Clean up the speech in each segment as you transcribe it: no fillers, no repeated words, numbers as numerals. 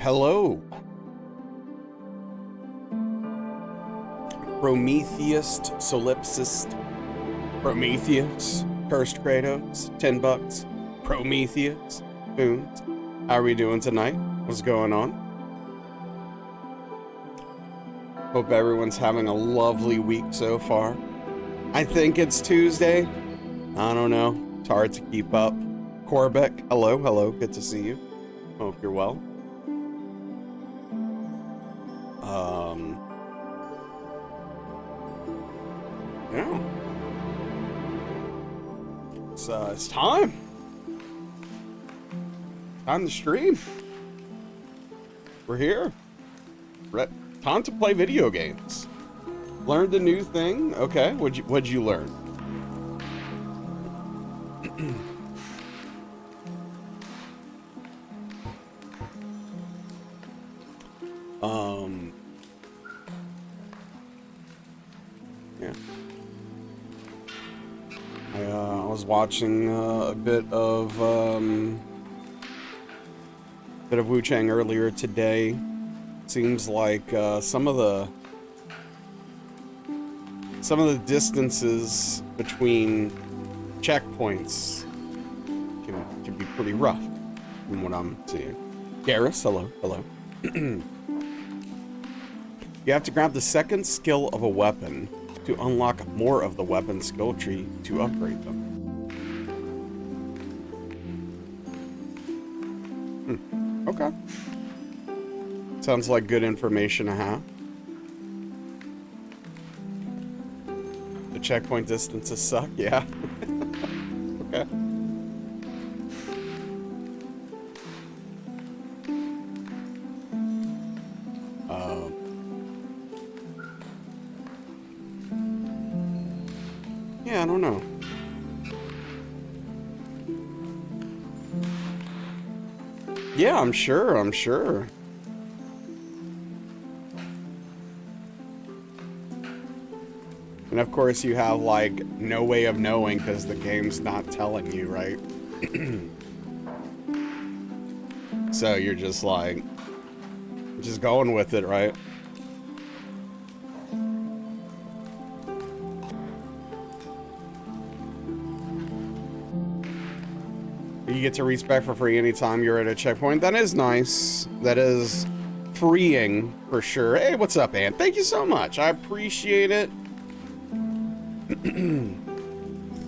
hello. Prometheus, Solipsist, Prometheus, Cursed Kratos, $10, Prometheus, Boons. How are we doing tonight? What's going on? Hope everyone's having a lovely week so far. I think it's Tuesday. I don't know. It's hard to keep up. Corbeck, hello, good to see you. Hope you're well. Yeah. It's time. Time to stream. We're here. Time to play video games. Learned a new thing. Okay, what'd you learn? Yeah. I was watching a bit of Wu Chang earlier today. Seems like some of the distances between checkpoints can be pretty rough from what I'm seeing. Garrus, hello. You have to grab the second skill of a weapon to unlock more of the weapon skill tree to upgrade them. Okay. Sounds like good information to have. The checkpoint distances suck, yeah. Okay. Yeah, I don't know. Yeah, I'm sure. And of course you have like no way of knowing because the game's not telling you, right? So you're just like, just going with it, right? You get to respec for free anytime you're at a checkpoint. That is nice. That is freeing for sure. Hey, what's up, Ann? Thank you so much. I appreciate it.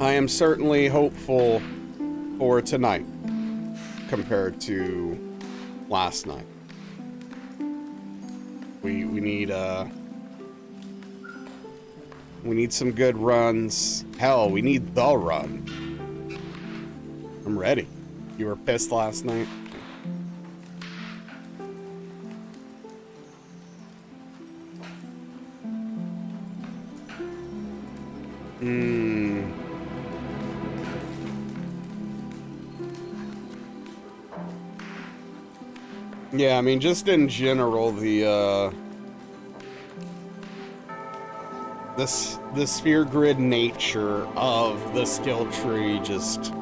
I am certainly hopeful for tonight compared to last night. We need some good runs. Hell, we need the run. I'm ready. You were pissed last night? Yeah, I mean, just in general, the sphere grid nature of the skill tree just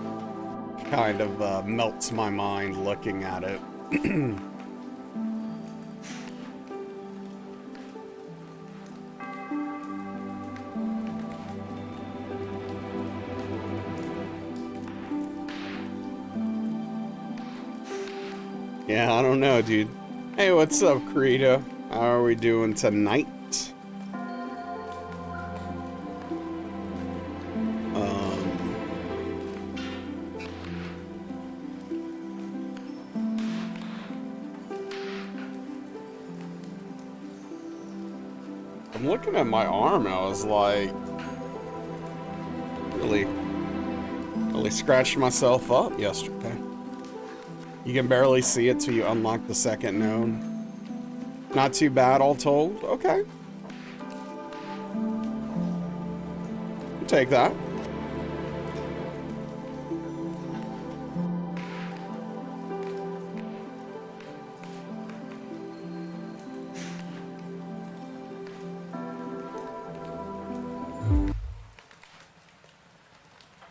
kind of melts my mind looking at it. Yeah, I don't know, dude. Hey, what's up, Credo? How are we doing tonight? I'm looking at my arm and I was like, really scratched myself up yesterday. You can barely see it till you unlock the second node. Not too bad, all told. Okay. I'll take that.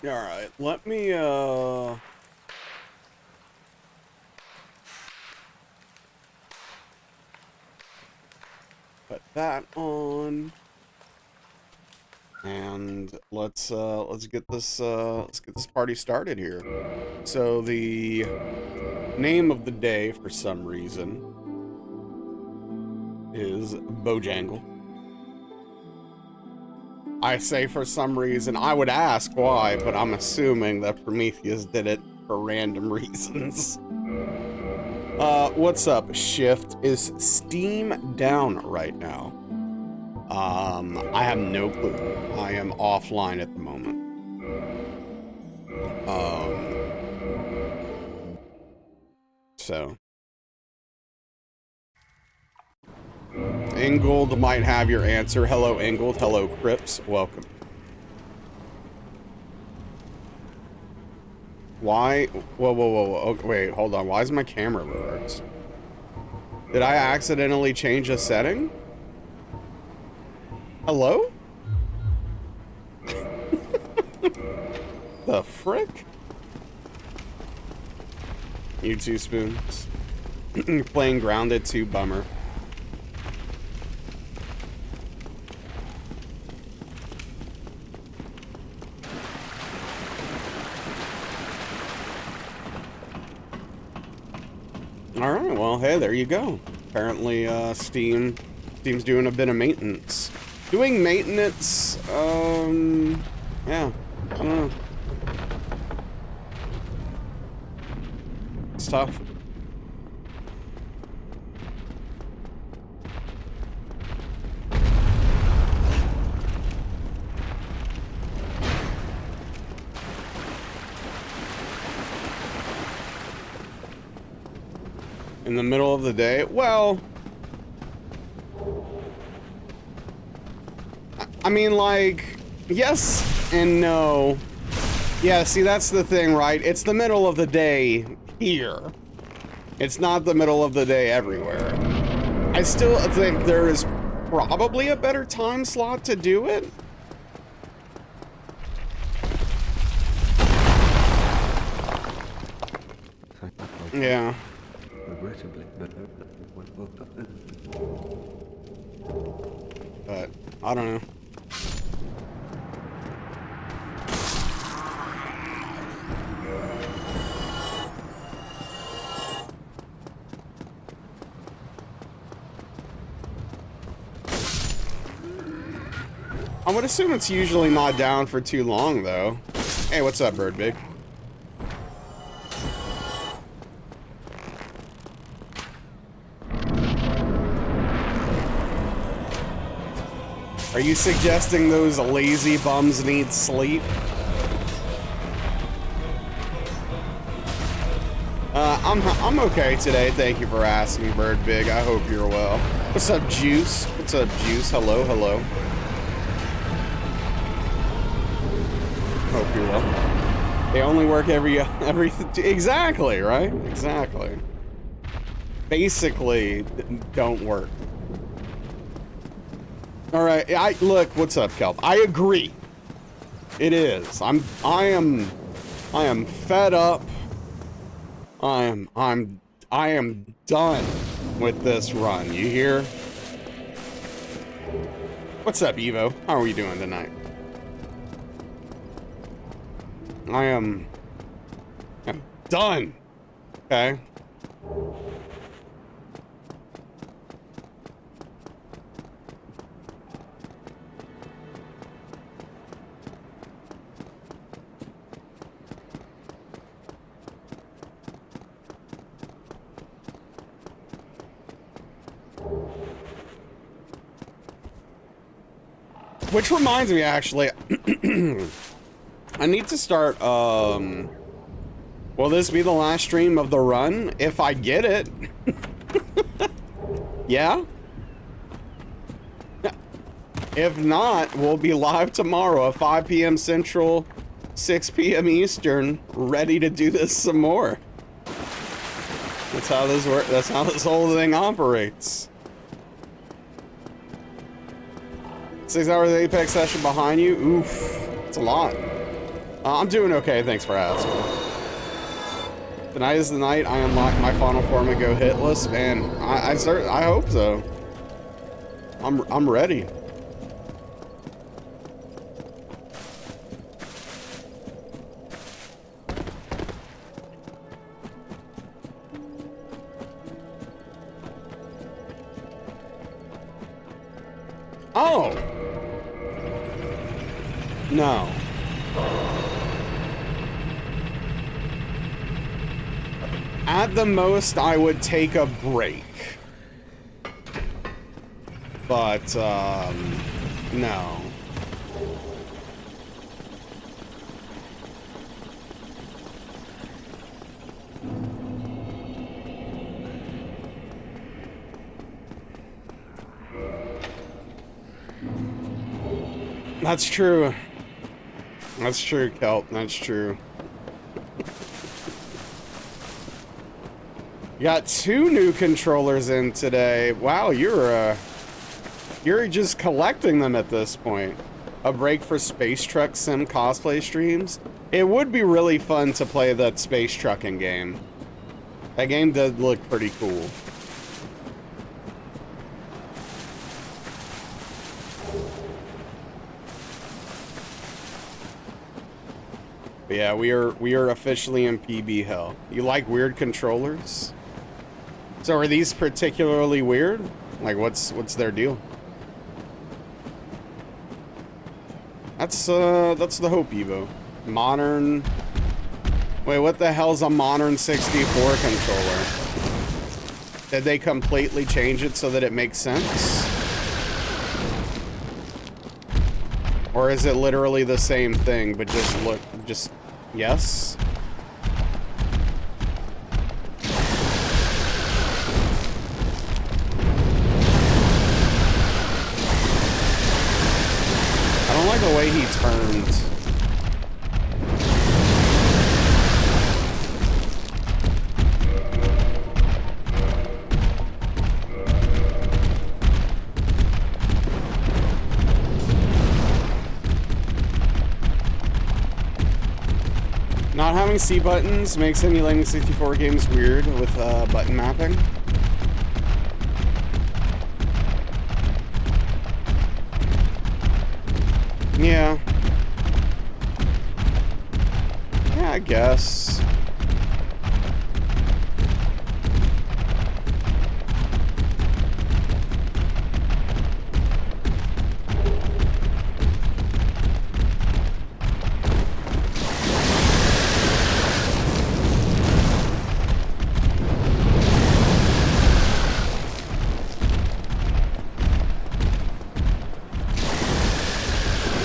Alright, let me, that on. And let's get this party started here. So the name of the day, for some reason, is Bojangle. I say for some reason. I would ask why, but I'm assuming that Prometheus did it for random reasons. What's up, Shift? Is Steam down right now? I have no clue. I am offline at the moment. So. Ingold might have your answer. Hello, Ingold. Hello, Crips. Welcome. Why? Whoa, whoa, whoa, whoa. Oh, wait, hold on. Why is my camera reversed? Did I accidentally change a setting? Hello? The frick? You two spoons. Playing Grounded 2, bummer. Alright, well, hey, there you go. Apparently, Steam's doing a bit of maintenance. Doing maintenance, yeah, I don't know. It's tough. In the middle of the day? Well, I mean, like, yes and no. Yeah, see, that's the thing, right? It's the middle of the day here. It's not the middle of the day everywhere. I still think there is probably a better time slot to do it. Yeah. But I don't know. I would assume it's usually not down for too long, though. Hey, what's up, Bird Big? Are you suggesting those lazy bums need sleep? I'm okay today. Thank you for asking, Bird Big. I hope you're well. What's up, Juice? What's up, Juice? Hello, hello. Hope you're well. They only work every exactly, right? Exactly. Basically, don't work. All right, look. What's up, Kelp? I agree. It is. I am fed up. I am done with this run. You hear? What's up, Evo? How are we doing tonight? I'm done. Okay. Which reminds me, actually, I need to start, will this be the last stream of the run? If I get it. Yeah? If not, we'll be live tomorrow at 5 p.m. Central, 6 p.m. Eastern, ready to do this some more. That's how this works. That's how this whole thing operates. 6 hours of Apex session behind you? Oof. It's a lot. I'm doing okay, thanks for asking. Tonight is the night I unlock my final form and go hitless. Man, I hope so. I'm ready. Oh. No. At the most, I would take a break. But, no. That's true. That's true, Kelp. That's true. You got 2 new controllers in today. Wow, you're just collecting them at this point. A break for Space Truck Sim cosplay streams. It would be really fun to play that space trucking game. That game does look pretty cool. But yeah, we are officially in PB hell. You like weird controllers? So are these particularly weird? Like what's their deal? That's the Hope Evo. Modern. Wait, what the hell's a modern 64 controller? Did they completely change it so that it makes sense? Or is it literally the same thing, but just yes? I don't like the way he turned. Not having C buttons makes emulating 64 games weird with button mapping. Yeah. Yeah, I guess.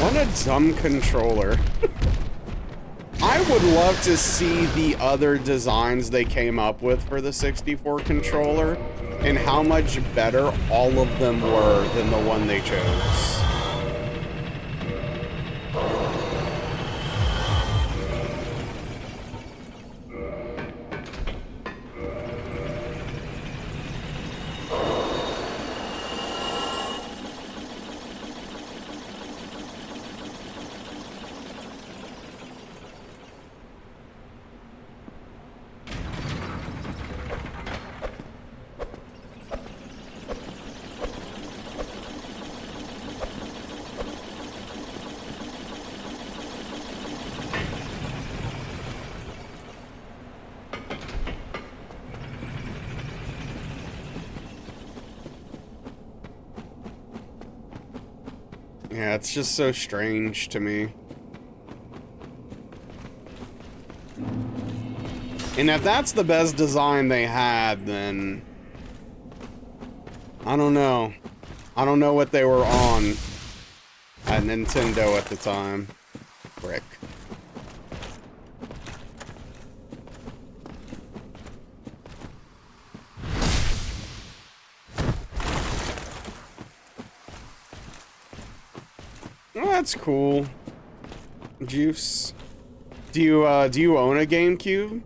What a dumb controller. I would love to see the other designs they came up with for the 64 controller and how much better all of them were than the one they chose. Yeah, it's just so strange to me. And if that's the best design they had, then I don't know. I don't know what they were on at Nintendo at the time. Frick. Well, that's cool. Juice. Do you own a GameCube?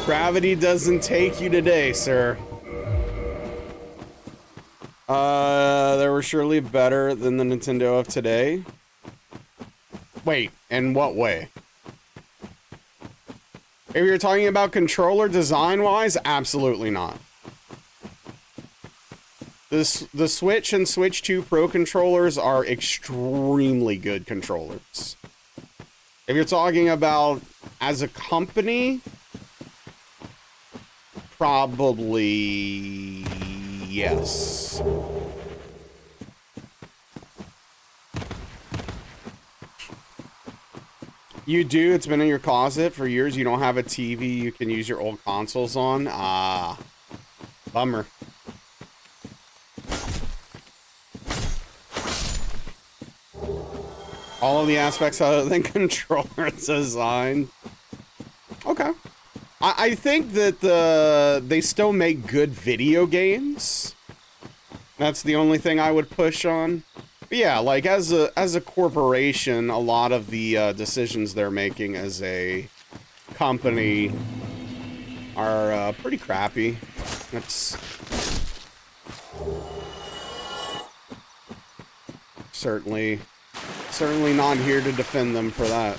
Gravity doesn't take you today, sir. They were surely better than the Nintendo of today. Wait, in what way? If you're talking about controller design-wise, absolutely not. The Switch and Switch 2 Pro controllers are extremely good controllers. If you're talking about as a company, probably yes. You do? It's been in your closet for years. You don't have a TV you can use your old consoles on? Ah, bummer. All of the aspects other than controller design. Okay. I think that they still make good video games. That's the only thing I would push on. But yeah, like as a corporation, a lot of the decisions they're making as a company are pretty crappy. That's certainly not here to defend them for that.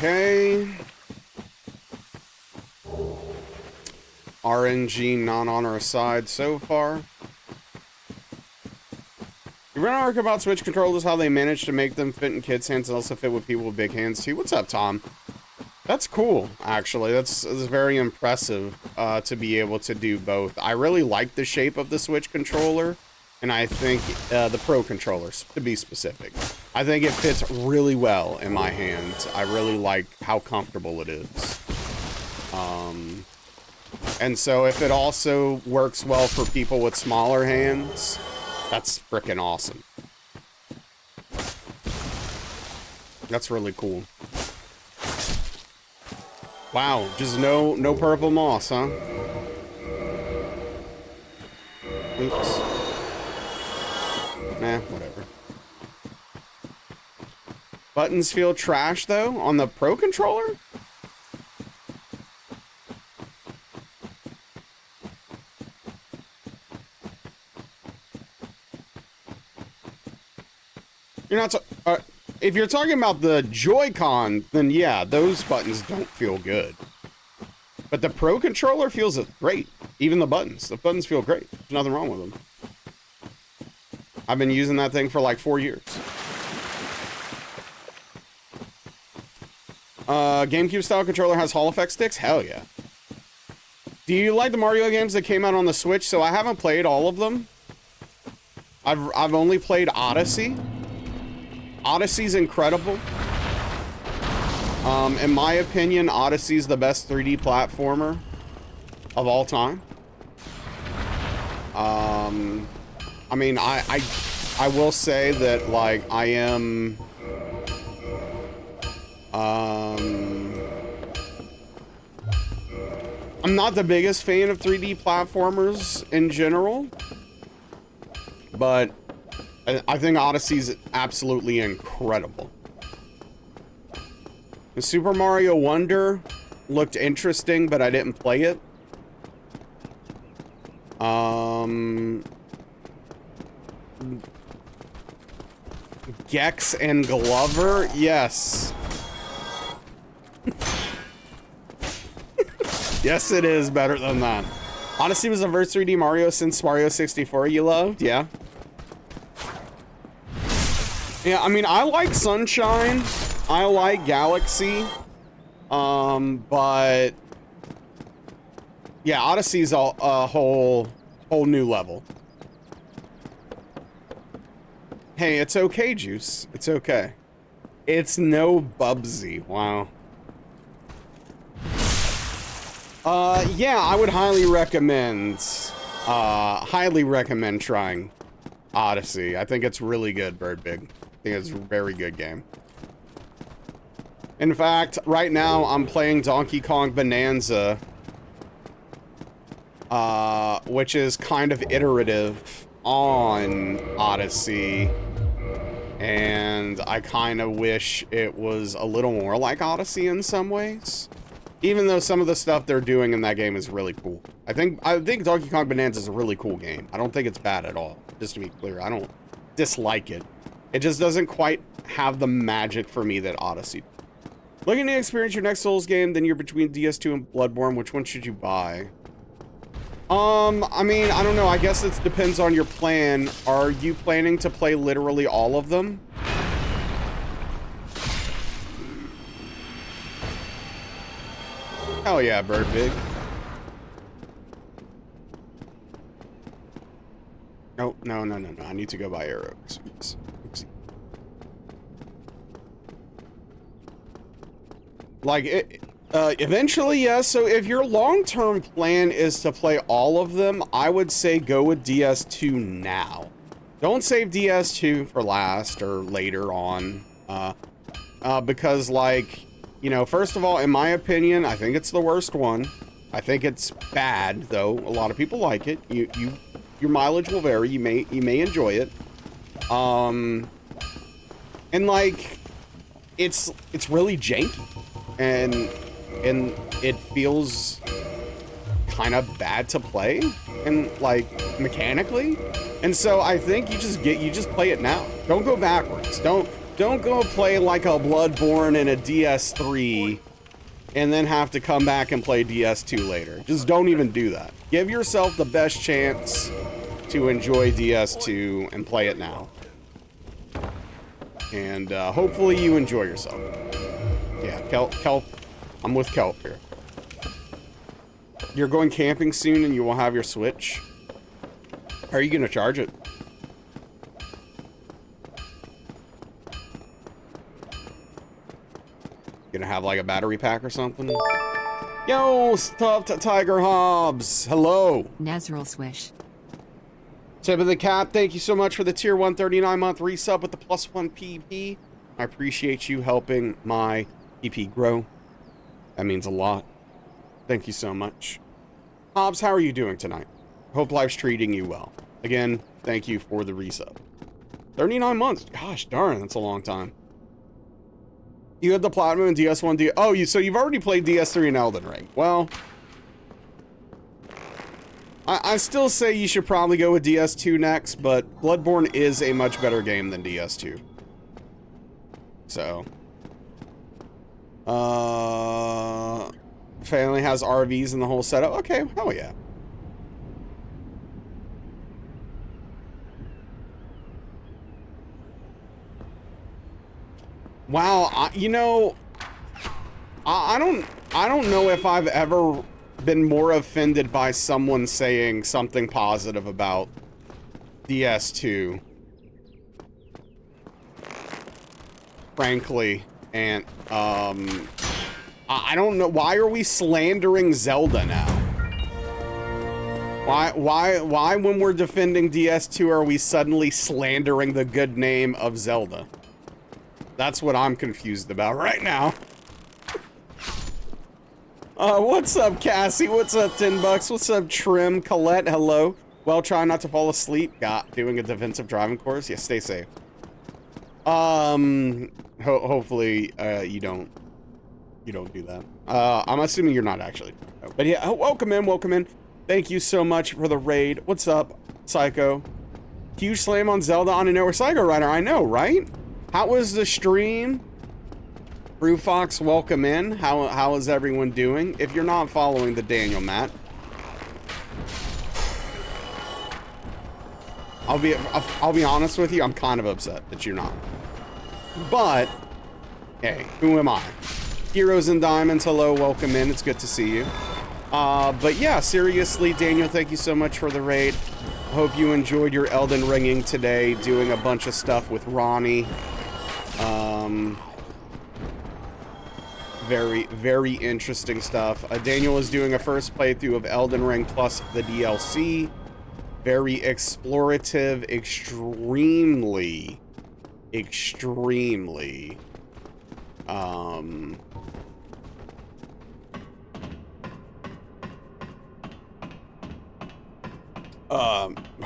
Okay. RNG not on our side so far. You read an article about Switch controllers, how they managed to make them fit in kids' hands and also fit with people with big hands too. What's up, Tom? That's cool, actually. That's very impressive to be able to do both. I really like the shape of the Switch controller, and I think the Pro controllers, to be specific. I think it fits really well in my hands. I really like how comfortable it is. And so if it also works well for people with smaller hands, that's freaking awesome. That's really cool. Wow, just no purple moss, huh? Oops. Nah, whatever. Buttons feel trash, though, on the Pro controller? You're not if you're talking about the Joy-Con, then yeah, those buttons don't feel good. But the Pro controller feels great. Even the buttons feel great. There's nothing wrong with them. I've been using that thing for like 4 years. GameCube style controller has Hall effect sticks? Hell yeah. Do you like the Mario games that came out on the Switch? So I haven't played all of them. I've only played Odyssey. Odyssey's incredible. In my opinion, Odyssey's the best 3D platformer of all time. I mean, I will say that, like, I am... I'm not the biggest fan of 3D platformers in general, but I think Odyssey's absolutely incredible. The Super Mario Wonder looked interesting, but I didn't play it. Gex and Glover? Yes. Yes, it is better than that. Odyssey was the first 3D Mario since Mario 64 you loved? Yeah. Yeah, I mean, I like Sunshine. I like Galaxy. But... yeah, Odyssey's a whole new level. Hey, it's okay, Juice. It's okay. It's no Bubsy. Wow. Yeah, I would highly recommend trying Odyssey. I think it's really good, Bird Big. I think it's a very good game. In fact, right now I'm playing Donkey Kong Bonanza, which is kind of iterative on Odyssey, and I kind of wish it was a little more like Odyssey in some ways. Even though some of the stuff they're doing in that game is really cool. I think Donkey Kong Bonanza is a really cool game. I don't think it's bad at all. Just to be clear, I don't dislike it. It just doesn't quite have the magic for me that Odyssey. Looking to experience your next Souls game, then you're between DS2 and Bloodborne. Which one should you buy? I mean, I don't know. I guess it depends on your plan. Are you planning to play literally all of them? Hell yeah, Bird Big. Oh, no. I need to go buy arrows. Oops. Oopsie. Like, eventually, yes. Yeah, so if your long-term plan is to play all of them, I would say go with DS2 now. Don't save DS2 for last or later on. Because, like, you know, first of all, in my opinion, I think it's the worst one. I think it's bad, though. A lot of people like it. Your mileage will vary. You may enjoy it. And like, it's really janky, and it feels kind of bad to play, and like mechanically. And so I think you just play it now. Don't go backwards. Don't go play like a Bloodborne and a DS3 and then have to come back and play DS2 later. Just don't even do that. Give yourself the best chance to enjoy DS2 and play it now. And hopefully you enjoy yourself. Yeah, Kelp. I'm with Kelp here. You're going camping soon and you will have your Switch. How are you going to charge it? Gonna have like a battery pack or something? Yo, stuffed Tiger Hobbs. Hello. Nazrul Swish. Tip of the cap, thank you so much for the tier 139 month resub with the +1 PP. I appreciate you helping my PP grow. That means a lot. Thank you so much. Hobbs, how are you doing tonight? Hope life's treating you well. Again, thank you for the resub. 39 months. Gosh darn, that's a long time. You had the Platinum and DS1, so you've already played DS3 and Elden Ring. Well, I still say you should probably go with DS2 next, but Bloodborne is a much better game than DS2. So, family has RVs in the whole setup. Okay, hell yeah. Wow, you know, I don't know if I've ever been more offended by someone saying something positive about DS2. Frankly, and I don't know, why are we slandering Zelda now? Why when we're defending DS2 are we suddenly slandering the good name of Zelda? That's what I'm confused about right now. What's up, Cassie? What's up, 10 bucks? What's up, Trim? Colette, hello. Well, try not to fall asleep. Doing a defensive driving course. Yeah, stay safe. Hopefully, you don't do that. I'm assuming you're not actually. But yeah, welcome in. Thank you so much for the raid. What's up, Psycho? Huge slam on Zelda on a nowhere. Psycho Rider, I know, right? How was the stream? Brew Fox, welcome in. How is everyone doing? If you're not following the Daniel Matt, I'll be honest with you. I'm kind of upset that you're not. But hey, who am I? Heroes and Diamonds, hello, welcome in. It's good to see you. But yeah, seriously, Daniel, thank you so much for the raid. Hope you enjoyed your Elden Ringing today, doing a bunch of stuff with Ronnie. very, very interesting stuff. Daniel is doing a first playthrough of Elden Ring plus the DLC. Very explorative, extremely,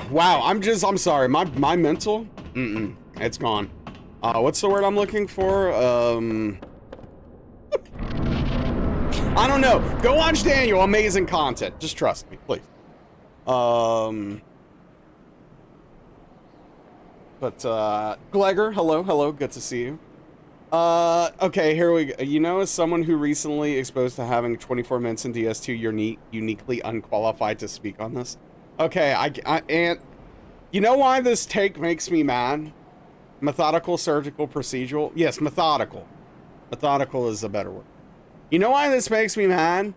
wow, I'm sorry, my mental, it's gone. What's the word I'm looking for? I don't know. Go watch Daniel, amazing content. Just trust me, please. But, Glegor, hello, good to see you. Okay, here we go. You know, as someone who recently exposed to having 24 minutes in DS2, you're uniquely unqualified to speak on this. Okay, and you know why this take makes me mad? Methodical, surgical, procedural. Yes, methodical. Methodical is a better word. You know why this makes me mad?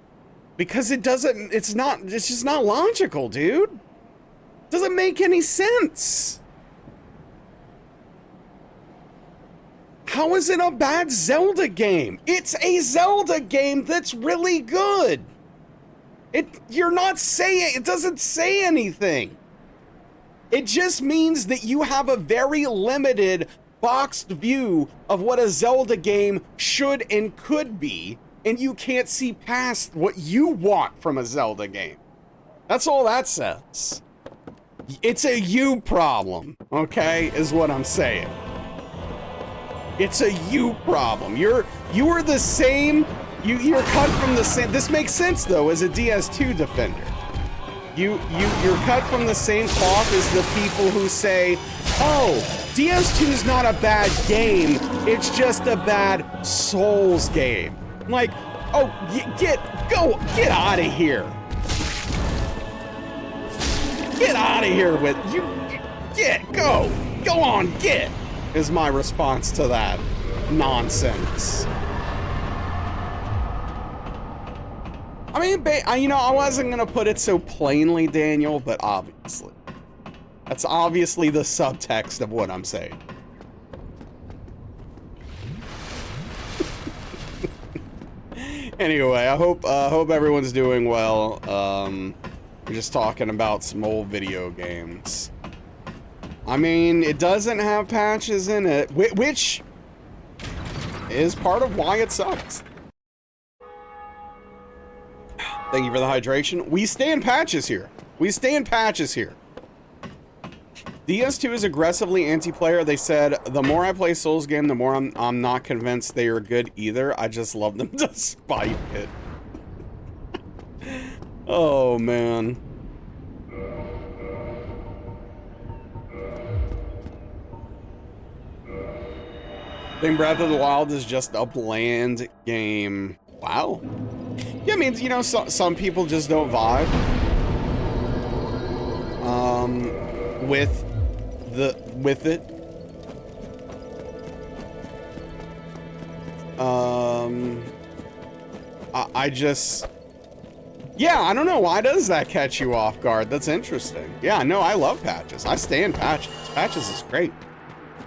Because it's just not logical, dude. It doesn't make any sense. How is it a bad Zelda game? It's a Zelda game that's really good. You're not saying, it doesn't say anything. It just means that you have a very limited boxed view of what a Zelda game should and could be, and you can't see past what you want from a Zelda game. That's all that says. It's a you problem, okay, is what I'm saying. It's a you problem. You are the same, you're cut from the same, this makes sense though as a DS2 defender. You're cut from the same cloth as the people who say, oh, DS2 is not a bad game, it's just a bad Souls game. I'm like, oh, get out of here. Get out of here with you. Go on, get. Is my response to that nonsense. I mean, you know, I wasn't gonna put it so plainly, Daniel, but obviously. That's obviously the subtext of what I'm saying. Anyway, I hope everyone's doing well. We're just talking about some old video games. I mean, it doesn't have patches in it, which is part of why it sucks. Thank you for the hydration. We stay in patches here. DS2 is aggressively anti-player. They said, the more I play Souls game, the more I'm not convinced they are good either. I just love them despite it. Oh, man. I think Breath of the Wild is just a bland game. Wow. Yeah, I mean, you know, some people just don't vibe with it. I just, yeah, I don't know, why does that catch you off guard? That's interesting. Yeah, no, I love patches. I stay in patches. Patches is great.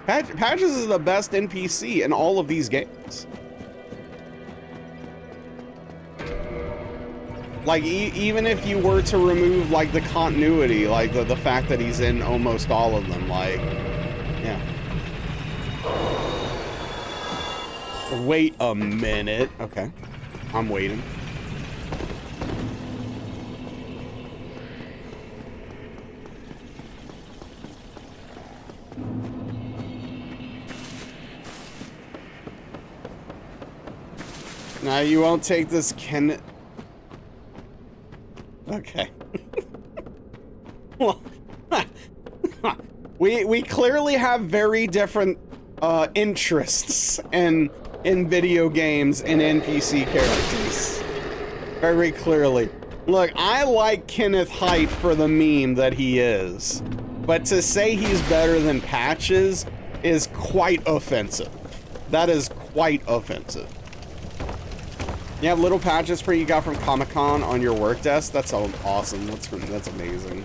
Patches is the best NPC in all of these games. Like, even if you were to remove, like, the continuity, like, the fact that he's in almost all of them, like, yeah. Wait a minute. Okay. I'm waiting. Now, you won't take this Okay. Well, we clearly have very different interests in video games and NPC characters. Very clearly. Look, I like Kenneth Haidt for the meme that he is, but to say he's better than Patches is quite offensive. That is quite offensive. You have little patches for you got from Comic-Con on your work desk? That's so awesome. That's amazing.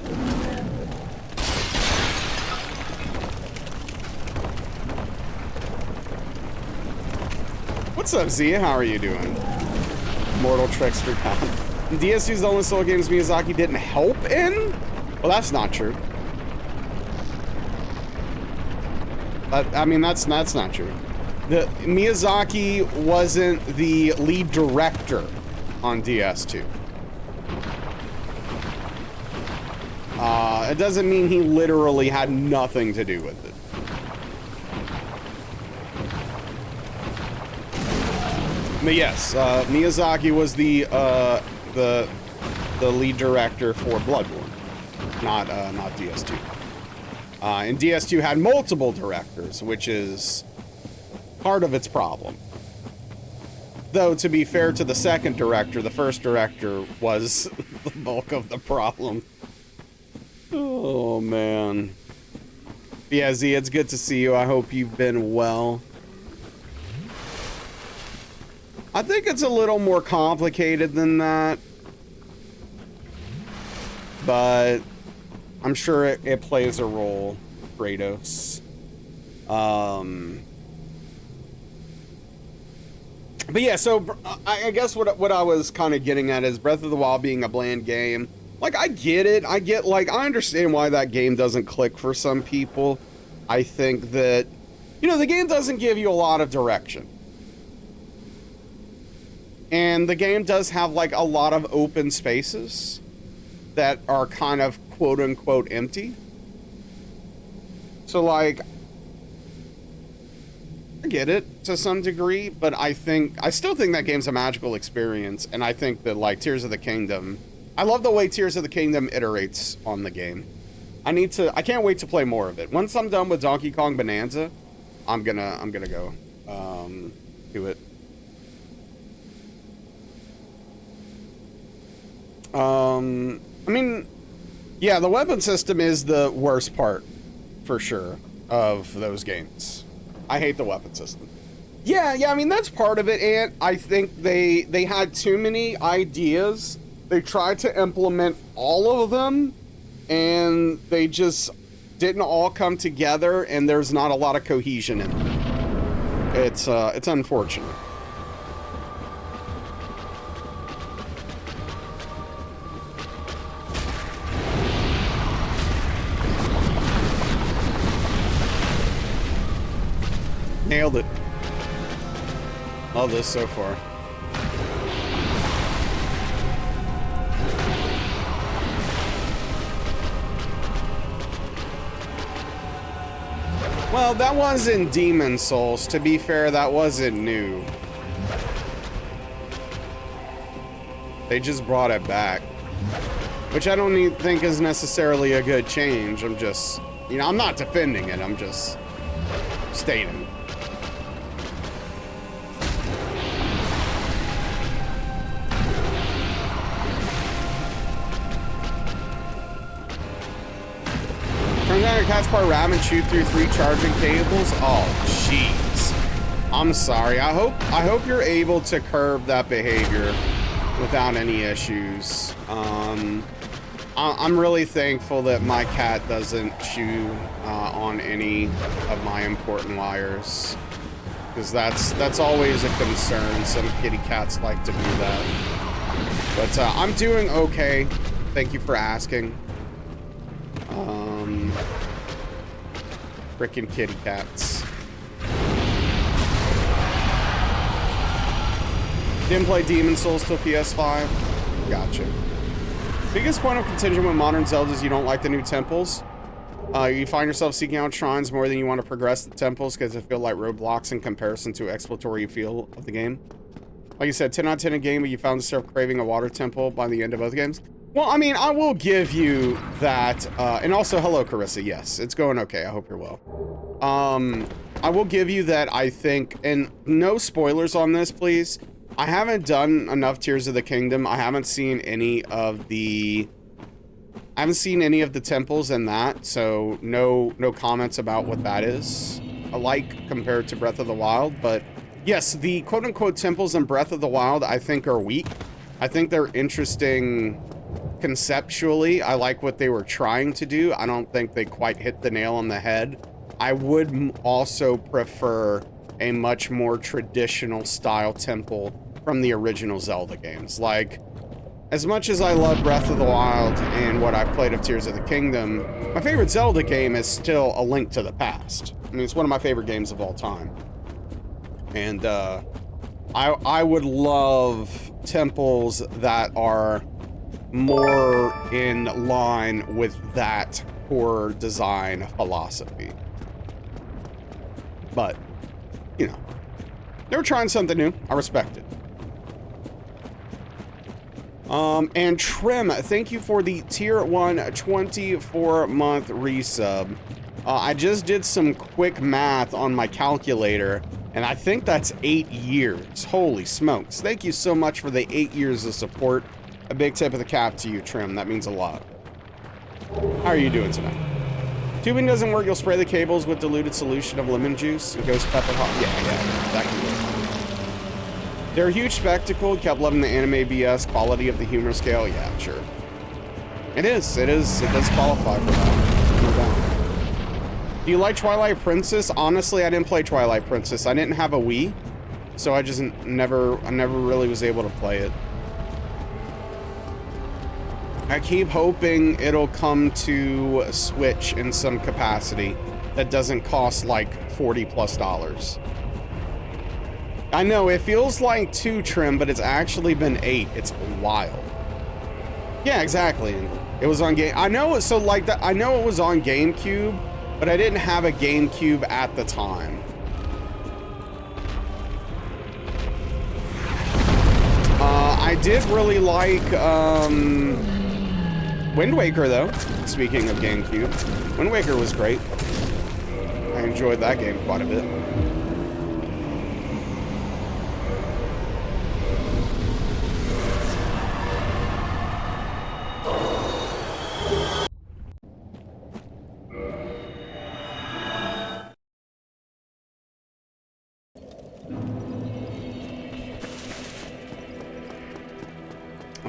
What's up, Zia? How are you doing? Mortal Trickster God. DS2 is the only Soul games Miyazaki didn't help in? Well, that's not true. I mean, that's not true. Miyazaki wasn't the lead director on DS2. It doesn't mean he literally had nothing to do with it. But yes, Miyazaki was the lead director for Bloodborne, not DS2. And DS2 had multiple directors, which is part of its problem. Though, to be fair to the second director, the first director was the bulk of the problem. Oh, man. Yeah, Z, it's good to see you. I hope you've been well. I think it's a little more complicated than that. But I'm sure it plays a role, Kratos. But yeah, so I guess what I was kind of getting at is Breath of the Wild being a bland game. Like, I get it. I understand why that game doesn't click for some people. I think that, the game doesn't give you a lot of direction. And the game does have, like, a lot of open spaces that are kind of quote-unquote empty. So, like, I get it to some degree, but I still think that game's a magical experience, and I think that, like, Tears of the Kingdom, I love the way Tears of the Kingdom iterates on the game. I can't wait to play more of it. Once I'm done with Donkey Kong Bonanza, I'm gonna go do it. I mean, yeah, the weapon system is the worst part, for sure, of those games. I hate the weapon system. Yeah, I mean, that's part of it, and I think they had too many ideas. They tried to implement all of them, and they just didn't all come together, and there's not a lot of cohesion in them. It's unfortunate. Nailed it. Love this so far. Well, that was in Demon Souls. To be fair, that wasn't new. They just brought it back. Which I don't even think is necessarily a good change. I'm just, I'm not defending it. I'm just stating. Turns out your cat's part ram and shoot through 3 charging cables. Oh, jeez. I'm sorry. I hope you're able to curb that behavior without any issues. I'm really thankful that my cat doesn't chew on any of my important wires, because that's always a concern. Some kitty cats like to do that. But I'm doing okay. Thank you for asking. Frickin' kitty cats. Didn't play Demon Souls till PS5. Gotcha. Biggest point of contention with modern Zelda is you don't like the new temples. You find yourself seeking out shrines more than you want to progress the temples because they feel like roadblocks in comparison to exploratory feel of the game. Like you said, 10 out of 10 a game, but you found yourself craving a water temple by the end of both games. Well, I mean, I will give you that, and also, hello, Carissa. Yes, it's going okay. I hope you're well. I will give you that, I think, and no spoilers on this, please. I haven't done enough Tears of the Kingdom. I haven't seen any of the temples in that, so no comments about what that is alike compared to Breath of the Wild. But yes, the quote-unquote temples in Breath of the Wild, I think, are weak. I think they're interesting conceptually. I like what they were trying to do. I don't think they quite hit the nail on the head. I would also prefer a much more traditional style temple from the original Zelda games. Like, as much as I love Breath of the Wild and what I've played of Tears of the Kingdom, my favorite Zelda game is still A Link to the Past. I mean, it's one of my favorite games of all time. And I would love temples that are more in line with that core design philosophy. But, you know, they were trying something new. I respect it. And Trim, thank you for the tier 1 24-month resub. I just did some quick math on my calculator, and I think that's 8 years. Holy smokes. Thank you so much for the 8 years of support. A big tip of the cap to you, Trim. That means a lot. How are you doing tonight? Tubing doesn't work. You'll spray the cables with diluted solution of lemon juice and ghost pepper hot. Yeah, that can work. They're a huge spectacle. Kept loving the anime BS quality of the humor scale. Yeah, sure. It is. It does qualify for that. No doubt. Do you like Twilight Princess? Honestly, I didn't play Twilight Princess. I didn't have a Wii, so I just never really was able to play it. I keep hoping it'll come to Switch in some capacity that doesn't cost like $40+. I know, it feels like 2, Trim, but it's actually been 8. It's wild. Yeah, exactly. It was on game. I know, so like that. I know it was on GameCube, but I didn't have a GameCube at the time. I did really like Wind Waker, though. Speaking of GameCube, Wind Waker was great. I enjoyed that game quite a bit.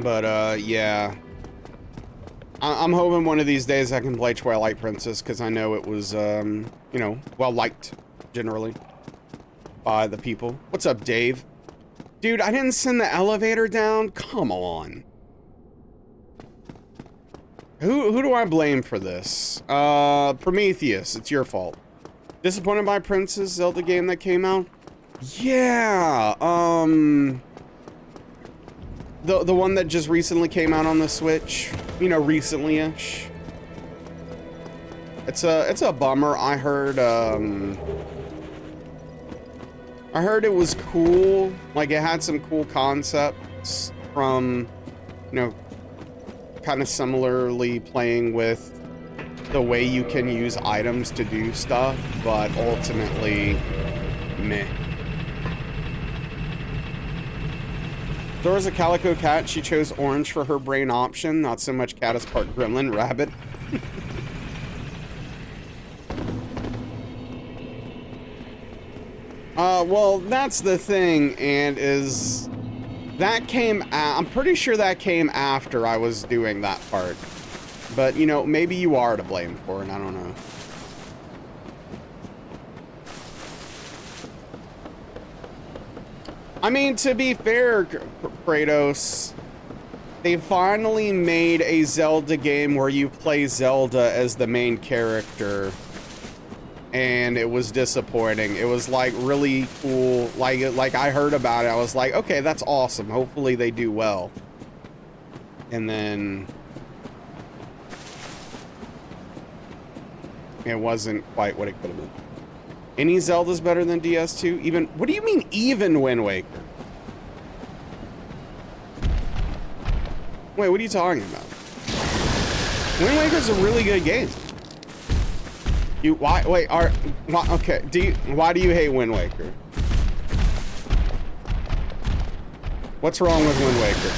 But, yeah. I'm hoping one of these days I can play Twilight Princess, because I know it was, you know, well-liked, generally, by the people. What's up, Dave? Dude, I didn't send the elevator down? Come on. Who do I blame for this? Prometheus, it's your fault. Disappointed by Princess Zelda game that came out? Yeah, the one that just recently came out on the Switch, you know, recently-ish. It's a bummer. I heard it was cool. Like, it had some cool concepts from, you know, kind of similarly playing with the way you can use items to do stuff, but ultimately, meh. There was a calico cat. She chose orange for her brain option. Not so much cat as part gremlin, rabbit. Well, that's the thing, and is that came. I'm pretty sure that came after I was doing that part. But you know, maybe you are to blame for it. I don't know. I mean, to be fair, Kratos, they finally made a Zelda game where you play Zelda as the main character, and it was disappointing. It was like really cool. Like I heard about it, I was like, okay, that's awesome. Hopefully they do well. And then it wasn't quite what it could have been. Any Zelda's better than DS2? Even, what do you mean even Wind Waker? Wait, what are you talking about? Wind Waker's a really good game. Okay, why do you hate Wind Waker? What's wrong with Wind Waker?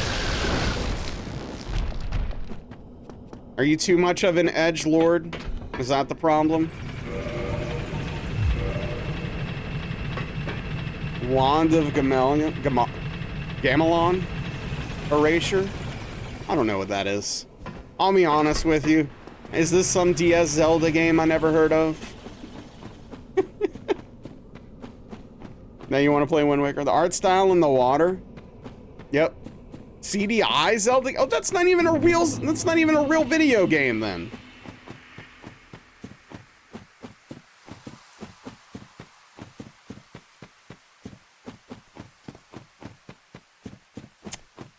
Are you too much of an edgelord? Is that the problem? Wand of Gamelon? Erasure? I don't know what that is. I'll be honest with you. Is this some DS Zelda game I never heard of? Now you want to play Wind Waker? The art style in the water? Yep. CDI Zelda? Oh, that's not even a real video game then.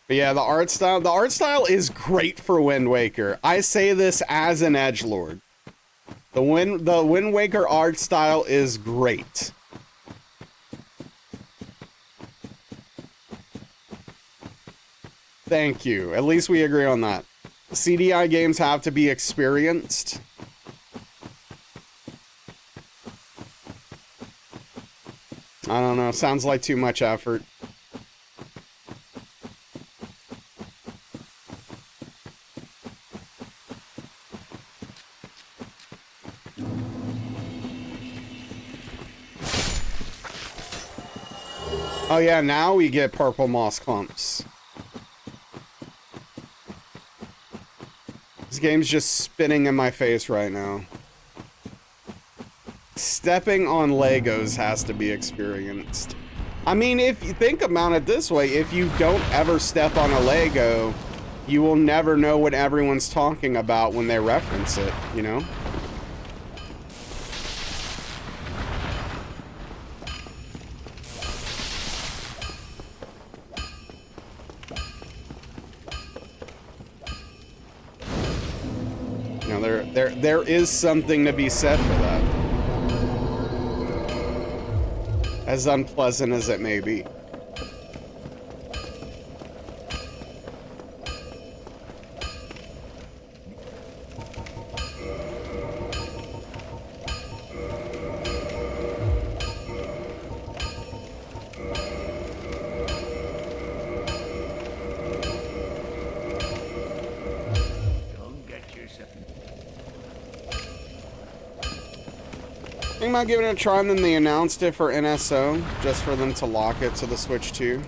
But yeah, the art style is great for Wind Waker. I say this as an edgelord. The Wind Waker art style is great. Thank you. At least we agree on that. CDI games have to be experienced. I don't know. Sounds like too much effort. Oh yeah, now we get purple moss clumps. This game's just spinning in my face right now. Stepping on Legos has to be experienced. I mean, if you think about it this way, if you don't ever step on a Lego, you will never know what everyone's talking about when they reference it, you know? There is something to be said for that. As unpleasant as it may be. Think about giving it a try, and then they announced it for NSO, just for them to lock it to the Switch 2.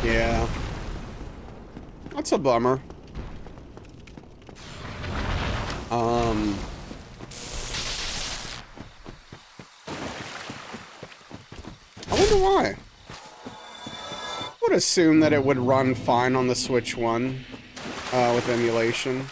Yeah. That's a bummer. I wonder why. I would assume that it would run fine on the Switch 1 with emulation.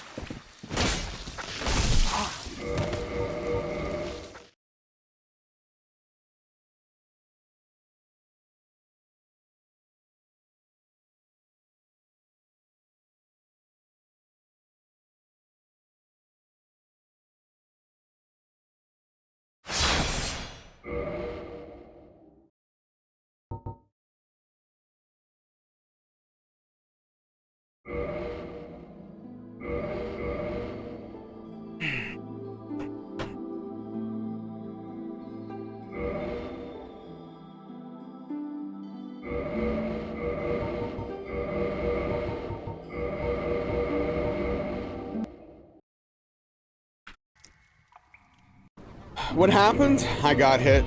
What happened? I got hit.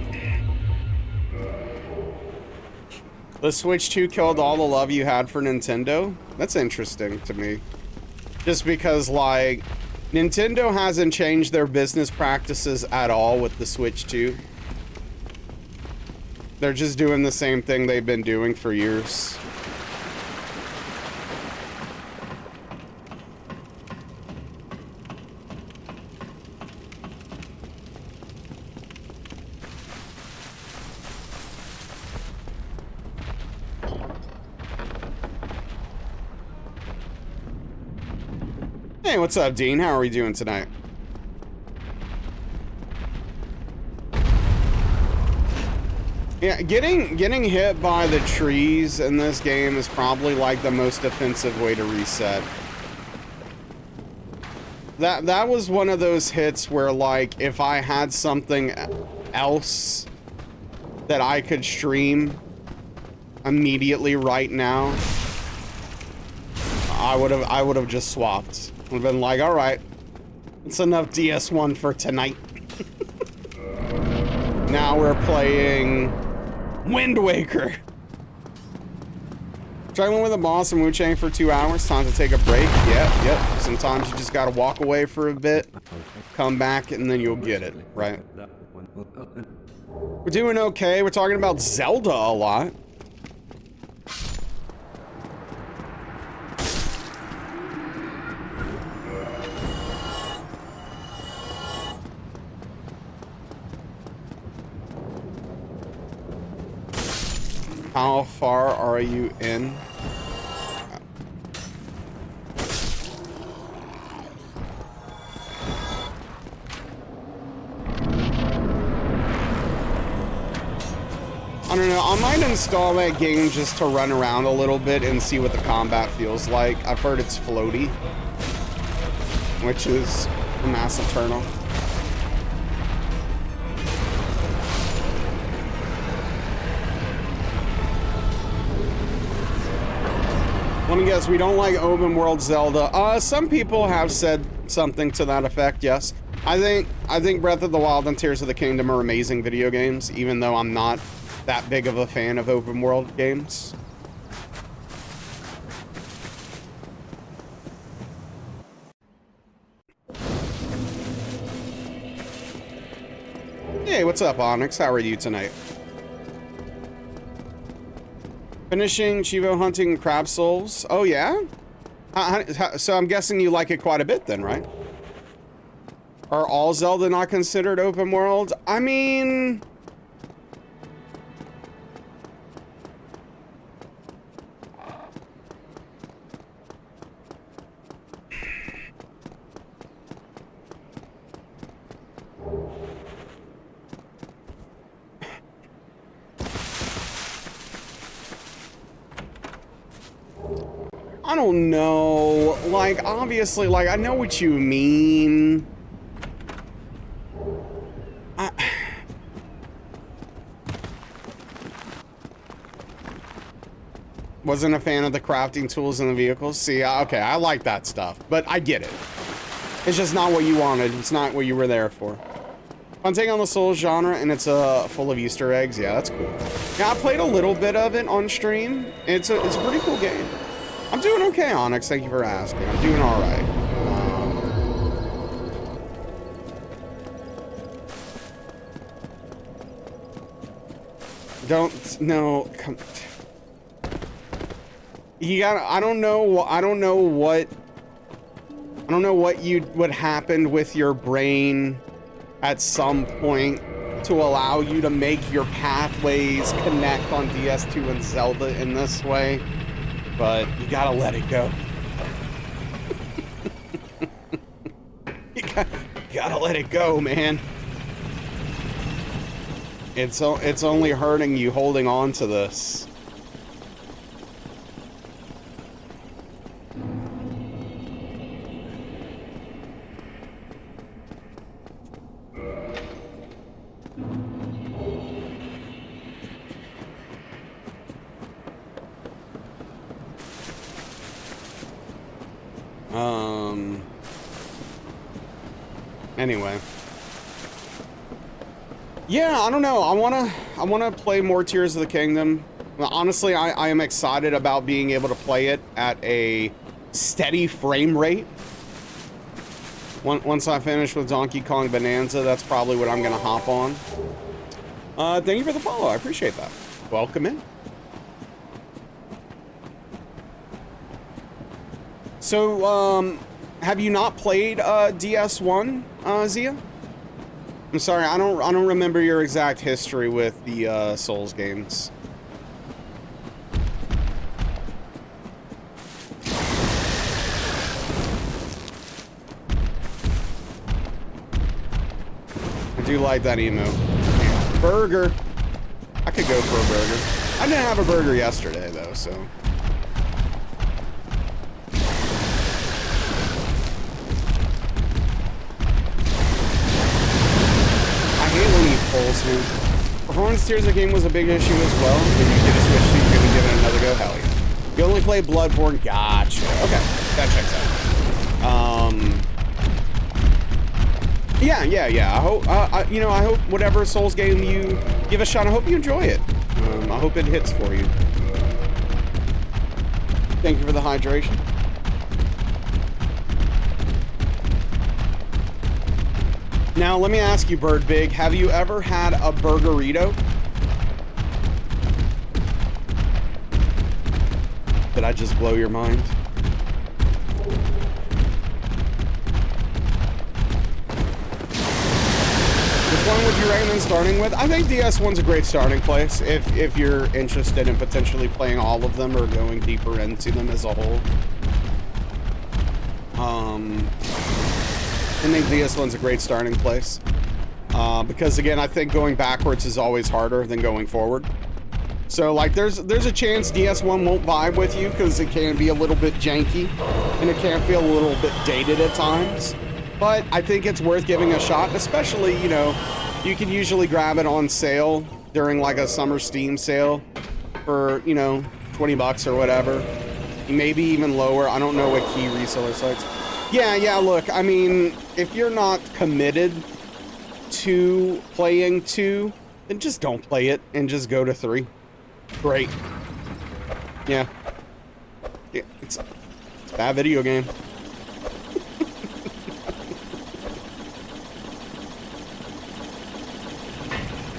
The Switch 2 killed all the love you had for Nintendo? That's interesting to me. Just because, like, Nintendo hasn't changed their business practices at all with the Switch 2. They're just doing the same thing they've been doing for years. Hey, what's up, Dean? How are we doing tonight? Yeah, getting hit by the trees in this game is probably like the most offensive way to reset. That was one of those hits where, like, if I had something else that I could stream immediately right now, I would have just swapped. Would have been like, all right, it's enough DS1 for tonight. Now we're playing Wind Waker. Struggling with a boss in Wu Chang for 2 hours. Time to take a break. Yep. Sometimes you just gotta walk away for a bit, come back, and then you'll get it, right? We're doing okay. We're talking about Zelda a lot. How far are you in? I don't know, I might install that game just to run around a little bit and see what the combat feels like. I've heard it's floaty, which is a massive turn-off. Let me guess, we don't like open world Zelda. Some people have said something to that effect, yes. I think Breath of the Wild and Tears of the Kingdom are amazing video games, even though I'm not that big of a fan of open world games. Hey, what's up, Onyx? How are you tonight? Finishing Chivo hunting crab souls. Oh, yeah? So I'm guessing you like it quite a bit then, right? Are all Zelda not considered open world? I mean... I don't know. Like, obviously, like, I know what you mean. Wasn't a fan of the crafting tools in the vehicles. See, okay, I like that stuff, but I get it. It's just not what you wanted. It's not what you were there for. I'm taking on the Souls genre, and it's full of Easter eggs. Yeah, that's cool. Yeah, I played a little bit of it on stream. It's a pretty cool game. I'm doing okay, Onyx. Thank you for asking. I'm doing all right. Don't no. Come. You got. I don't know what what happened with your brain at some point to allow you to make your pathways connect on DS2 and Zelda in this way. But you gotta let it go. you gotta let it go, man. It's only hurting you holding on to this. Anyway. Yeah, I don't know. I wanna play more Tears of the Kingdom. Honestly, I am excited about being able to play it at a steady frame rate. Once I finish with Donkey Kong Bonanza, that's probably what I'm gonna hop on. Thank you for the follow. I appreciate that. Welcome in. So, have you not played DS1, Zia? I'm sorry, I don't remember your exact history with the Souls games. I do like that emote. Yeah. Burger. I could go for a burger. I didn't have a burger yesterday though, so. Performance tiers of the game was a big issue as well. If you did a switch, you're gonna give it another go. Hell yeah. You only play Bloodborne. Gotcha. Okay, that checks out. Yeah. I hope I hope whatever Souls game you give a shot, I hope you enjoy it. I hope it hits for you. Thank you for the hydration. Now, let me ask you, Bird Big, have you ever had a burgerito? Did I just blow your mind? Which one would you recommend starting with? I think DS1's a great starting place if you're interested in potentially playing all of them or going deeper into them as a whole. I think DS1's a great starting place. Because again, I think going backwards is always harder than going forward. So like there's a chance DS1 won't vibe with you because it can be a little bit janky and it can feel a little bit dated at times. But I think it's worth giving a shot, especially, you know, you can usually grab it on sale during like a summer Steam sale for, you know, 20 bucks or whatever. Maybe even lower. I don't know what key reseller sites. Yeah, look, I mean, if you're not committed to playing 2, then just don't play it and just go to 3. Great. Yeah. It's a bad video game.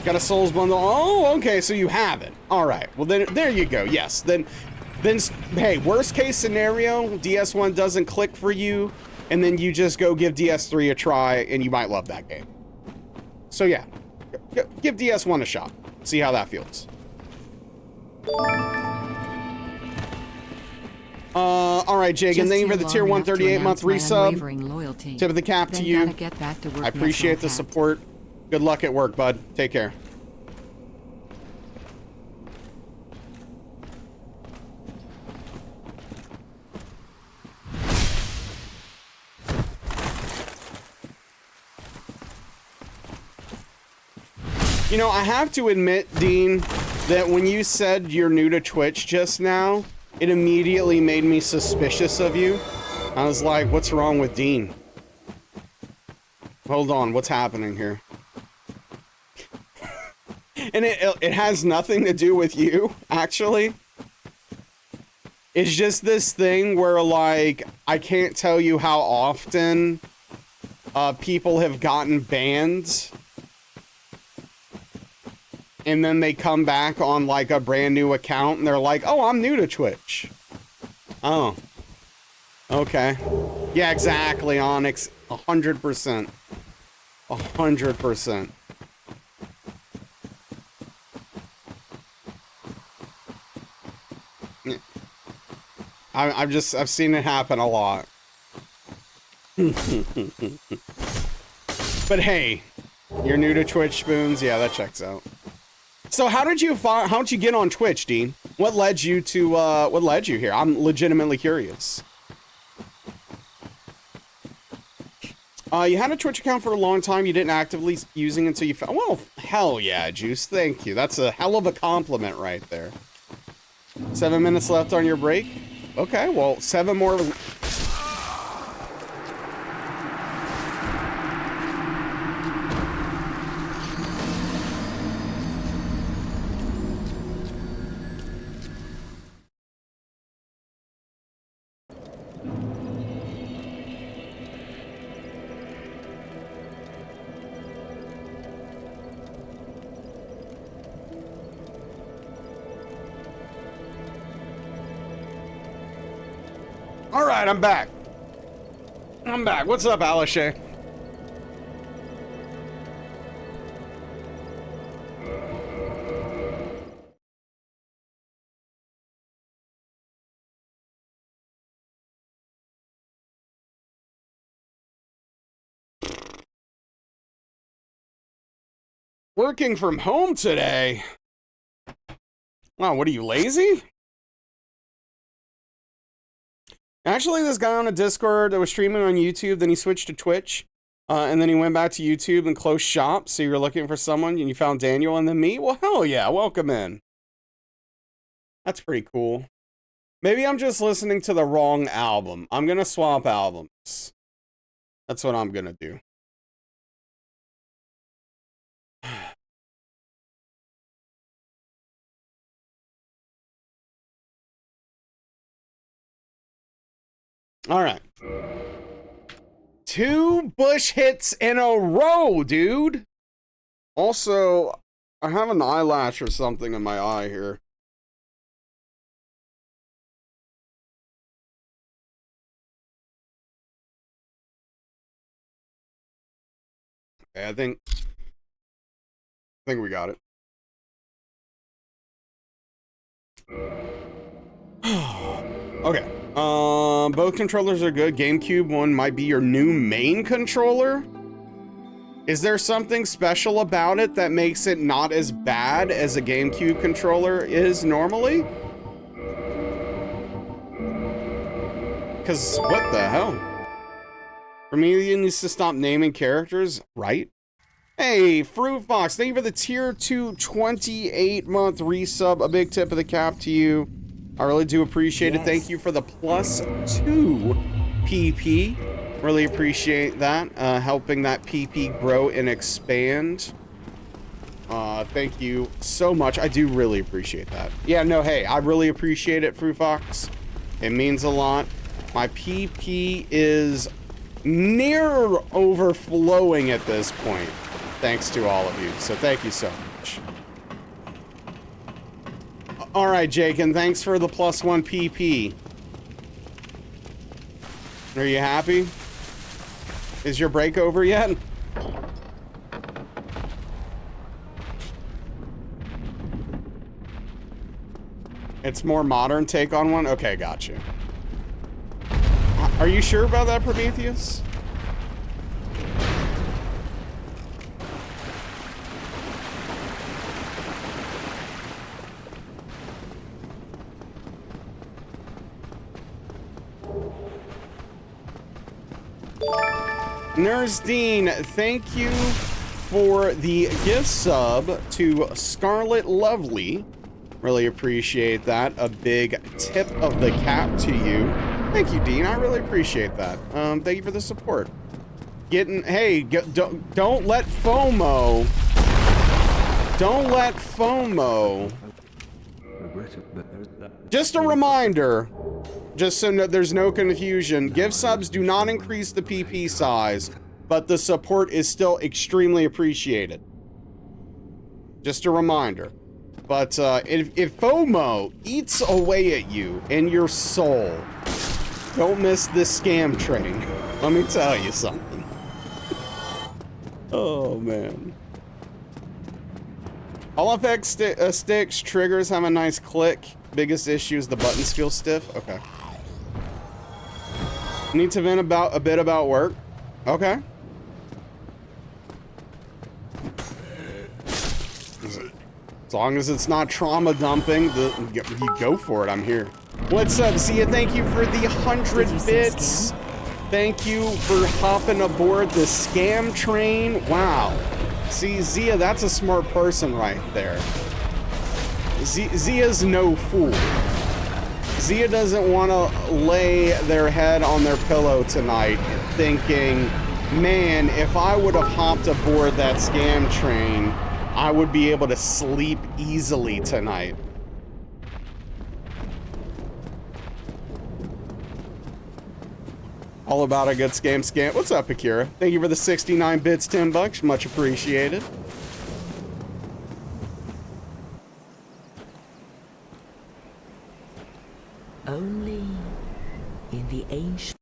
Got a Souls bundle. Oh, okay, so you have it. All right. Well, then there you go. Yes. Then, hey, worst case scenario, DS1 doesn't click for you, and then you just go give DS3 a try, and you might love that game. So yeah, give DS1 a shot. See how that feels. All right, Jake, and thank you for the tier 138 month resub. Tip of the cap to you. I appreciate the support. Good luck at work, bud. Take care. You know, I have to admit, Dean, that when you said you're new to Twitch just now, it immediately made me suspicious of you. I was like, what's wrong with Dean? Hold on, what's happening here? And it has nothing to do with you, actually. It's just this thing where, like, I can't tell you how often people have gotten banned. And then they come back on, like, a brand new account, and they're like, oh, I'm new to Twitch. Oh. Okay. Yeah, exactly, Onyx. 100%. 100%. I've seen it happen a lot. But hey, you're new to Twitch, Spoons? Yeah, that checks out. So how'd you get on Twitch, Dean? What led you here? I'm legitimately curious. You had a Twitch account for a long time. You didn't actively using until you found. Well, hell yeah, Juice. Thank you. That's a hell of a compliment right there. 7 minutes left on your break. Okay, well, 7 more. All right, I'm back. What's up, Alishay? Working from home today? Wow, what are you, lazy? Actually, this guy on a Discord that was streaming on YouTube, then he switched to Twitch, and then he went back to YouTube and closed shop, so you were looking for someone, and you found Daniel and then me? Well, hell yeah, welcome in. That's pretty cool. Maybe I'm just listening to the wrong album. I'm gonna swap albums. That's what I'm gonna do. All right. 2 bush hits in a row, dude. Also, I have an eyelash or something in my eye here. Okay, I think we got it. Okay. Both controllers are good. GameCube one might be your new main controller. Is there something special about it that makes it not as bad as a GameCube controller is normally? Because what the hell? Remedian needs to stop naming characters, right? Hey, Fruit Fox, thank you for the tier 2 28-month resub. A big tip of the cap to you. I really do appreciate it. Thank you for the +2 PP. Really appreciate that. Helping that PP grow and expand. Thank you so much. I do really appreciate that. Yeah, no, hey, I really appreciate it, Fruit Fox. It means a lot. My PP is near overflowing at this point. Thanks to all of you. So thank you so much. All right, Jake, and thanks for the +1 PP. Are you happy? Is your break over yet? It's more modern take on one? Okay, got you. Are you sure about that, Prometheus? Nurse Dean, thank you for the gift sub to Scarlet Lovely. Really appreciate that. A big tip of the cap to you. Thank you, Dean. I really appreciate that. Thank you for the support. Hey, don't let FOMO. Don't let FOMO. Just a reminder. Just so there's no confusion, gift subs do not increase the PP size, but the support is still extremely appreciated. Just a reminder. But if FOMO eats away at you and your soul, don't miss this scam train. Let me tell you something. Oh, man. All FX sticks, triggers have a nice click. Biggest issue is the buttons feel stiff. Okay. Need to vent a bit about work. Okay. As long as it's not trauma dumping, you go for it. I'm here. What's up, Zia? Thank you for the 100 bits. Thank you for hopping aboard the scam train. Wow. See, Zia, that's a smart person right there. Zia's no fool. Zia doesn't want to lay their head on their pillow tonight thinking, man, if I would have hopped aboard that scam train, I would be able to sleep easily tonight. All about a good scam. What's up, Akira? Thank you for the 69 bits, $10. Much appreciated. Only in the ancient.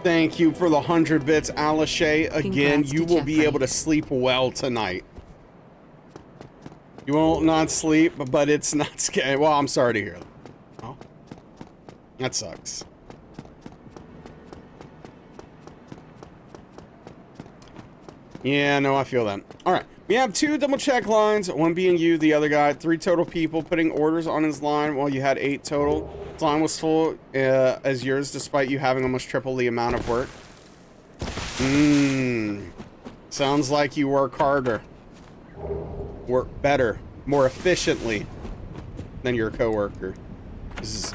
Thank you for the 100 bits, Alashay. Again, you will be able to sleep well tonight. You won't not sleep, but it's not scary. Well, I'm sorry to hear that. Oh, that sucks. Yeah, no, I feel that. All right. We have 2 double check lines, one being you, the other guy, 3 total people putting orders on his line while you had 8 total. His line was full as yours, despite you having almost triple the amount of work. Sounds like you work harder. Work better, more efficiently than your coworker. This is...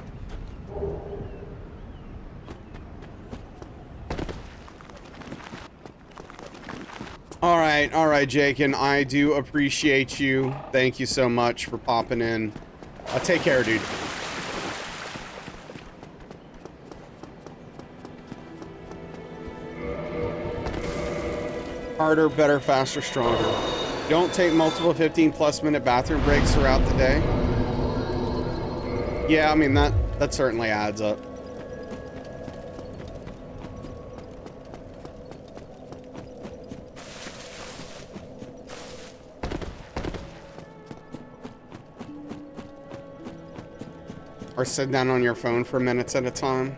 All right, Jake, and I do appreciate you. Thank you so much for popping in. Take care, dude. Harder, better, faster, stronger. Don't take multiple 15+ minute bathroom breaks throughout the day. Yeah, I mean, that certainly adds up. Or sit down on your phone for minutes at a time.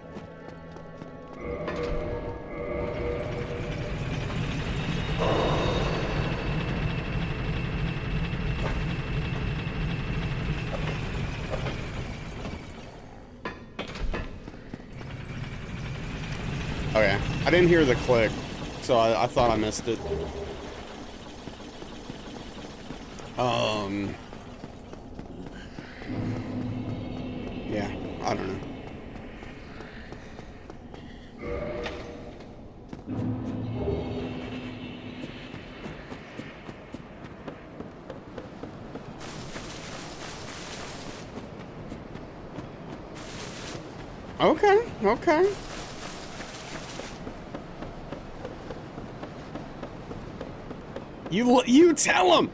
Oh yeah, I didn't hear the click, so I thought I missed it. Yeah, I don't know. Okay, okay. You tell him.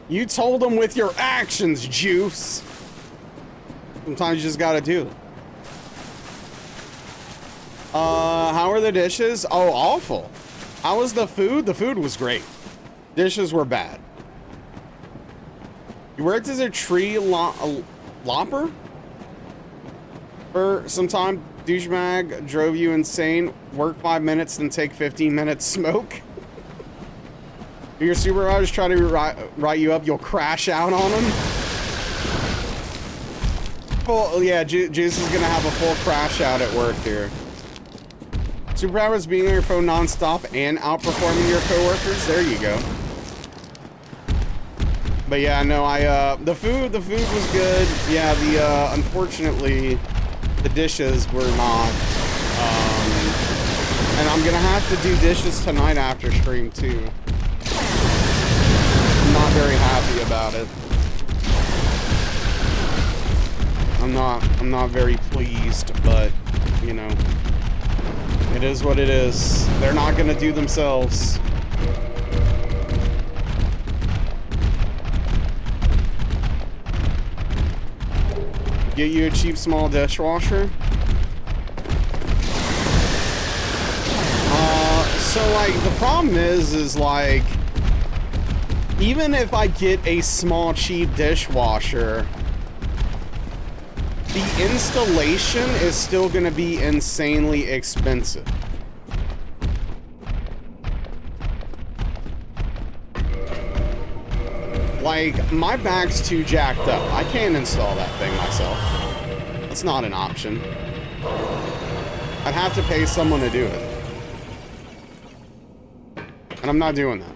You told him with your actions, Juice. Sometimes you just gotta do it. How are the dishes? Oh, awful. How was the food? The food was great. Dishes were bad. You worked as a tree lopper? For some time, douchebag drove you insane. Work 5 minutes, then take 15 minutes smoke. Your supervisor's trying to write you up, you'll crash out on them. Well, yeah, Juice is gonna have a full crash out at work here. Superpowers being on your phone nonstop and outperforming your coworkers. There you go. But yeah, no, the food was good. Yeah, unfortunately, the dishes were not. And I'm gonna have to do dishes tonight after stream too. I'm not very happy about it. I'm not very pleased, but you know, it is what it is. They're not gonna do themselves. Get you a cheap small dishwasher. So like the problem is like, even if I get a small cheap dishwasher, the installation is still gonna be insanely expensive. Like, my back's too jacked up. I can't install that thing myself. It's not an option. I'd have to pay someone to do it. And I'm not doing that.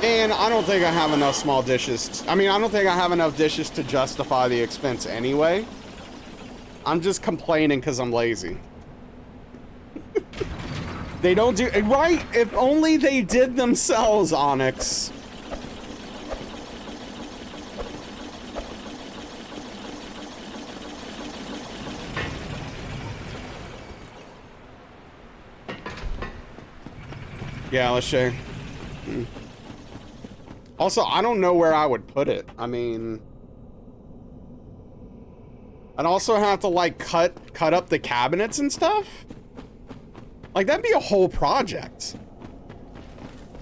And I don't think I have enough small dishes. I mean, I don't think I have enough dishes to justify the expense anyway. I'm just complaining because I'm lazy. They don't do it right. If only they did themselves, Onyx. Yeah, let's share. Also, I don't know where I would put it. I mean, I'd also have to like cut up the cabinets and stuff. Like, that'd be a whole project.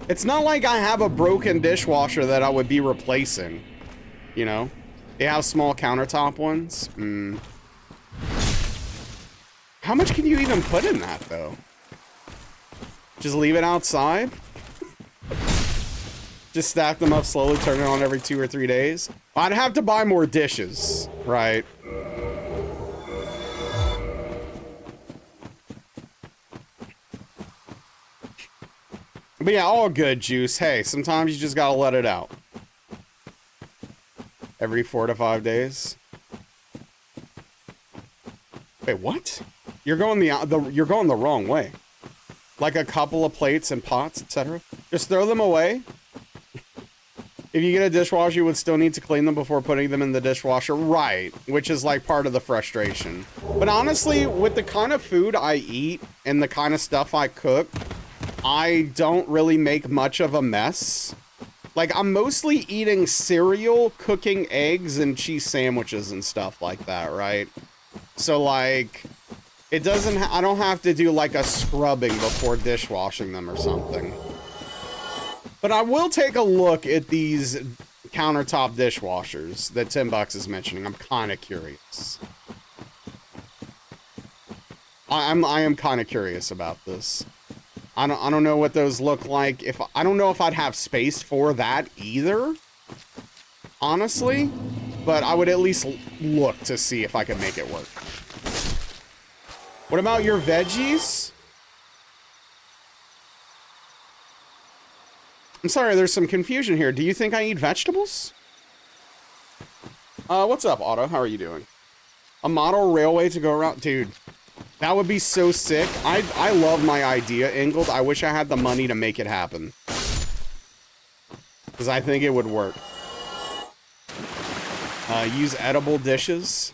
It's not like I have a broken dishwasher that I would be replacing. You know? They have small countertop ones. How much can you even put in that, though? Just leave it outside? Just stack them up slowly, turn it on every 2 or 3 days? I'd have to buy more dishes, right? But yeah, all good, Juice. Hey, sometimes you just gotta let it out. Every 4 to 5 days. Wait, what? You're going the wrong way. Like a couple of plates and pots, etc. Just throw them away. If you get a dishwasher, you would still need to clean them before putting them in the dishwasher. Right, which is like part of the frustration. But honestly, with the kind of food I eat and the kind of stuff I cook, I don't really make much of a mess. Like, I'm mostly eating cereal, cooking eggs, and cheese sandwiches and stuff like that, right? So, like, it doesn't, I don't have to do, like, a scrubbing before dishwashing them or something. But I will take a look at these countertop dishwashers that $10 is mentioning. I'm kind of curious. I am kind of curious about this. I don't know what those look like. I don't know if I'd have space for that either, honestly, but I would at least look to see if I could make it work. What about your veggies? I'm sorry, there's some confusion here. Do you think I eat vegetables? What's up, Otto? How are you doing? A model railway to go around? Dude. That would be so sick. I love my idea, Ingold. I wish I had the money to make it happen. Because I think it would work. Use edible dishes.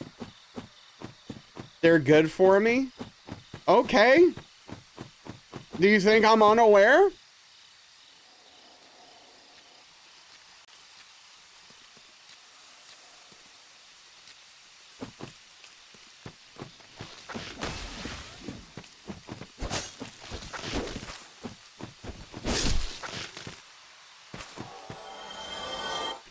They're good for me? Okay. Do you think I'm unaware?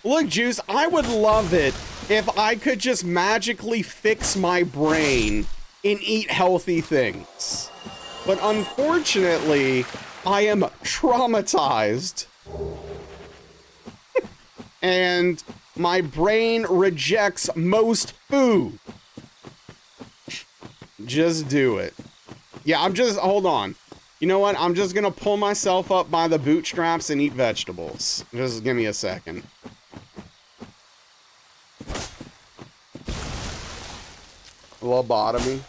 Look, Juice, I would love it if I could just magically fix my brain and eat healthy things. But unfortunately, I am traumatized. And my brain rejects most food. Just do it. Yeah, hold on. You know what? I'm just gonna pull myself up by the bootstraps and eat vegetables. Just give me a second. Lobotomy.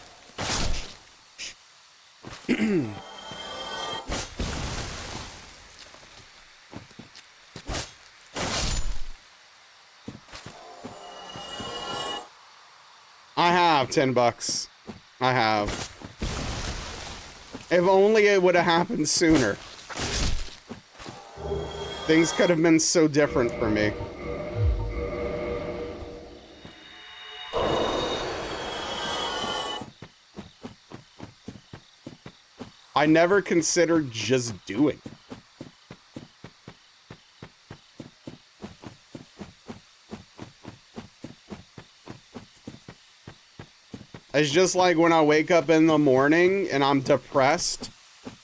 I have $10. I have. If only it would have happened sooner. Things could have been so different for me. I never considered just doing it. It's just like when I wake up in the morning and I'm depressed.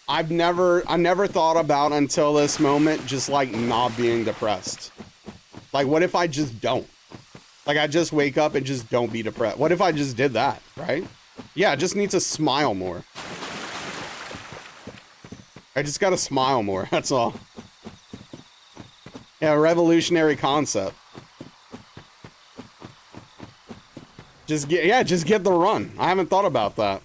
I never thought about until this moment just like not being depressed. Like, what if I just don't? Like, I just wake up and just don't be depressed. What if I just did that, right? Yeah, I just need to smile more. I just gotta smile more, that's all. Yeah, revolutionary concept. Just get the run. I haven't thought about that.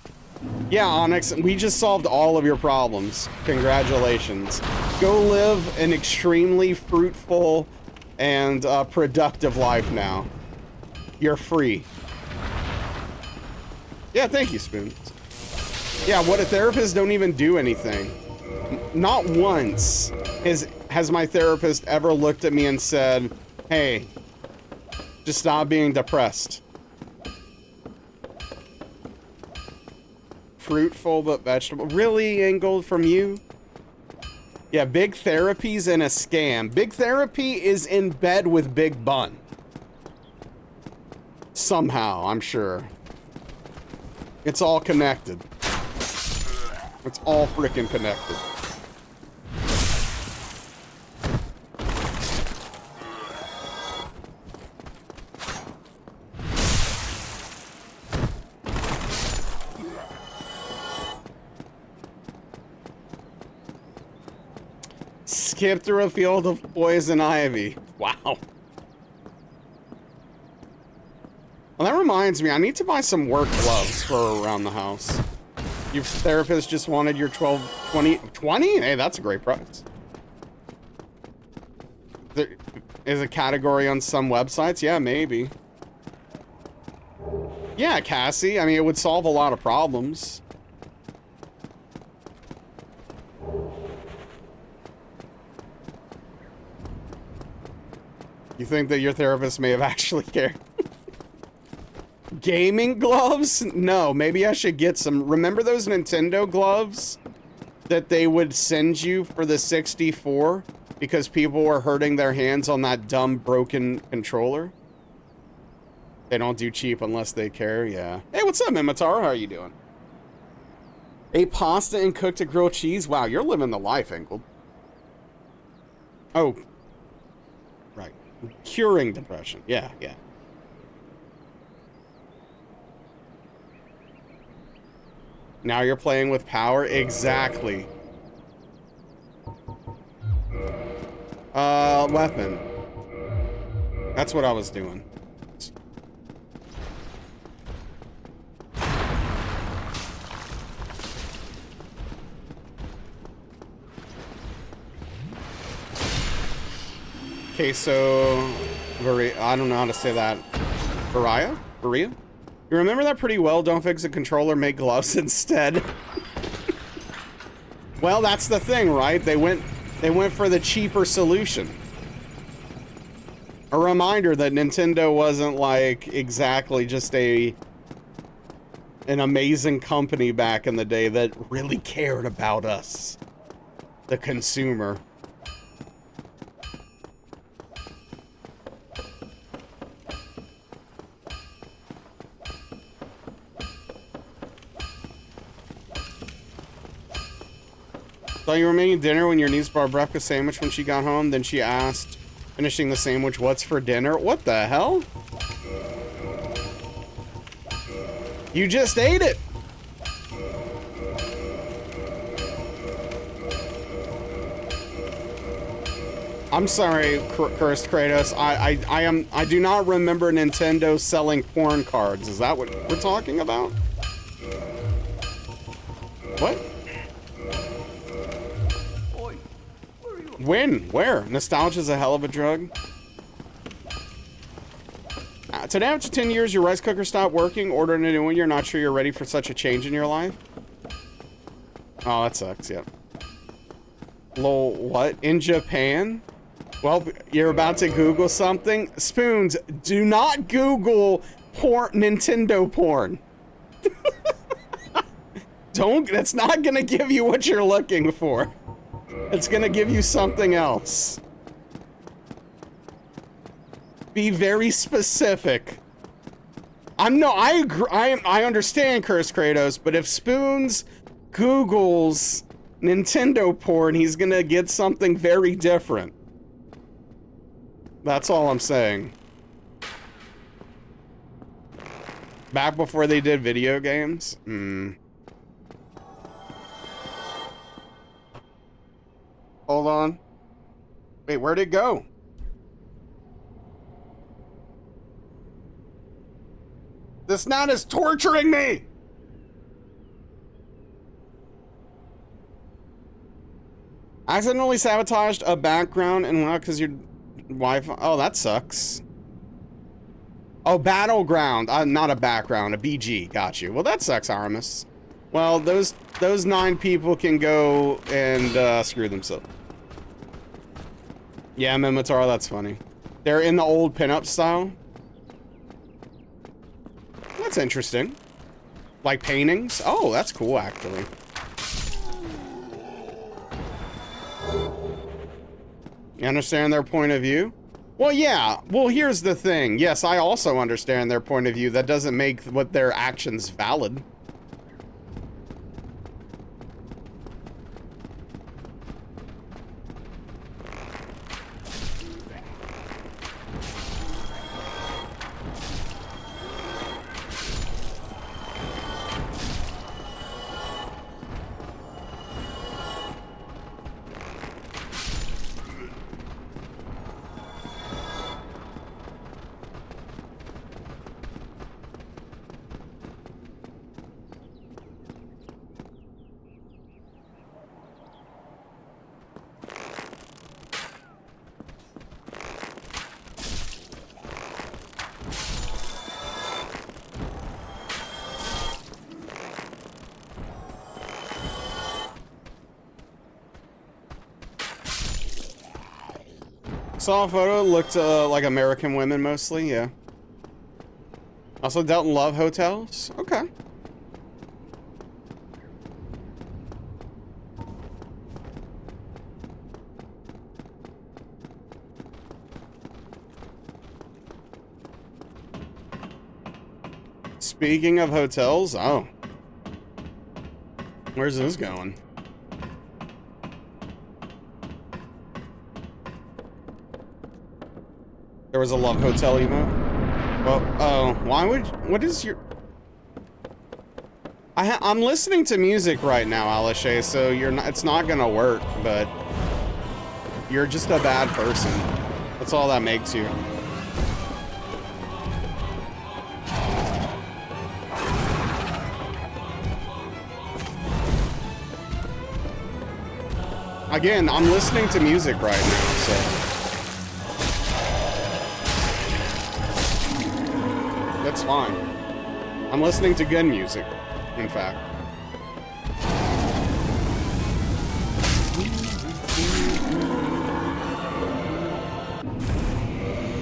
Yeah, Onyx, we just solved all of your problems. Congratulations. Go live an extremely fruitful and productive life now. You're free. Yeah, thank you, Spoons. Yeah, what if therapists don't even do anything? Not once has my therapist ever looked at me and said, hey, just stop being depressed. Fruitful but vegetable. Really, Ingold, from you? Yeah, Big Therapy's in a scam. Big Therapy is in bed with Big Bun. Somehow, I'm sure. It's all connected. It's all freaking connected. Skip through a field of poison ivy. Wow. Well, that reminds me, I need to buy some work gloves for around the house. Your therapist just wanted your 20? Hey, that's a great price. is a category on some websites. Yeah, maybe. Yeah, Cassie. I mean, it would solve a lot of problems. You think that your therapist may have actually cared? Gaming gloves? No, maybe I should get some. Remember those Nintendo gloves that they would send you for the 64 because people were hurting their hands on that dumb broken controller? They don't do cheap unless they care, yeah. Hey, what's up, Mimitar? How are you doing? Ate pasta and cooked a grilled cheese? Wow, you're living the life, Engel. Oh. Right. Curing depression. Yeah, yeah. Now you're playing with power? Exactly. Weapon. That's what I was doing. Queso, I don't know how to say that. Varia? You remember that pretty well. Don't fix the controller, make gloves instead. Well, that's the thing, right? They went for the cheaper solution. A reminder that Nintendo wasn't like exactly just an amazing company back in the day that really cared about us, the consumer. Thought you were making dinner when your niece brought a breakfast sandwich when she got home. Then she asked, finishing the sandwich, what's for dinner? What the hell? You just ate it. I'm sorry, Cursed Kratos. I do not remember Nintendo selling porn cards. Is that what we're talking about? What? When? Where? Nostalgia's a hell of a drug. Today, after 10 years, your rice cooker stopped working, ordering a new one. You're not sure you're ready for such a change in your life? Oh, that sucks, yep. Lol, what? In Japan? Well, you're about to Google something? Spoons, do not Google porn, Nintendo porn. That's not gonna give you what you're looking for. It's gonna give you something else. Be very specific. I agree, I understand, Cursed Kratos, but if Spoons Googles Nintendo porn, he's gonna get something very different. That's all I'm saying. Back before they did video games? Hold on. Wait, where'd it go? This knot is torturing me! Accidentally sabotaged a background and went because your Wi-Fi. Oh, that sucks. Oh, battleground. Not a background, a BG. Got you. Well, that sucks, Aramis. Well, those 9 people can go and screw themselves. Yeah, Mimitar, that's funny. They're in the old pinup style. That's interesting. Like paintings? Oh, that's cool, actually. You understand their point of view? Well, yeah. Well, here's the thing. Yes, I also understand their point of view. That doesn't make what their actions valid. Saw a photo, looked like American women mostly, yeah. Also dealt in love hotels. Okay. Speaking of hotels, oh. Where's this going? There was a love hotel emo. Well, oh, why would, what is your... I'm listening to music right now, Alishay, so you're not, it's not gonna work, but you're just a bad person. That's all that makes you. Again, I'm listening to music right now, so... That's fine. I'm listening to good music, in fact.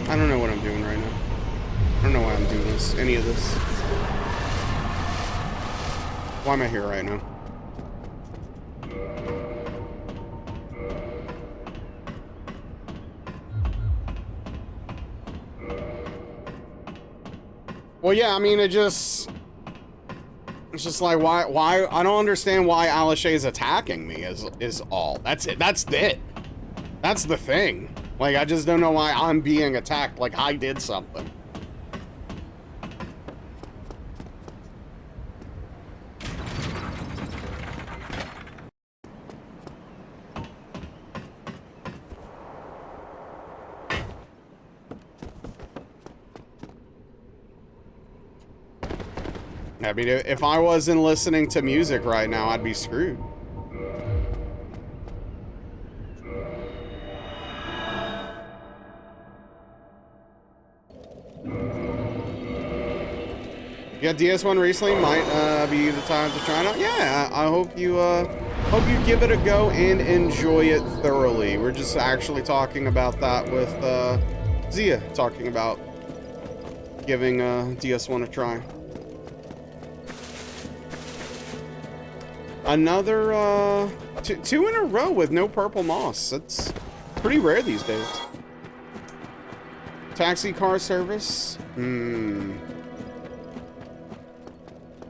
I don't know what I'm doing right now. I don't know why I'm doing this, any of this. Why am I here right now? Well, yeah, I mean, it's just like, why, I don't understand why Alishay is attacking me, is all. That's it, that's it. That's the thing. Like, I just don't know why I'm being attacked, like I did something. I mean, if I wasn't listening to music right now, I'd be screwed. Yeah, DS1 recently might be the time to try it out. Yeah, I hope you give it a go and enjoy it thoroughly. We're just actually talking about that with Zia, talking about giving DS1 a try. Another, two in a row with no purple moss. That's pretty rare these days. Taxi car service? And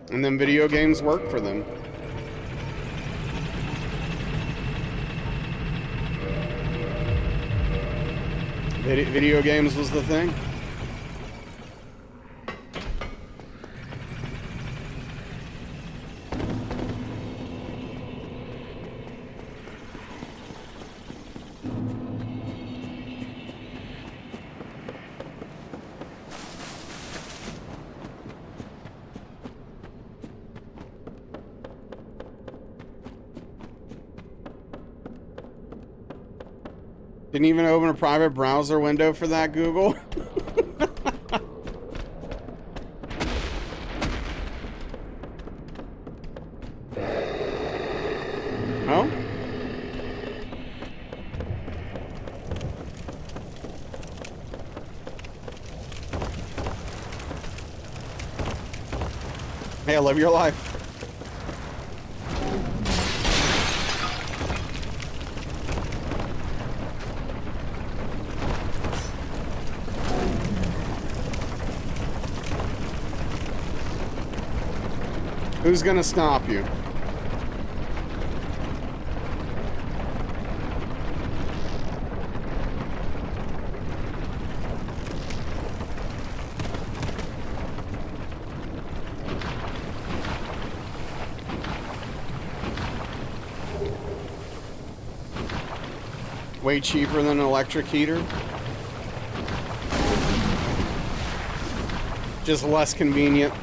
then video games work for them. Video games was the thing. Didn't even open a private browser window for that, Google. Oh? Hey, I love your life. Who's gonna stop you? Way cheaper than an electric heater. Just less convenient.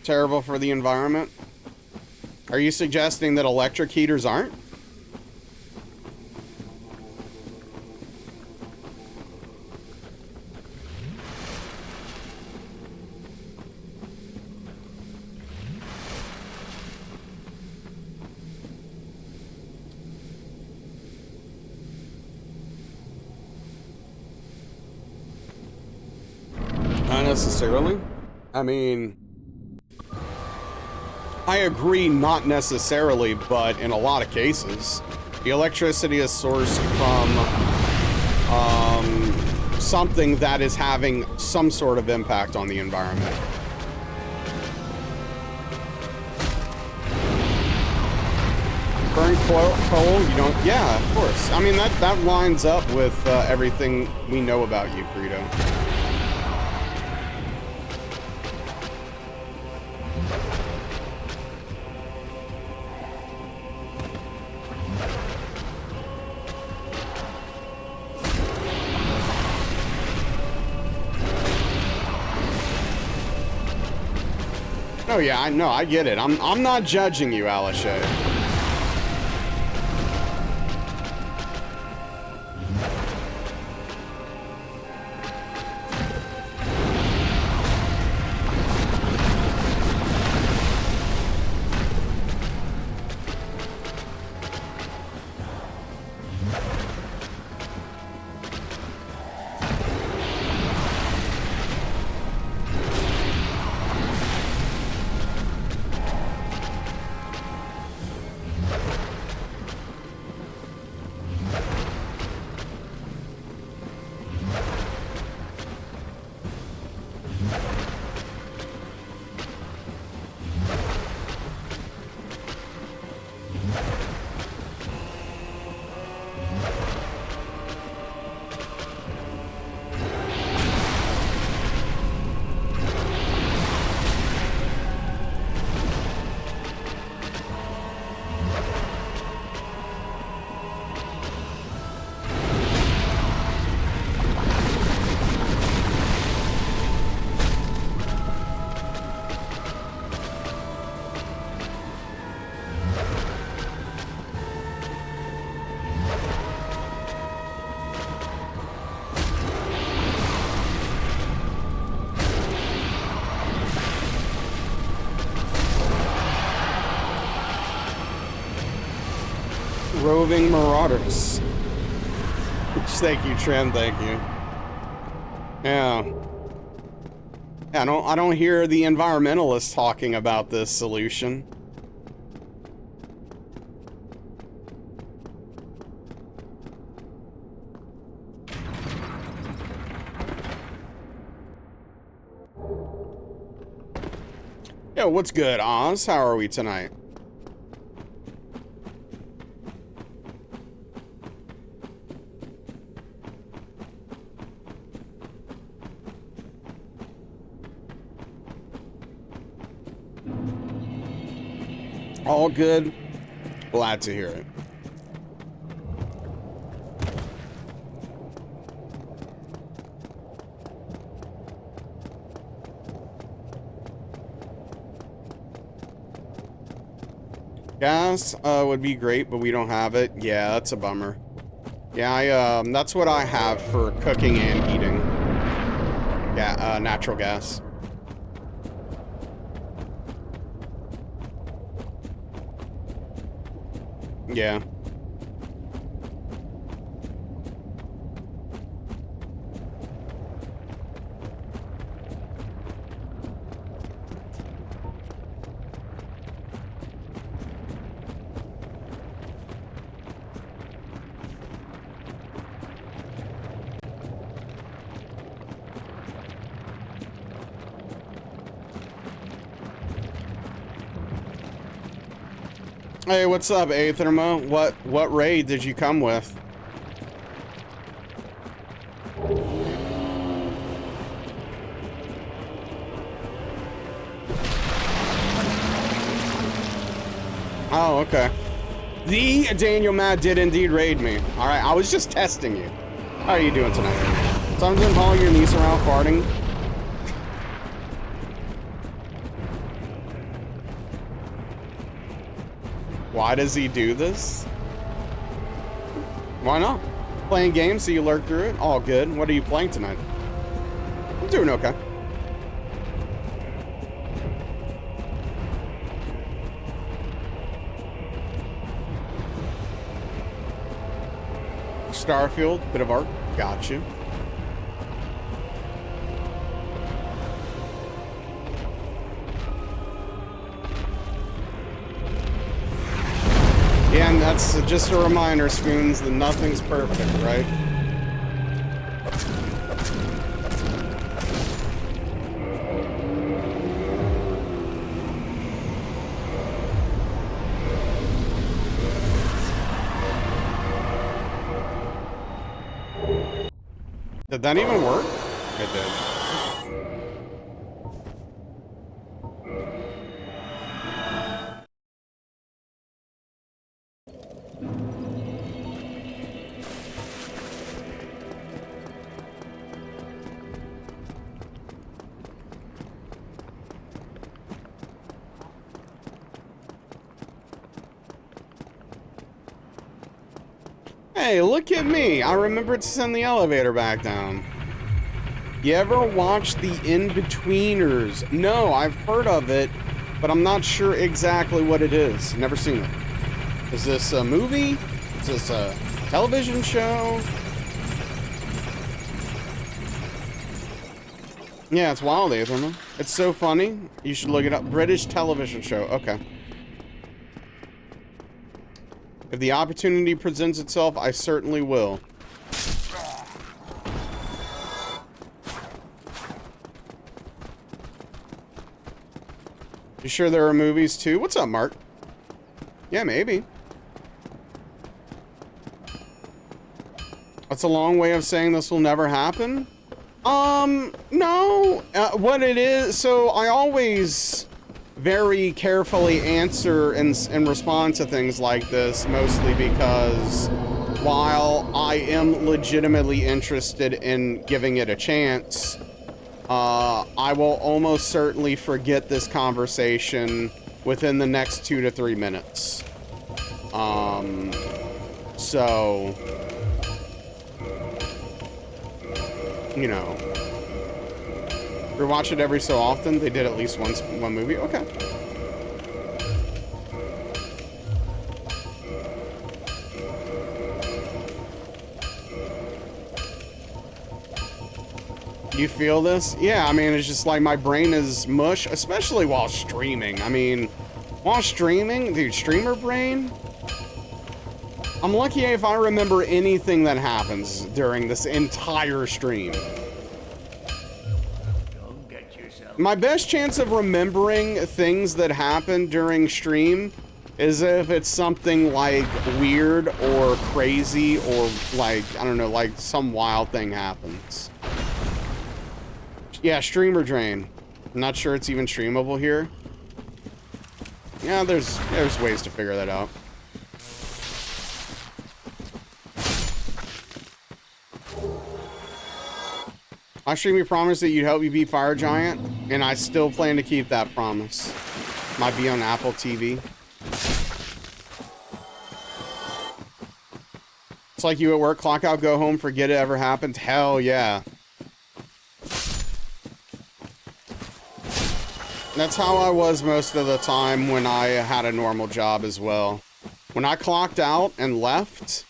Terrible for the environment. Are you suggesting that electric heaters aren't? necessarily. I mean, I agree, not necessarily, but in a lot of cases, the electricity is sourced from something that is having some sort of impact on the environment. Burn coal, you don't, yeah, of course. I mean, that lines up with everything we know about you, Greedo. Oh yeah, I know, I get it. I'm not judging you, Alishay. Roving Marauders. Thank you, Trent. Thank you. Yeah. I don't hear the environmentalists talking about this solution. Yo, what's good, Oz? How are we tonight? All good. Glad to hear it. Gas would be great, but we don't have it. Yeah, that's a bummer. Yeah, that's what I have for cooking and heating. Yeah, natural gas. Yeah. Hey, what's up, Aetherma? What raid did you come with? Oh, okay. The Daniel Matt did indeed raid me. Alright, I was just testing you. How are you doing tonight? So I'm just following your niece around farting. Why does he do this? Why not? Playing games so you lurk through it? All good. What are you playing tonight? I'm doing okay. Starfield, bit of art. Got you. Yeah, and that's just a reminder, Spoons, that nothing's perfect, right? Did that even work? It did. Hey, look at me. I remembered to send the elevator back down. You ever watch The In-Betweeners? No, I've heard of it, but I'm not sure exactly what it is. Never seen it. Is this a movie? Is this a television show? Yeah, it's wild, Etherman. It's so funny. You should look it up. British television show. Okay. If the opportunity presents itself, I certainly will. You sure there are movies too? What's up, Mark? Yeah, maybe. That's a long way of saying this will never happen. No. What it is, so I always very carefully answer and respond to things like this, mostly because while I am legitimately interested in giving it a chance, I will almost certainly forget this conversation within the next 2 to 3 minutes. So, you know, rewatch it every so often. They did at least one movie. Okay. You feel this? Yeah, I mean, it's just like my brain is mush, especially while streaming. I mean, while streaming, dude, streamer brain? I'm lucky if I remember anything that happens during this entire stream. My best chance of remembering things that happen during stream is if it's something like weird or crazy or like, I don't know, like some wild thing happens. Yeah, streamer drain. I'm not sure it's even streamable here. Yeah, there's ways to figure that out. I stream you promised that you'd help me beat Fire Giant, and I still plan to keep that promise. Might be on Apple TV. It's like you at work, clock out, go home, forget it ever happened. Hell yeah. That's how I was most of the time when I had a normal job as well. When I clocked out and left,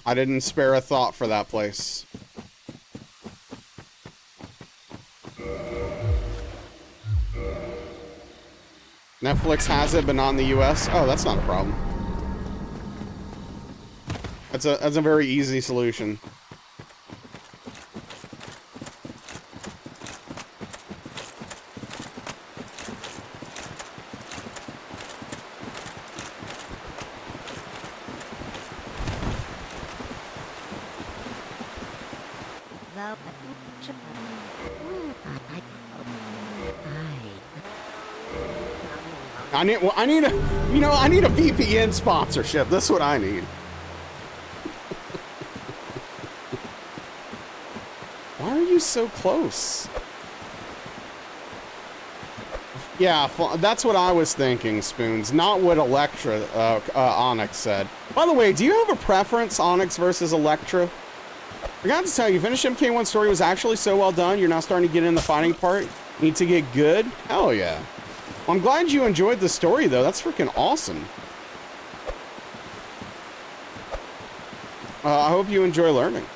I didn't spare a thought for that place. Netflix has it, but not in the US. Oh, that's not a problem. That's a very easy solution. I need a VPN sponsorship. That's what I need. Why are you so close? Yeah, that's what I was thinking, Spoons. Not what Electra, Onyx said. By the way, do you have a preference, Onyx versus Electra? Forgot to tell you, Finish MK1 story was actually so well done. You're now starting to get in the fighting part. Need to get good? Hell yeah. Well, I'm glad you enjoyed the story, though. That's freaking awesome. I hope you enjoy learning.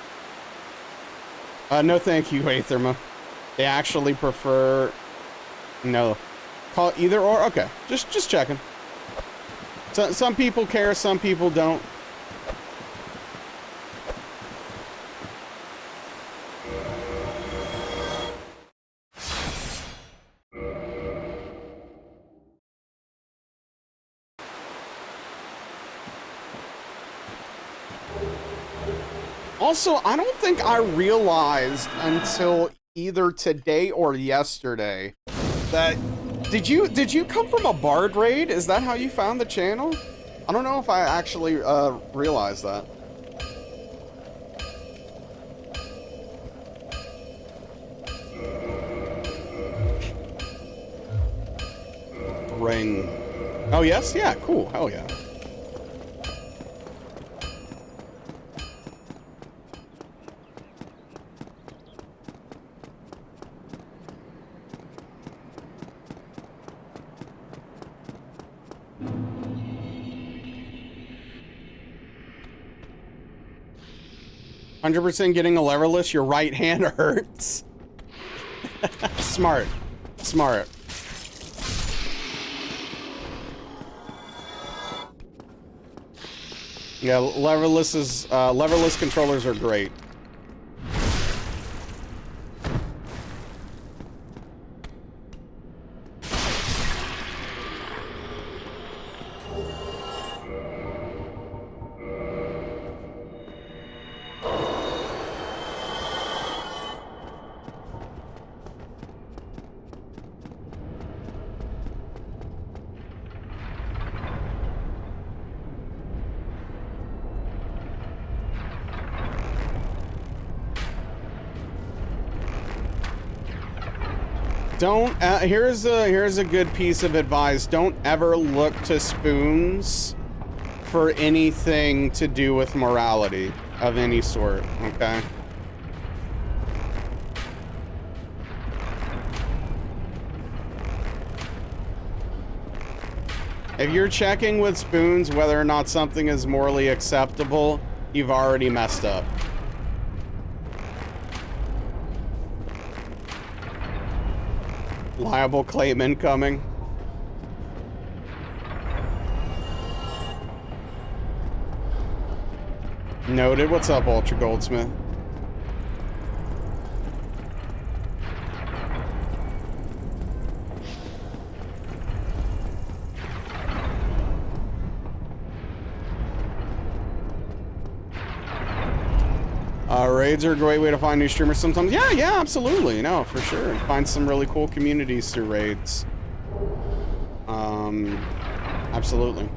No thank you, Aetherma. They actually prefer... No. Call it either or? Okay. Just checking. So, some people care, some people don't. Also, I don't think I realized until either today or yesterday that did you come from a Bard raid? Is that how you found the channel? I don't know if I actually realized that. Ring. Oh yes, yeah, cool. Hell yeah. %, getting a leverless, your right hand hurts. Smart. Smart. Yeah, leverless controllers are great. Don't, here's a good piece of advice. Don't ever look to spoons for anything to do with morality of any sort, okay? If you're checking with spoons whether or not something is morally acceptable, you've already messed up. Liable claim incoming. Noted. What's up, Ultra Goldsmith? Raids are a great way to find new streamers sometimes. Yeah, absolutely. No, for sure. Find some really cool communities through raids. Absolutely.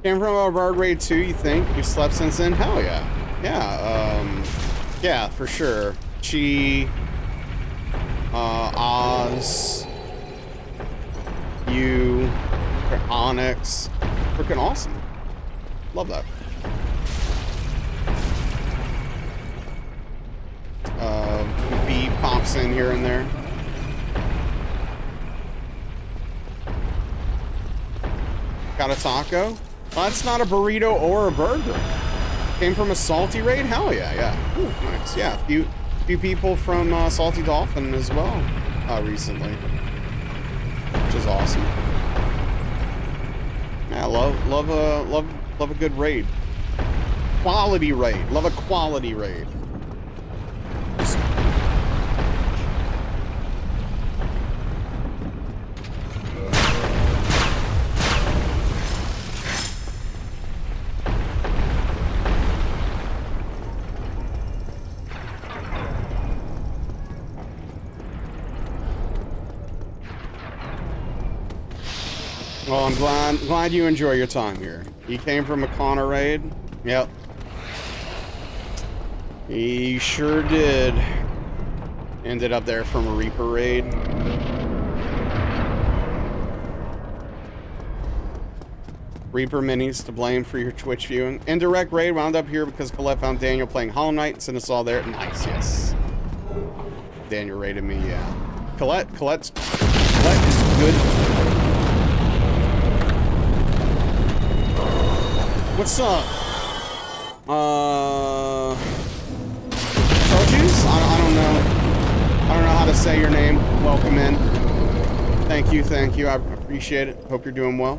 Came from a Bard raid 2, you think? You slept since then? Hell yeah. Yeah, yeah, for sure. Chi, Oz, you, Onyx. Freaking awesome. Love that. B pops in here and there. Got a taco? Well, that's not a burrito or a burger. Came from a salty raid? Hell yeah, yeah. Ooh, nice. Yeah, a few people from Salty Dolphin as well recently, which is awesome. Yeah, love a good raid. Quality raid. Love a quality raid. Well, I'm glad you enjoy your time here. He came from a Connor raid. Yep. He sure did. Ended up there from a Reaper raid. Reaper minis to blame for your Twitch viewing. Indirect raid wound up here because Colette found Daniel playing Hollow Knight and sent us all there. Nice, yes. Daniel raided me, yeah. Colette is good. What's up? Sojuice? I don't know. I don't know how to say your name. Welcome in. Thank you. I appreciate it. Hope you're doing well.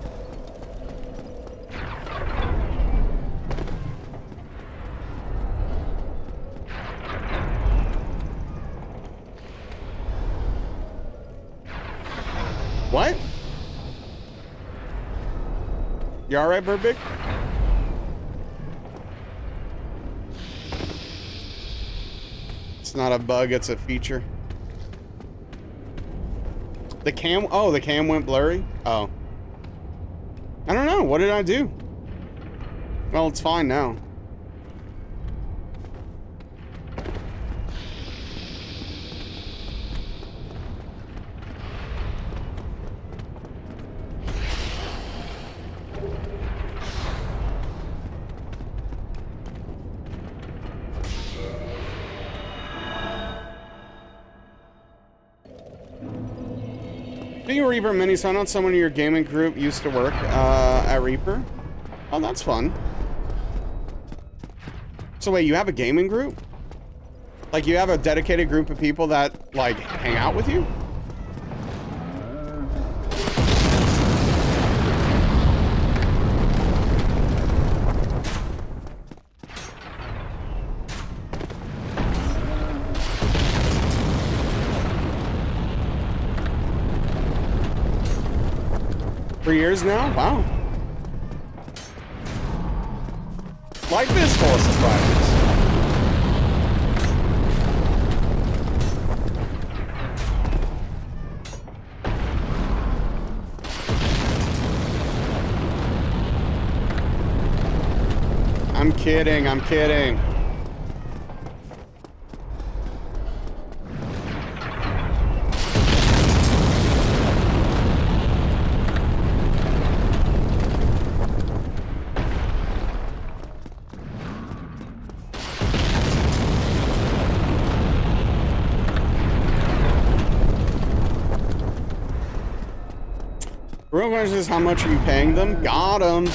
What? You alright, Burbig? It's not a bug, it's a feature. The cam went blurry? Oh. I don't know, what did I do? Well, it's fine now. Speaking of Reaper minis, found out someone in your gaming group used to work at Reaper. Oh, that's fun. So wait, you have a gaming group? Like you have a dedicated group of people that like hang out with you? Years now? Wow. Life is full of surprises. I'm kidding. Real question is, how much are you paying them? Got him.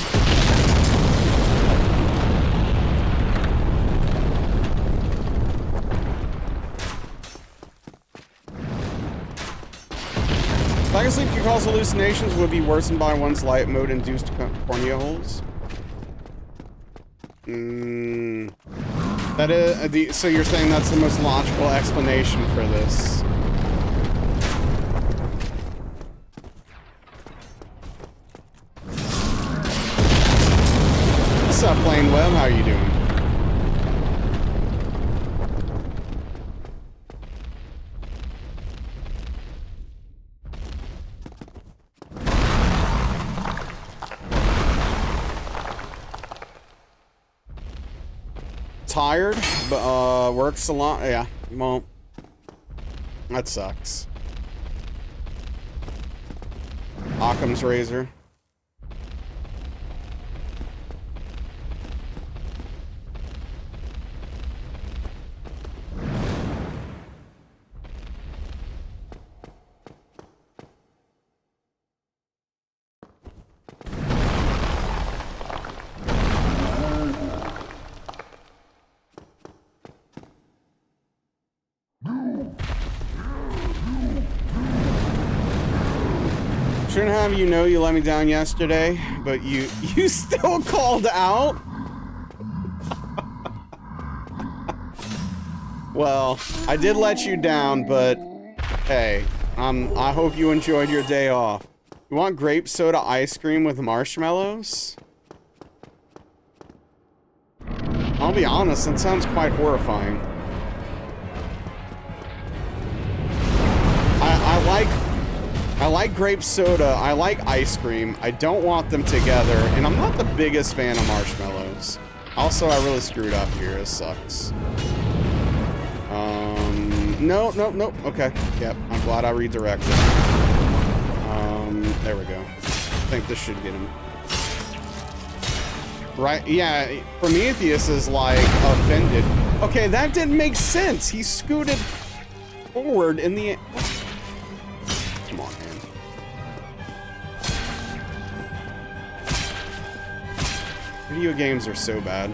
Lack of sleep can cause hallucinations, would be worsened by one's light mode induced cornea holes. That is so you're saying that's the most logical explanation for this. What's up, Plain Web? How are you doing? Tired, but works a lot. Yeah, well, that sucks. Occam's razor. Shouldn't have you know you let me down yesterday, but you still called out? Well, I did let you down, but hey, I hope you enjoyed your day off. You want grape soda ice cream with marshmallows? I'll be honest, that sounds quite horrifying. I I like grape soda. I like ice cream. I don't want them together. And I'm not the biggest fan of marshmallows. Also, I really screwed up here. This sucks. No. Okay. Yep. I'm glad I redirected. There we go. I think this should get him. Right? Yeah. Prometheus is like offended. Okay, that didn't make sense. He scooted forward in the... Come on, man. Video games are so bad.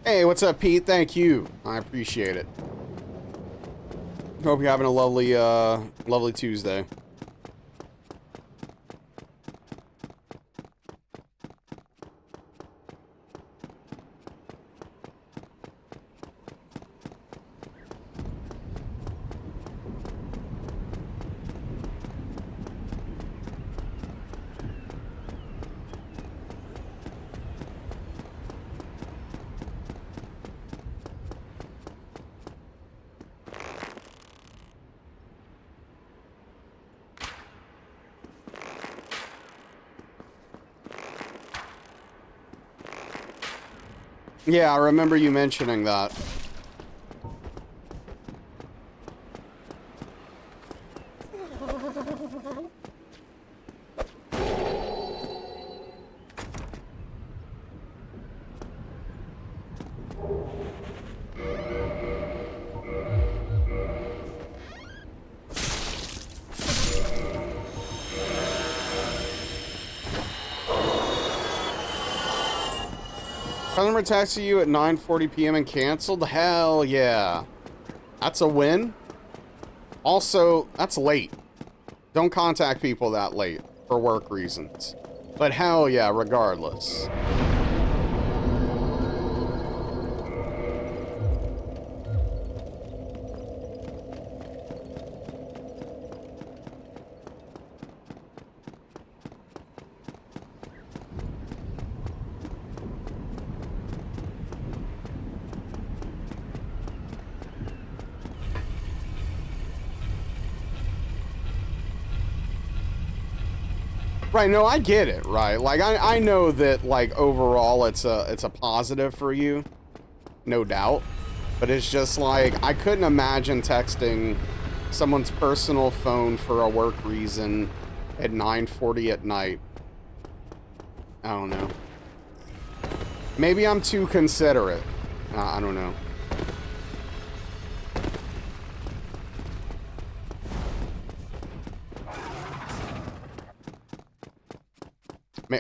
Hey, what's up, Pete? Thank you. I appreciate it. Hope you're having a lovely, lovely Tuesday. Yeah, I remember you mentioning that. Customer texted you at 9:40 p.m. and canceled? Hell yeah. That's a win. Also, that's late. Don't contact people that late for work reasons. But hell yeah, regardless. Right, no, I get it, right? Like, I know that, like, overall it's a positive for you, no doubt. But it's just, like, I couldn't imagine texting someone's personal phone for a work reason at 9:40 at night. I don't know. Maybe I'm too considerate. I don't know.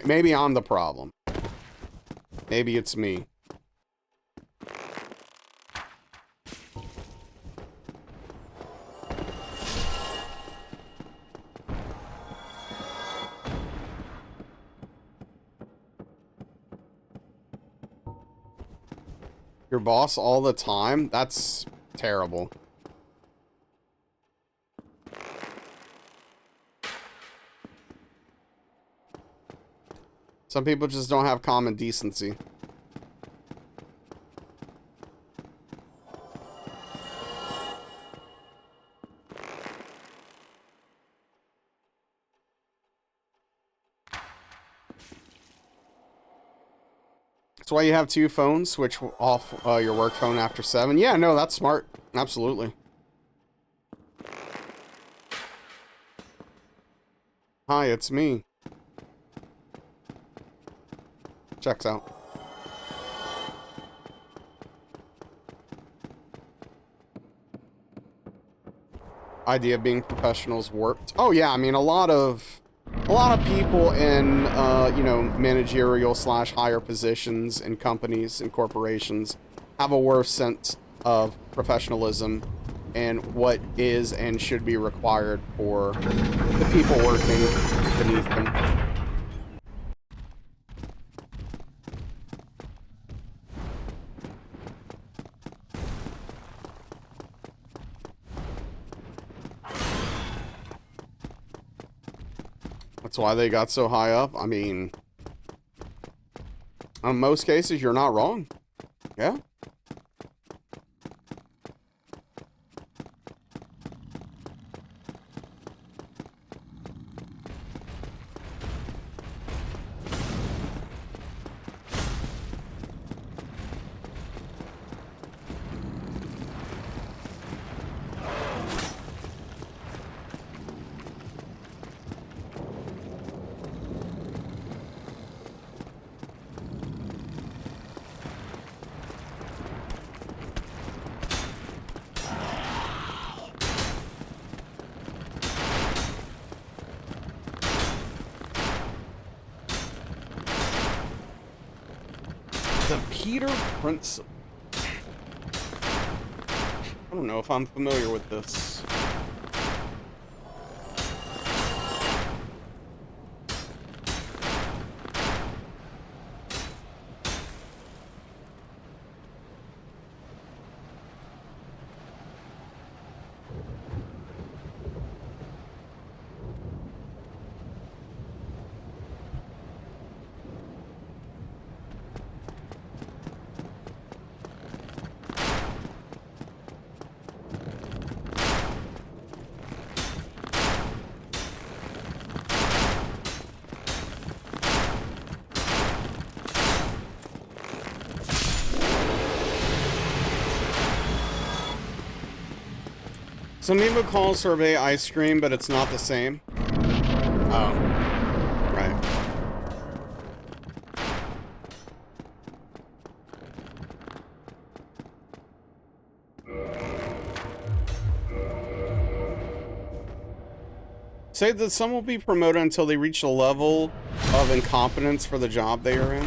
Maybe I'm the problem. Maybe it's me. Your boss all the time? That's terrible. Some people just don't have common decency. That's why you have two phones. Switch off your work phone after 7. Yeah, no, that's smart. Absolutely. Hi, it's me. Checks out. Idea of being professionals worked. Oh yeah, I mean a lot of people in you know, managerial / higher positions in companies and corporations have a worse sense of professionalism and what is and should be required for the people working beneath them. That's why they got so high up. I mean, in most cases, you're not wrong. Yeah. The Peter Principle. I don't know if I'm familiar with this. Some people call sorbet ice cream, but it's not the same. Oh, right. Say that some will be promoted until they reach a level of incompetence for the job they are in.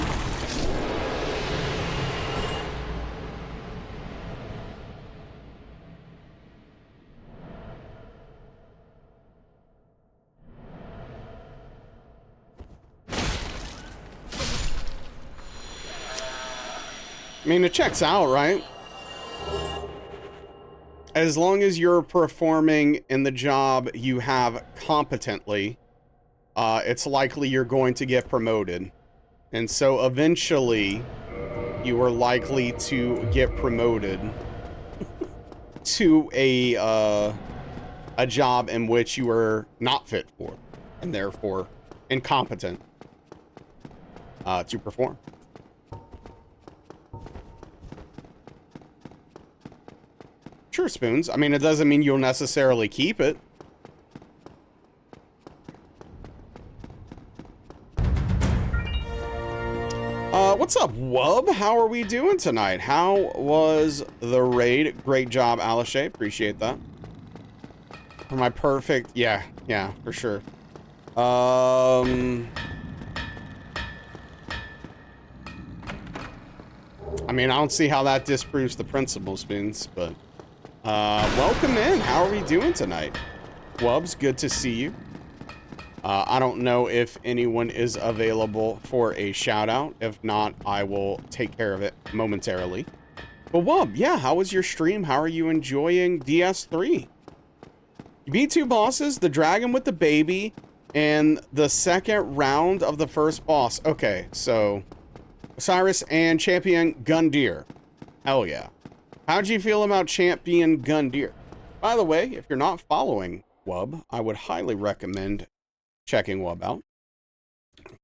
I mean, it checks out, right? As long as you're performing in the job you have competently, it's likely you're going to get promoted. And so eventually, you are likely to get promoted to a job in which you are not fit for, and therefore incompetent to perform. Sure, Spoons. I mean, it doesn't mean you'll necessarily keep it. What's up, Wub? How are we doing tonight? How was the raid? Great job, Alishay. Appreciate that. For my perfect... Yeah, for sure. I mean, I don't see how that disproves the principle, Spoons, but... welcome in. How are we doing tonight? Wubs, good to see you. I don't know if anyone is available for a shout out. If not, I will take care of it momentarily. But Wub, yeah, how was your stream? How are you enjoying DS3? You beat 2 bosses, the dragon with the baby, and the second round of the first boss. Okay, so Osiris and Champion Gundyr. Hell yeah. How'd you feel about Champion Gundyr? By the way, if you're not following Wub, I would highly recommend checking Wub out.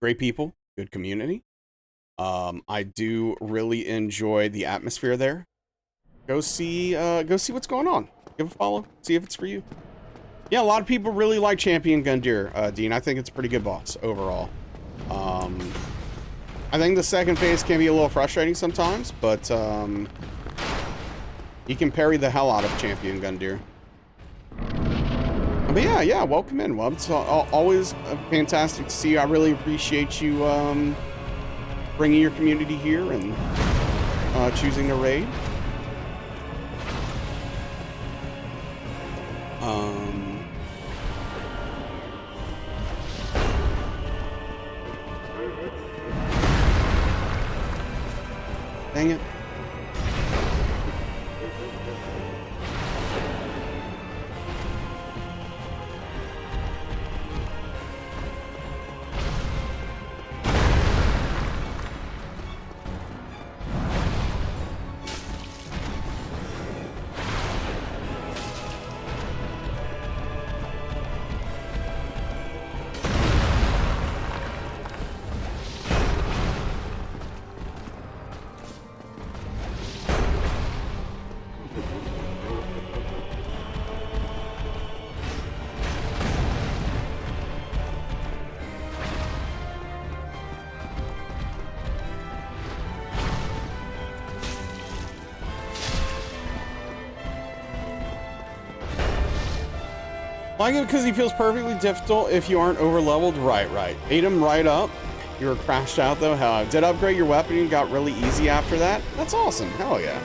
Great people, good community. I do really enjoy the atmosphere there. Go see what's going on. Give a follow, see if it's for you. Yeah, a lot of people really like Champion Gundyr, Dean. I think it's a pretty good boss overall. I think the second phase can be a little frustrating sometimes, but you can parry the hell out of Champion Gundyr. But yeah, welcome in, Wub. It's always fantastic to see you. I really appreciate you bringing your community here and choosing to raid. Dang it. Like it because he feels perfectly difficult if you aren't over leveled. Right, right. Ate him right up. You were crashed out though. Hell, did upgrade your weapon and got really easy after that? That's awesome. Hell yeah.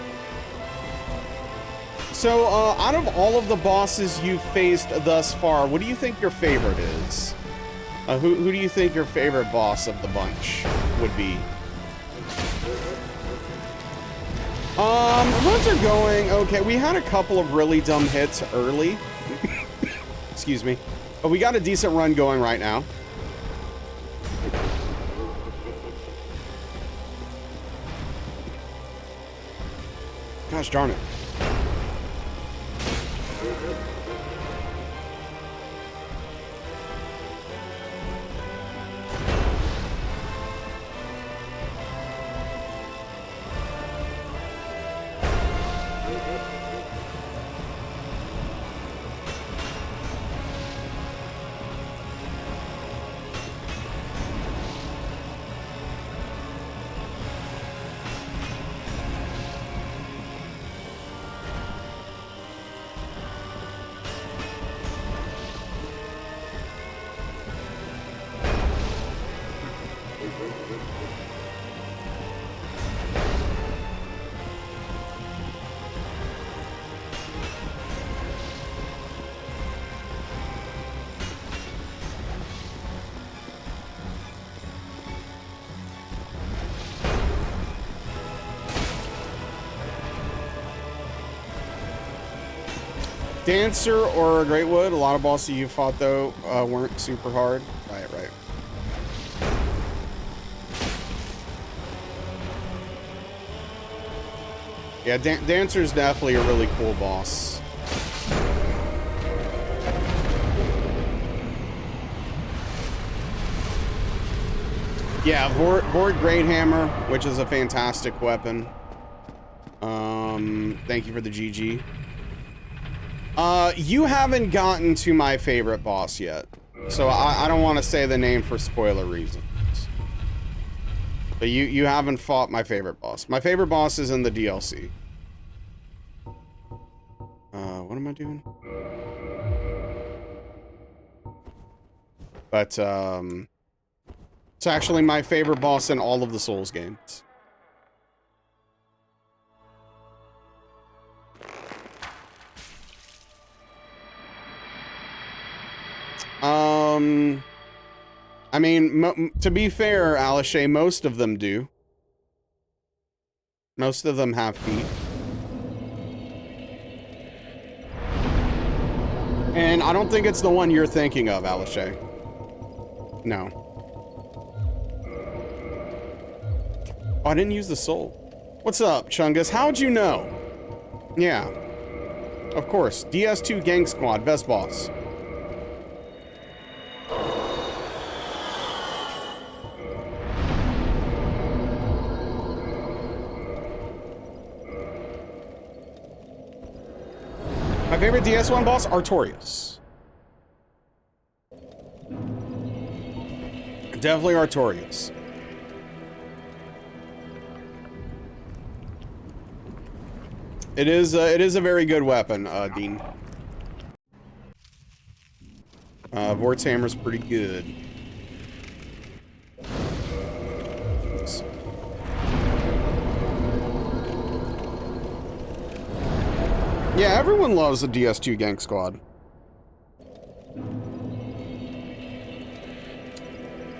So, out of all of the bosses you've faced thus far, what do you think your favorite is? Who do you think your favorite boss of the bunch would be? Runs are going okay. We had a couple of really dumb hits early. Excuse me. But we got a decent run going right now. Gosh darn it. Dancer or Greatwood, a lot of bosses you fought though weren't super hard. Right, right. Yeah, Dancer's definitely a really cool boss. Yeah, Vord Great Hammer, which is a fantastic weapon. Thank you for the GG. You haven't gotten to my favorite boss yet, so I don't want to say the name for spoiler reasons. But you haven't fought my favorite boss. My favorite boss is in the DLC. What am I doing? But, it's actually my favorite boss in all of the Souls games. I mean, to be fair, Alishay, most of them do. Most of them have feet. And I don't think it's the one you're thinking of, Alishay. No. Oh, I didn't use the soul. What's up, Chungus? How'd you know? Yeah. Of course. DS2 Gang Squad, best boss. My favorite DS1 boss, Artorias. Definitely Artorias. It is a very good weapon, Dean. Vort's hammer's pretty good. Oops. Yeah, everyone loves the DS2 Gang Squad.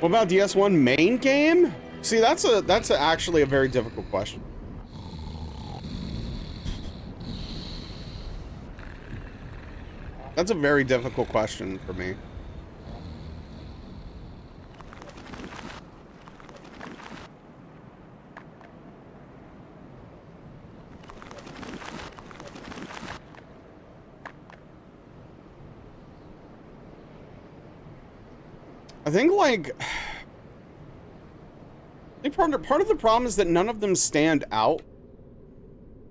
What about DS1 main game? See, that's actually a very difficult question. That's a very difficult question for me. I think, like, part of the problem is that none of them stand out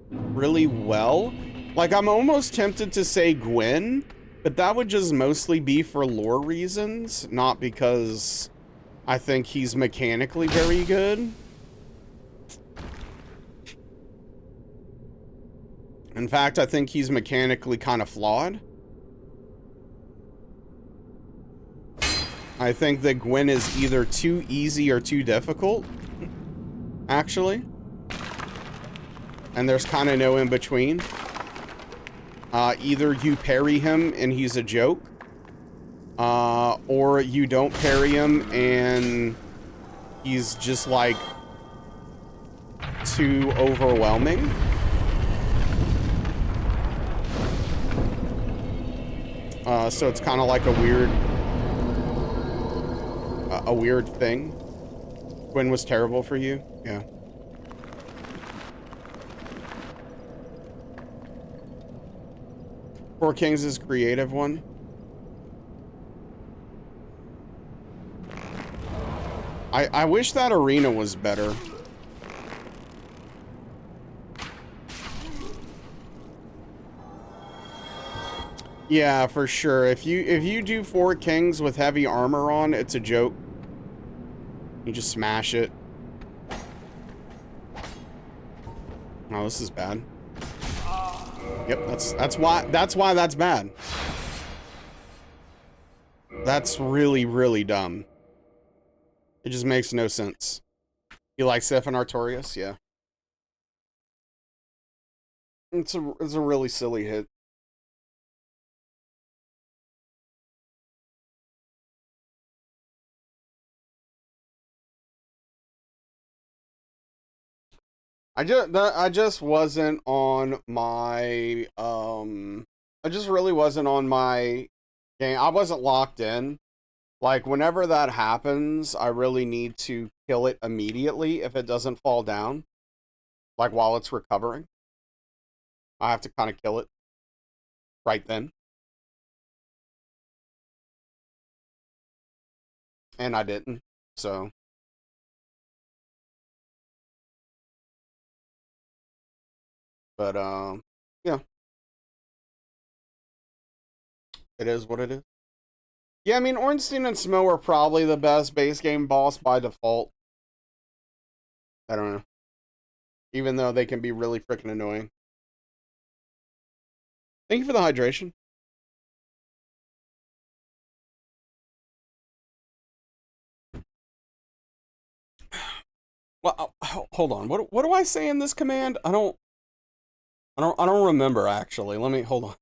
really well. Like, I'm almost tempted to say Gwen, but that would just mostly be for lore reasons, not because I think he's mechanically very good. In fact, I think he's mechanically kind of flawed. I think that Gwyn is either too easy or too difficult, actually. And there's kind of no in between. Either you parry him and he's a joke, or you don't parry him and he's just like too overwhelming. So it's kind of like a weird thing. Gwyn was terrible for you? Yeah. Four Kings is creative one. I wish that arena was better. Yeah, for sure. If you do Four Kings with heavy armor on, it's a joke. You just smash it. Oh, this is bad. Yep, that's why that's bad. That's really, really dumb. It just makes no sense. You like Sif and Artorias? Yeah. It's a really silly hit. I just wasn't on my I just really wasn't on my game. I wasn't locked in. Like whenever that happens, I really need to kill it immediately if it doesn't fall down. Like while it's recovering. I have to kind of kill it right then. And I didn't. So but yeah. It is what it is. Yeah, I mean, Ornstein and Smo are probably the best base game boss by default. I don't know. Even though they can be really freaking annoying. Thank you for the hydration. Well, hold on. What do I say in this command? I don't remember actually. Let me hold on.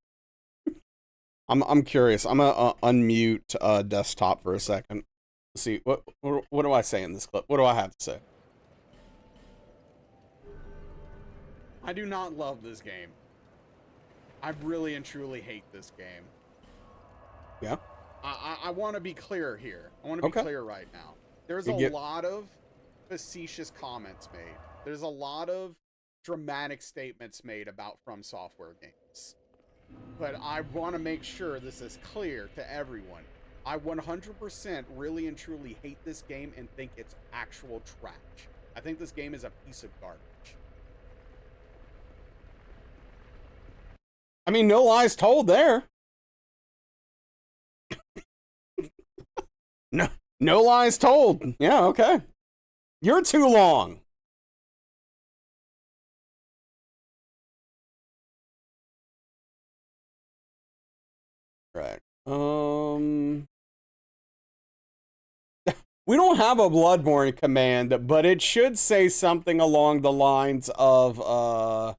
I'm curious. I'm gonna unmute desktop for a second. Let's see what do I say in this clip? What do I have to say? I do not love this game. I really and truly hate this game. Yeah. I want to be clear here. I want to be clear right now. There's a lot of facetious comments made. There's a lot of dramatic statements made about From Software games. But I want to make sure this is clear to everyone. I 100% really and truly hate this game and think it's actual trash. I think this game is a piece of garbage. I mean, no lies told there. No lies told. Yeah, okay. You're too long. Right. We don't have a Bloodborne command, but it should say something along the lines of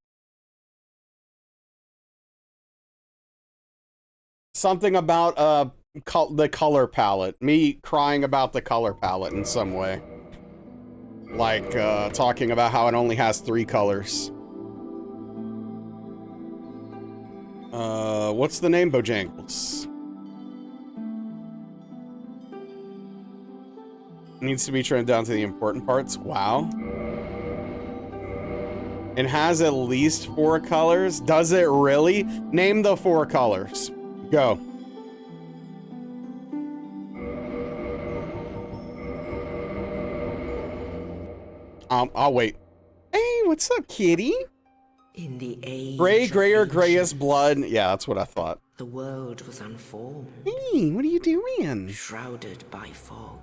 something about the color palette. Me crying about the color palette in some way. Like talking about how it only has 3 colors. What's the name? Bojangles. Needs to be trimmed down to the important parts. Wow. It has at least 4 colors. Does it really? Name the 4 colors. Go. I'll wait. Hey, what's up, kitty? In the age Gray, grayer, of grayest ancients, blood. Yeah, that's what I thought. the world was unformed, Hey, what are you doing? shrouded by fog.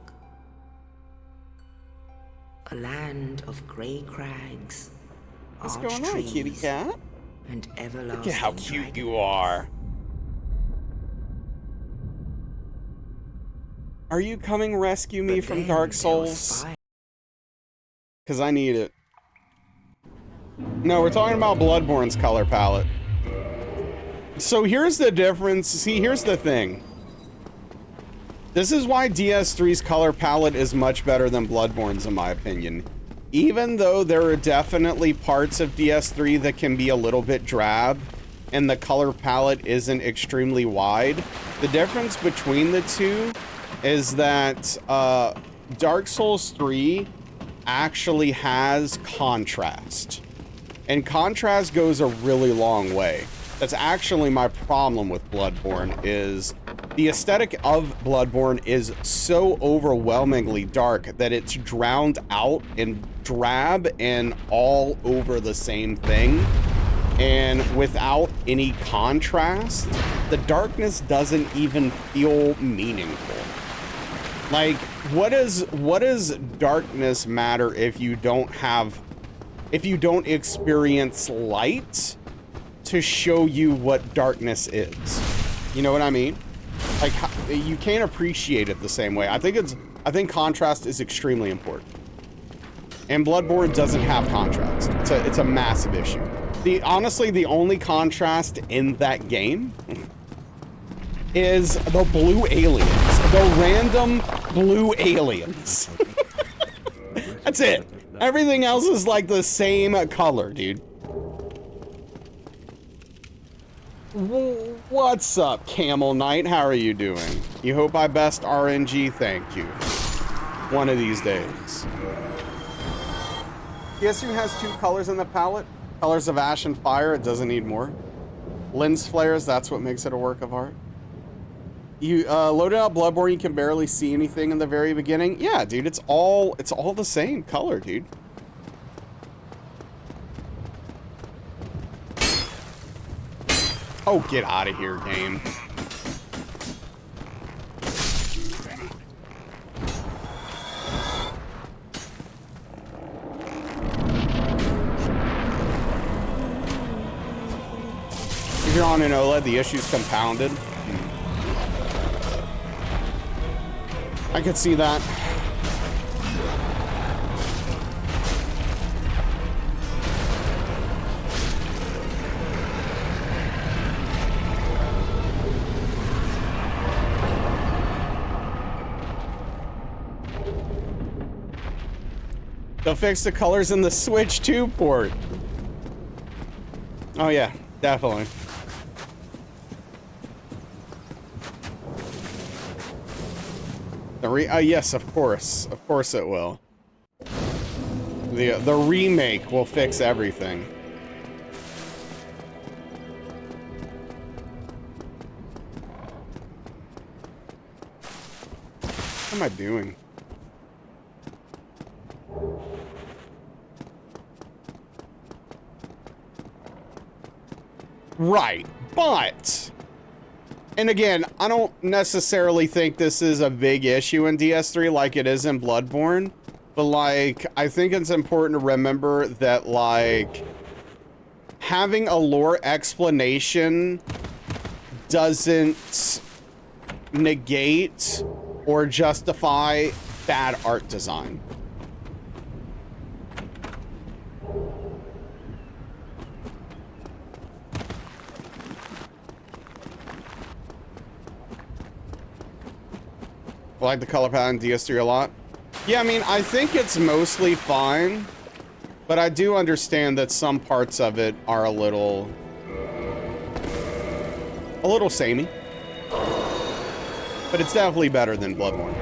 A land of grey crags, What's arched going on, trees, kitty cat? and everlasting Look at how cute dragons. you are. Are you coming rescue me But from then Dark there was Souls? fire. Because I need it. No, we're talking about Bloodborne's color palette. So here's the difference. See, here's the thing. This is why DS3's color palette is much better than Bloodborne's, in my opinion. Even though there are definitely parts of DS3 that can be a little bit drab, and the color palette isn't extremely wide, the difference between the two is that Dark Souls 3 actually has contrast. And contrast goes a really long way. That's actually my problem with Bloodborne, is the aesthetic of Bloodborne is so overwhelmingly dark that it's drowned out and drab and all over the same thing. And without any contrast, the darkness doesn't even feel meaningful. Like, what does darkness matter if you don't experience light to show you what darkness is? You know what I mean? Like, you can't appreciate it the same way. I think contrast is extremely important. And Bloodborne doesn't have contrast. It's a massive issue. Honestly, the only contrast in that game is the blue aliens. The random blue aliens. That's it. Everything else is like the same color, dude. What's up, Camel Knight? How are you doing? You hope I best RNG? Thank you. One of these days. PS2 has 2 colors in the palette. Colors of ash and fire. It doesn't need more. Lens flares. That's what makes it a work of art. You loaded out Bloodborne. You can barely see anything in the very beginning. Yeah, dude. It's all the same color, dude. Oh, get out of here, game. If you're on an OLED, the issue's compounded. I could see that. They'll fix the colors in the Switch 2 port. Oh yeah, definitely. Yes, of course it will. The remake will fix everything. What am I doing? Right, but... And again, I don't necessarily think this is a big issue in DS3 like it is in Bloodborne. But, like, I think it's important to remember that, like, having a lore explanation doesn't negate or justify bad art design. I like the color palette in DS3 a lot. Yeah, I mean, I think it's mostly fine, but I do understand that some parts of it are a little samey. But it's definitely better than Bloodborne.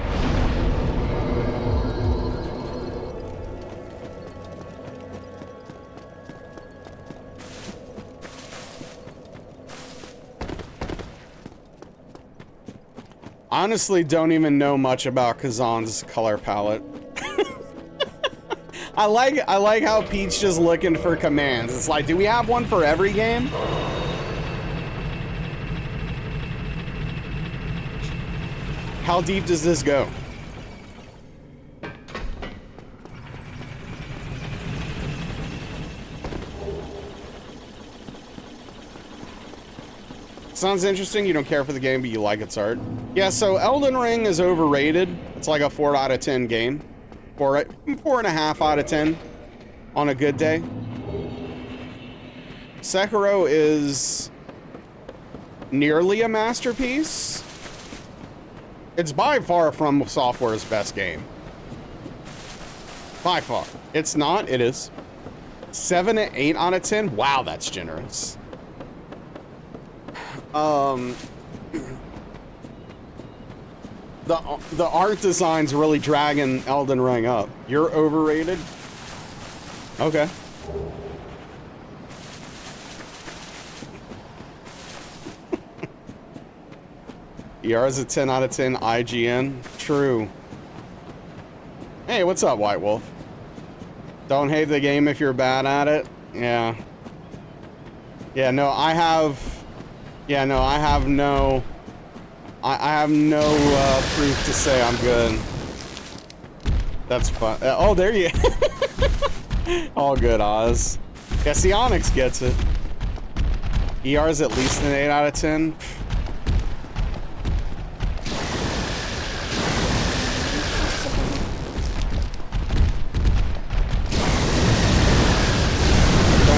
Honestly, don't even know much about Kazan's color palette. I like how Pete's just looking for commands. It's like, do we have one for every game? How deep does this go? Sounds interesting. You don't care for the game, but you like its art. Yeah, so Elden Ring is overrated. It's like a 4 out of 10 game. 4.5 out of 10 on a good day. Sekiro is nearly a masterpiece. It's by far From Software's best game. By far. It's not, it is. 7 to 8 out of 10? Wow, that's generous. The art design's really dragging Elden Ring up. You're overrated? Okay. ER's a 10 out of 10 IGN. True. Hey, what's up, White Wolf? Don't hate the game if you're bad at it. Yeah. Yeah, no, I have... Yeah, no, I have no... I have no proof to say I'm good. That's fun. Oh, there you... All good, Oz. Yeah, see, Onyx gets it. ER's at least an 8 out of 10.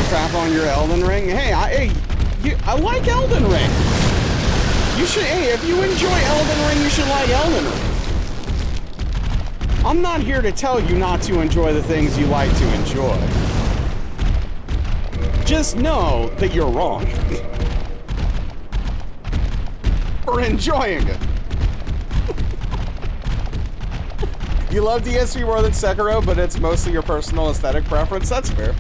Crap on your Elden Ring. Hey, I like Elden Ring. You should. Hey, if you enjoy Elden Ring, you should like Elden Ring. I'm not here to tell you not to enjoy the things you like to enjoy. Just know that you're wrong for enjoying it. You love DSV more than Sekiro, but it's mostly your personal aesthetic preference. That's fair.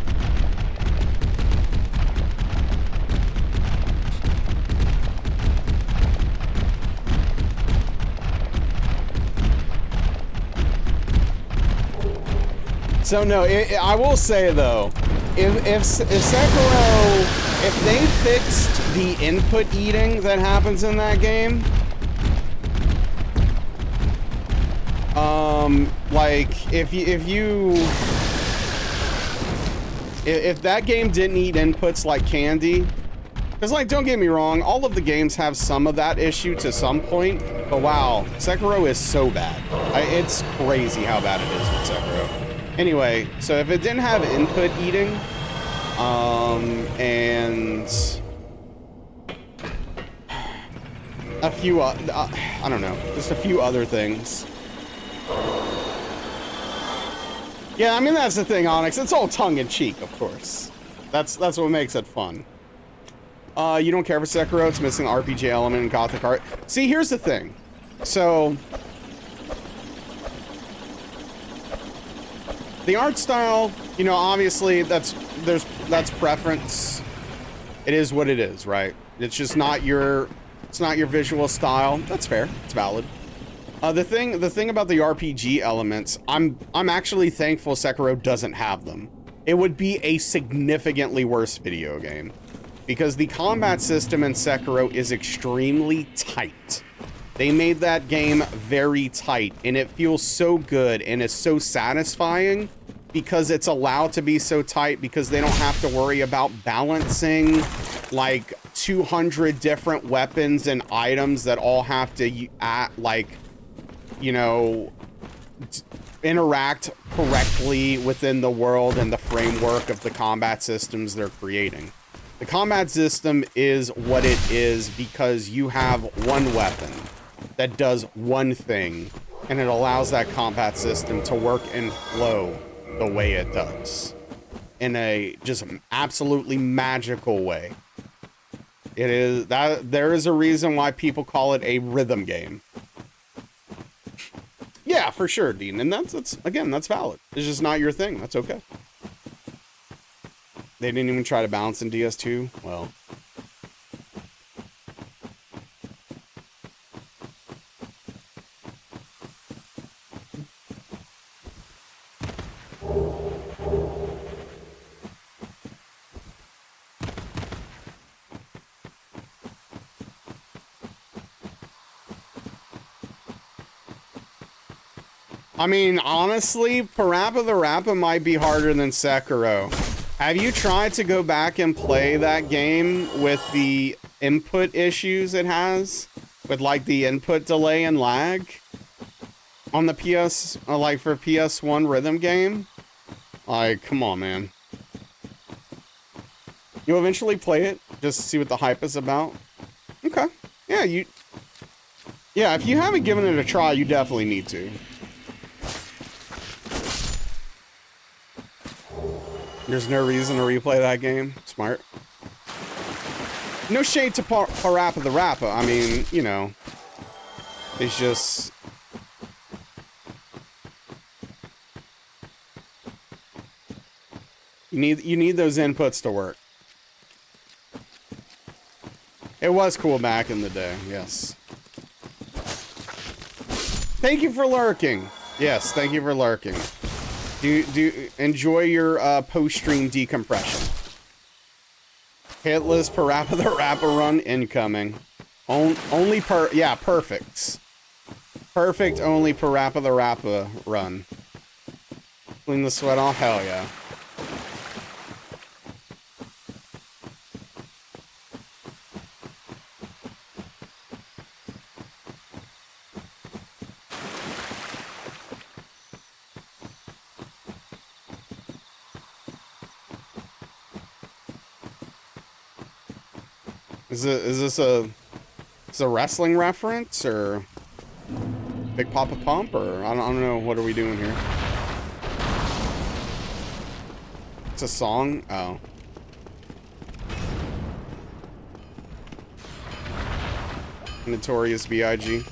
So no, I will say though, if Sekiro, if they fixed the input eating that happens in that game, like if that game didn't eat inputs like candy, because like don't get me wrong, all of the games have some of that issue to some point, but wow, Sekiro is so bad. It's crazy how bad it is with Sekiro. Anyway, so if it didn't have input eating, and a few, I don't know, just a few other things. Yeah, I mean, that's the thing, Onyx. It's all tongue-in-cheek, of course. That's what makes it fun. You don't care for Sekiro. It's missing the RPG element and gothic art. See, here's the thing. So... the art style, you know, obviously that's preference. It is what it is, right? It's just not your visual style. That's fair. It's valid. The thing about the RPG elements, I'm actually thankful Sekiro doesn't have them. It would be a significantly worse video game because the combat system in Sekiro is extremely tight. They made that game very tight, and it feels so good and it's so satisfying because it's allowed to be so tight because they don't have to worry about balancing like 200 different weapons and items that all have to interact correctly within the world and the framework of the combat systems they're creating. The combat system is what it is because you have one weapon that does one thing, and it allows that combat system to work and flow the way it does in a just absolutely magical way. It is that there is a reason why people call it a rhythm game. Yeah, for sure, Dean, and that's again, that's valid. It's just not your thing. That's okay. They didn't even try to balance in DS2. Well, I mean, honestly, Parappa the Rappa might be harder than Sekiro. Have you tried to go back and play that game with the input issues it has with like the input delay and lag on the PS, like for PS1 rhythm game. Like, come on, man. You'll eventually play it just to see what the hype is about. Okay. Yeah, yeah, if you haven't given it a try, you definitely need to. There's no reason to replay that game. Smart. No shade to Parappa the Rapper. I mean, you know, it's just... You need those inputs to work. It was cool back in the day, yes. Thank you for lurking. Yes, thank you for lurking. Do enjoy your post-stream decompression. Hitless Parappa the Rapper run incoming. Yeah, perfect. Perfect only Parappa the Rapper run. Clean the sweat off, hell yeah. Is this a wrestling reference or Big Papa Pump or I don't know, what are we doing here? It's a song? Oh. Notorious B.I.G.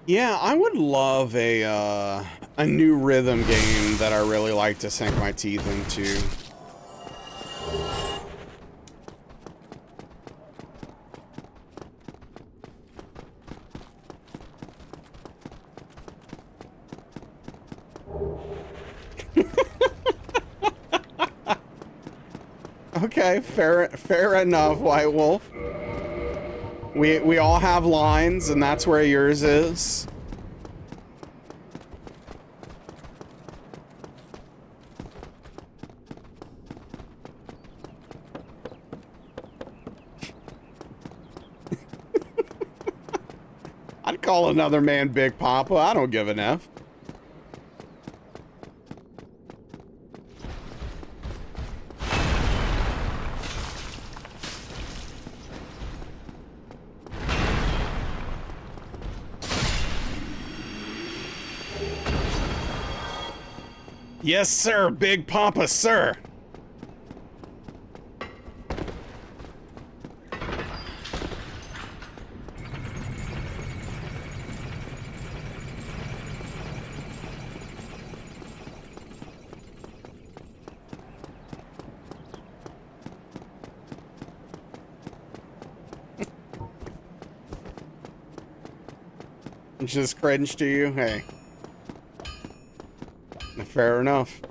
Yeah, I would love a new rhythm game that I really like to sink my teeth into. Okay, fair enough, White Wolf. We all have lines, and that's where yours is. I'd call another man Big Papa. I don't give an F. Yes, sir, Big Papa, sir. Just cringe to you? Hey. Fair enough.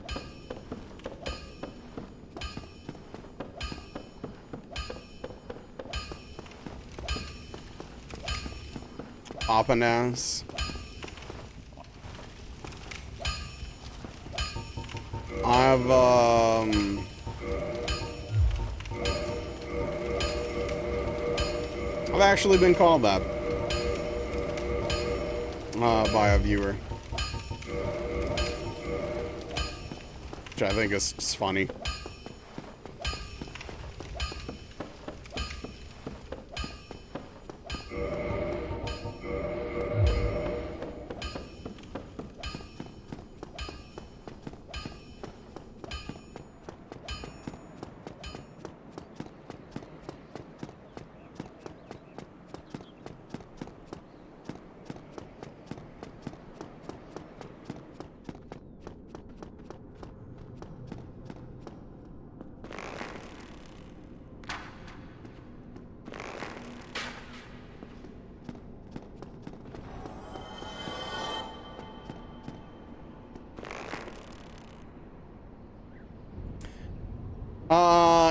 Papanas. I've actually been called that by a viewer. Which I think is just funny.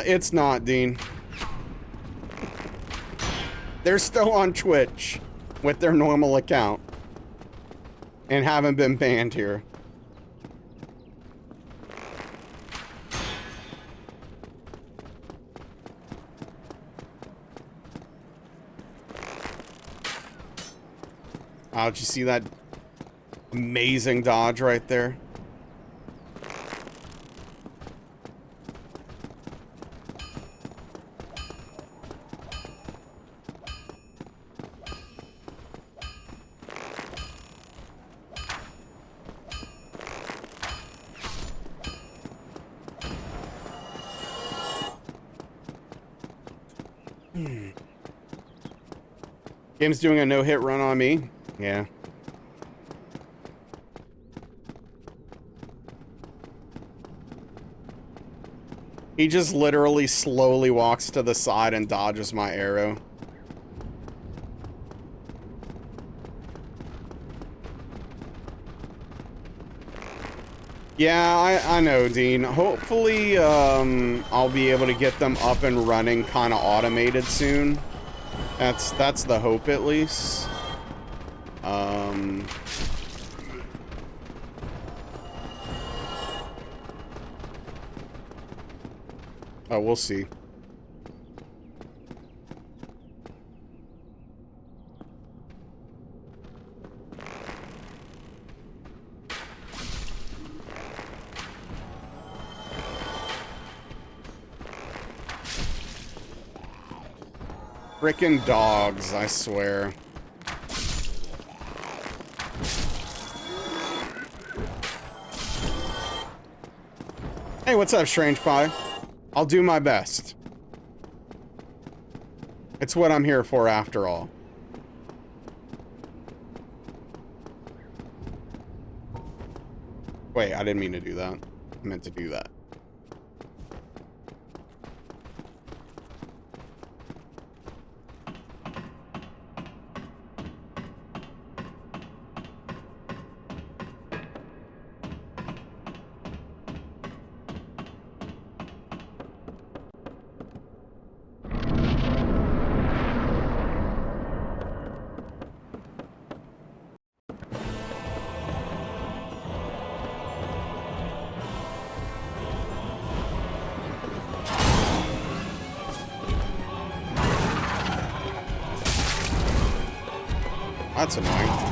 it's not, Dean. They're still on Twitch with their normal account and haven't been banned here. Oh, did you see that amazing dodge right there? Game's doing a no-hit run on me. Yeah. He just literally slowly walks to the side and dodges my arrow. Yeah, I know, Dean. Hopefully, I'll be able to get them up and running kind of automated soon. That's the hope, at least. Oh, we'll see. Frickin' dogs, I swear. Hey, what's up, Strange Pie? I'll do my best. It's what I'm here for, after all. Wait, I didn't mean to do that. I meant to do that. That's annoying.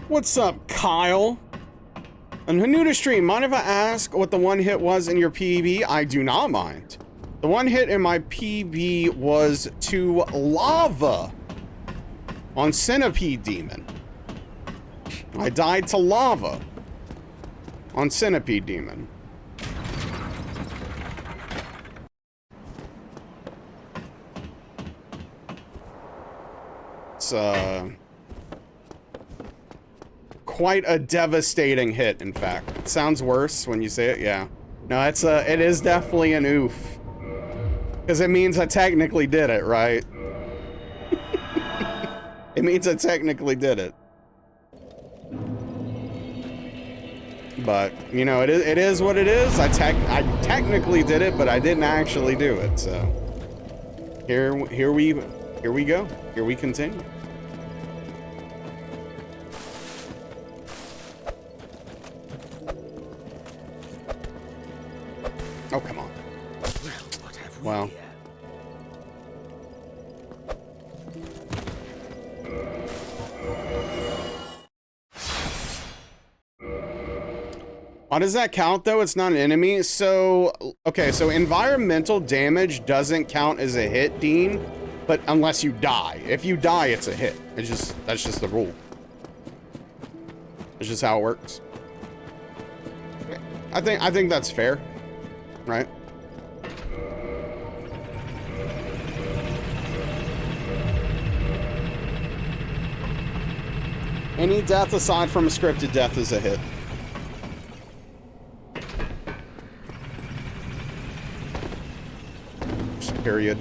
What's up, Kyle? And new to stream, mind if I ask what the one hit was in your PB? I do not mind. The one hit in my PB was to lava on Centipede Demon. I died to lava on Centipede Demon. It's, quite a devastating hit, in fact. It sounds worse when you say it, yeah. No, it is definitely an oof. Because it means I technically did it, right? It means I technically did it. But, you know, it is what it is. I technically did it, but I didn't actually do it, so. Here we go. Here we continue. Oh, come on. Wow. How does that count, though? It's not an enemy. So, okay, so environmental damage doesn't count as a hit, Dean, but unless you die. If you die, it's a hit. That's just the rule. It's just how it works. I think that's fair, right? Any death aside from a scripted death is a hit. Just period.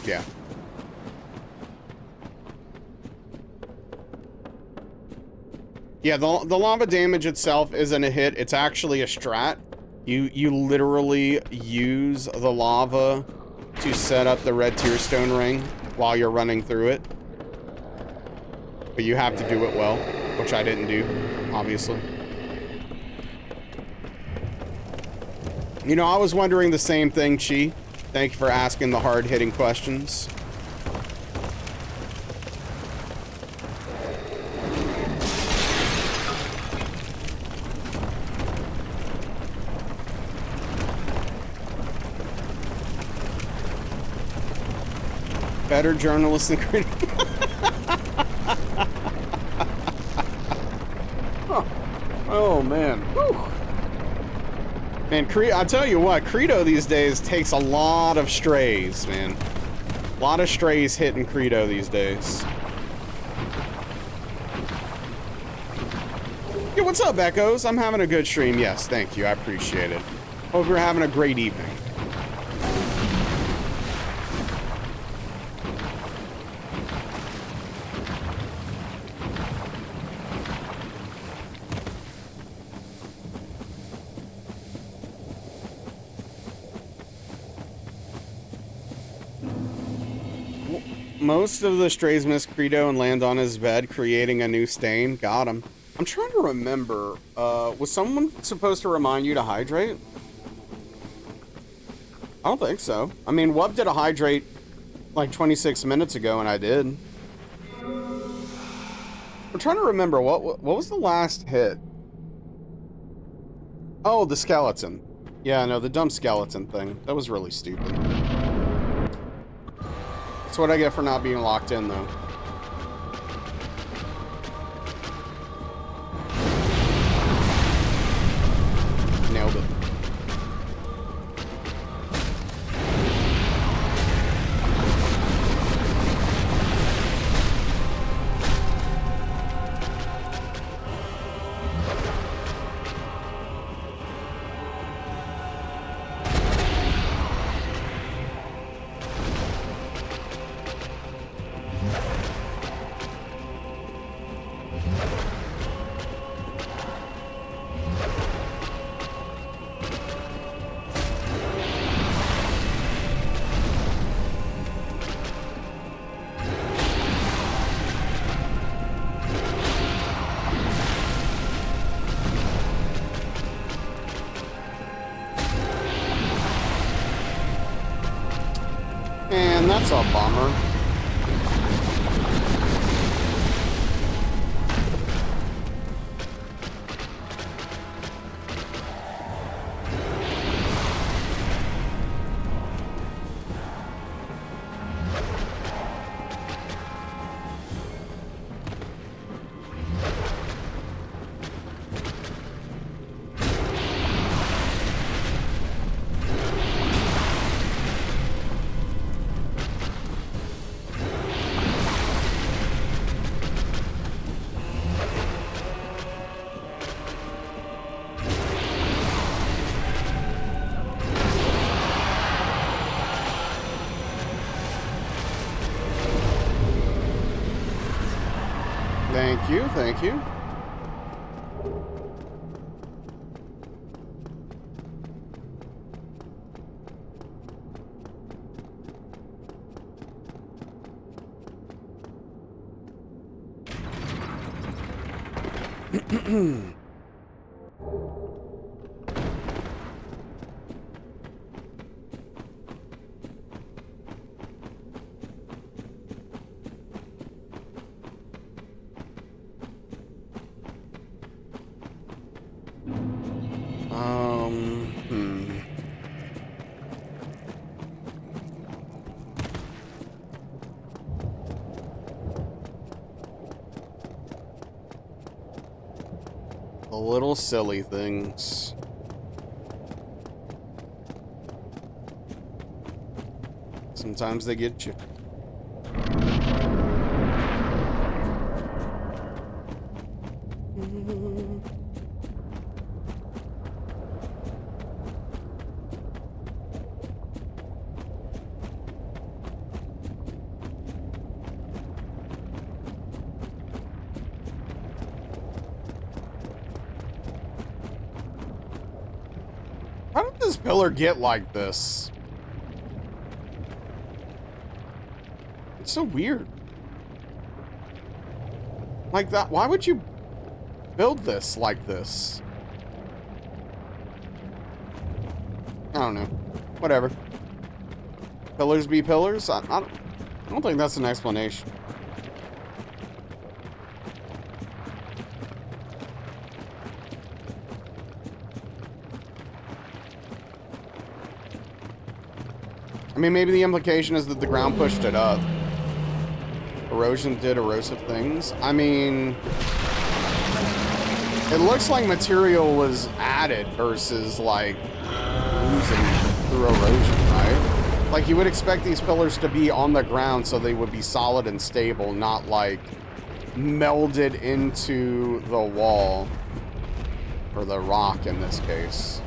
Yeah. Yeah, the lava damage itself isn't a hit. It's actually a strat. You literally use the lava to set up the red tearstone ring while you're running through it. But you have to do it well, which I didn't do, obviously. You know, I was wondering the same thing, Chi. Thank you for asking the hard-hitting questions. Better journalist than critic. Huh. Oh, man. Whew. Man, I'll tell you what, Credo these days takes a lot of strays, man. A lot of strays hitting Credo these days. Yeah, what's up, Echoes? I'm having a good stream. Yes, thank you. I appreciate it. Hope you're having a great evening. Most of the strays miss Credo and land on his bed, creating a new stain. Got him. I'm trying to remember. Was someone supposed to remind you to hydrate? I don't think so. I mean, Wub did a hydrate like 26 minutes ago, and I did. I'm trying to remember. What was the last hit? Oh, the skeleton. Yeah, no, the dumb skeleton thing. That was really stupid. That's what I get for not being locked in, though. Nailed it. Man, that's a bummer. Thank you, thank you. The little silly things. Sometimes they get you. How did this pillar get like this? It's so weird. Like that, why would you build this like this? I don't know. Whatever. Pillars be pillars? I don't think that's an explanation. I mean, maybe the implication is that the ground pushed it up. Erosion did erosive things. I mean, it looks like material was added versus, like, losing through erosion, right? Like, you would expect these pillars to be on the ground so they would be solid and stable, not, like, melded into the wall. Or the rock, in this case.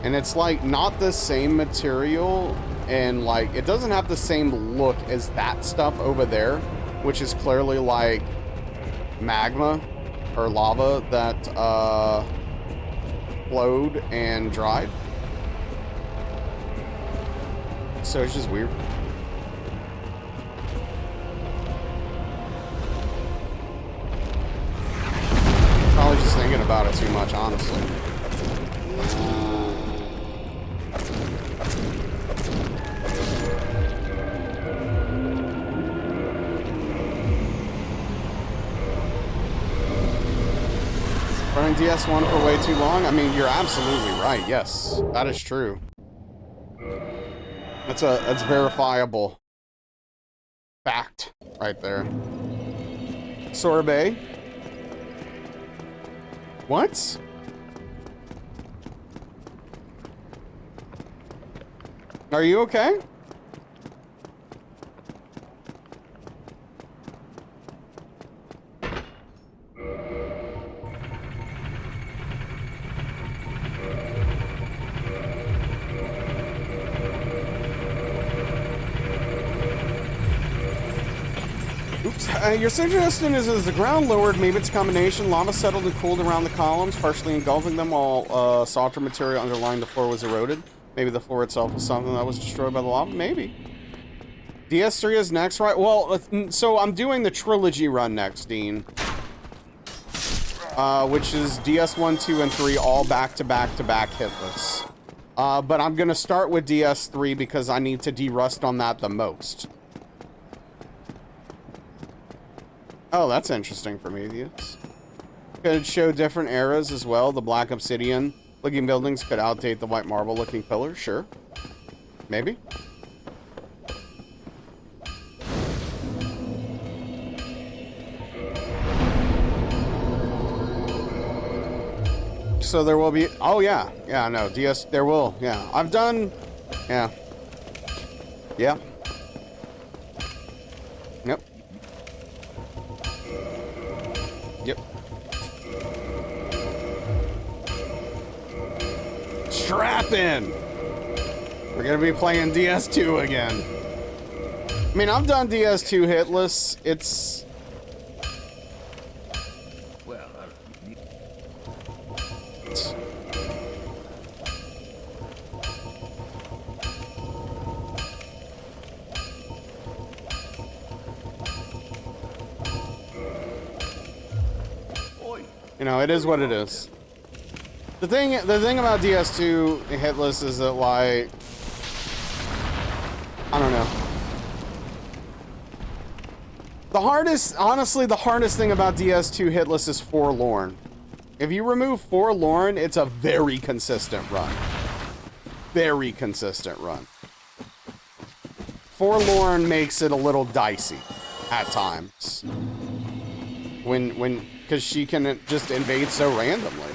And it's, like, not the same material, and, like, it doesn't have the same look as that stuff over there, which is clearly, like, magma or lava that flowed and dried. So it's just weird. Probably just thinking about it too much, honestly. Running DS1 for way too long? I mean, you're absolutely right. Yes, that is true. That's verifiable fact right there. Sorbet. What? Are you okay? Your suggestion is as the ground lowered, maybe it's a combination. Lava settled and cooled around the columns, partially engulfing them while softer material underlying the floor was eroded. Maybe the floor itself was something that was destroyed by the lava. Maybe. DS3 is next, right? Well, so I'm doing the trilogy run next, Dean. Which is DS1, 2, and 3 all back-to-back-to-back hitless. But I'm going to start with DS3 because I need to de-rust on that the most. Oh, that's interesting, Prometheus. Could show different eras as well. The black obsidian looking buildings could outdate the white marble looking pillars. Sure. Maybe. So there will be... Oh, yeah. Yeah, no. DS... There will. Yeah. I've done... Yeah. Yeah. Yep. Yep. Strap in! We're gonna be playing DS2 again. I mean, I've done DS2 hitless. It's... Well, you know, it is what it is. The thing about DS2 hitless is that, like, I don't know. Honestly, the hardest thing about DS2 hitless is Forlorn. If you remove Forlorn, it's a very consistent run. Very consistent run. Forlorn makes it a little dicey at times. When because she can just invade so randomly.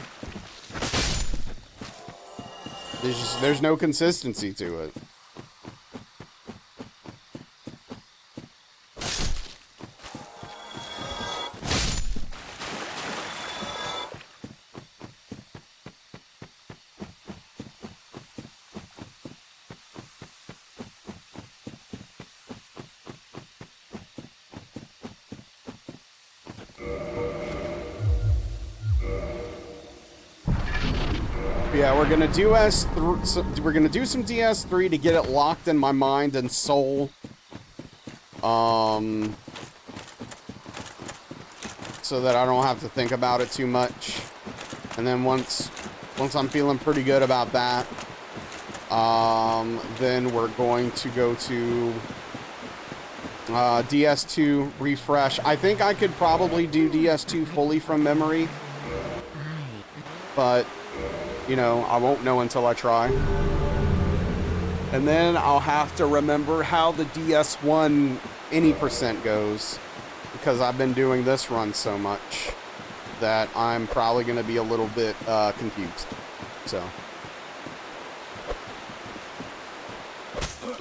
There's no consistency to it. Yeah, we're gonna do we're gonna do some DS3 to get it locked in my mind and soul. So that I don't have to think about it too much. And then once I'm feeling pretty good about that, then we're going to go to DS2 refresh. I think I could probably do DS2 fully from memory, but you know, I won't know until I try. And then I'll have to remember how the DS1 any percent goes, because I've been doing this run so much that I'm probably going to be a little bit confused. So.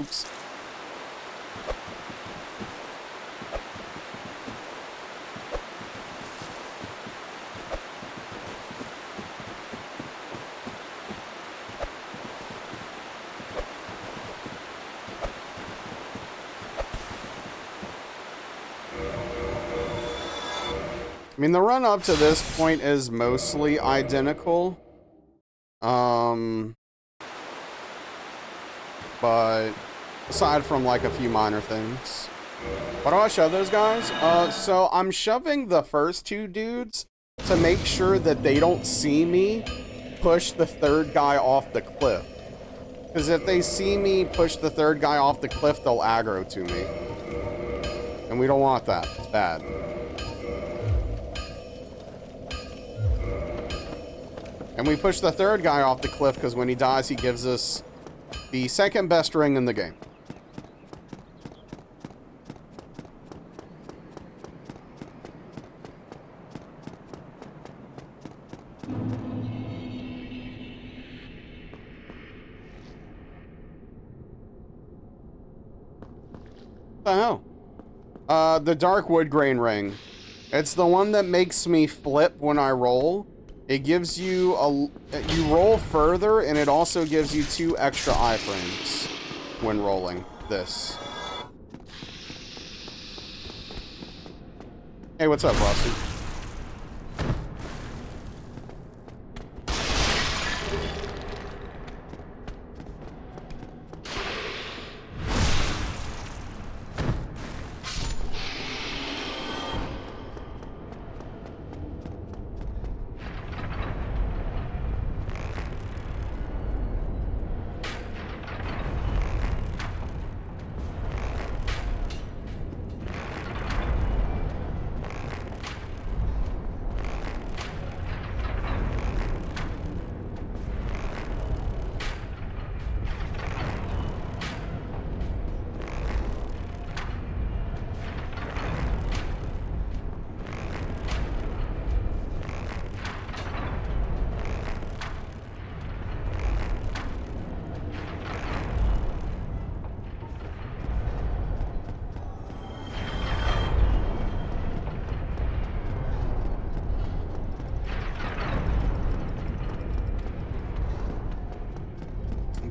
Oops. I mean, the run up to this point is mostly identical. But aside from like a few minor things. Why do I shove those guys? So I'm shoving the first two dudes to make sure that they don't see me push the third guy off the cliff. Because if they see me push the third guy off the cliff, they'll aggro to me. And we don't want that. It's bad. And we push the third guy off the cliff because when he dies, he gives us the second best ring in the game. What the hell? The dark wood grain ring. It's the one that makes me flip when I roll. It gives you you roll further, and it also gives you 2 extra iframes when rolling this. Hey, what's up, Rusty?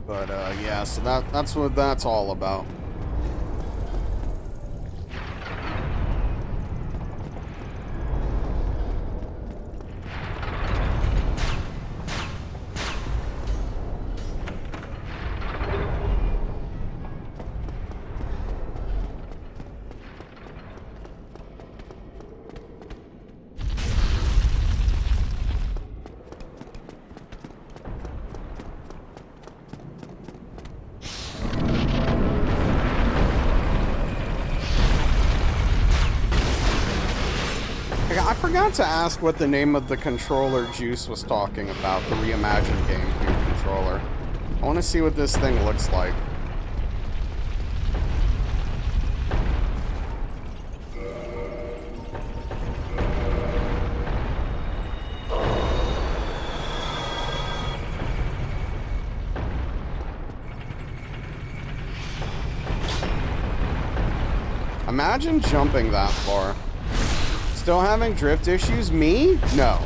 But, yeah, so that's what that's all about. I forgot to ask what the name of the controller Juice was talking about, the reimagined GameCube controller. I want to see what this thing looks like. Imagine jumping that far. Still having drift issues? Me? No.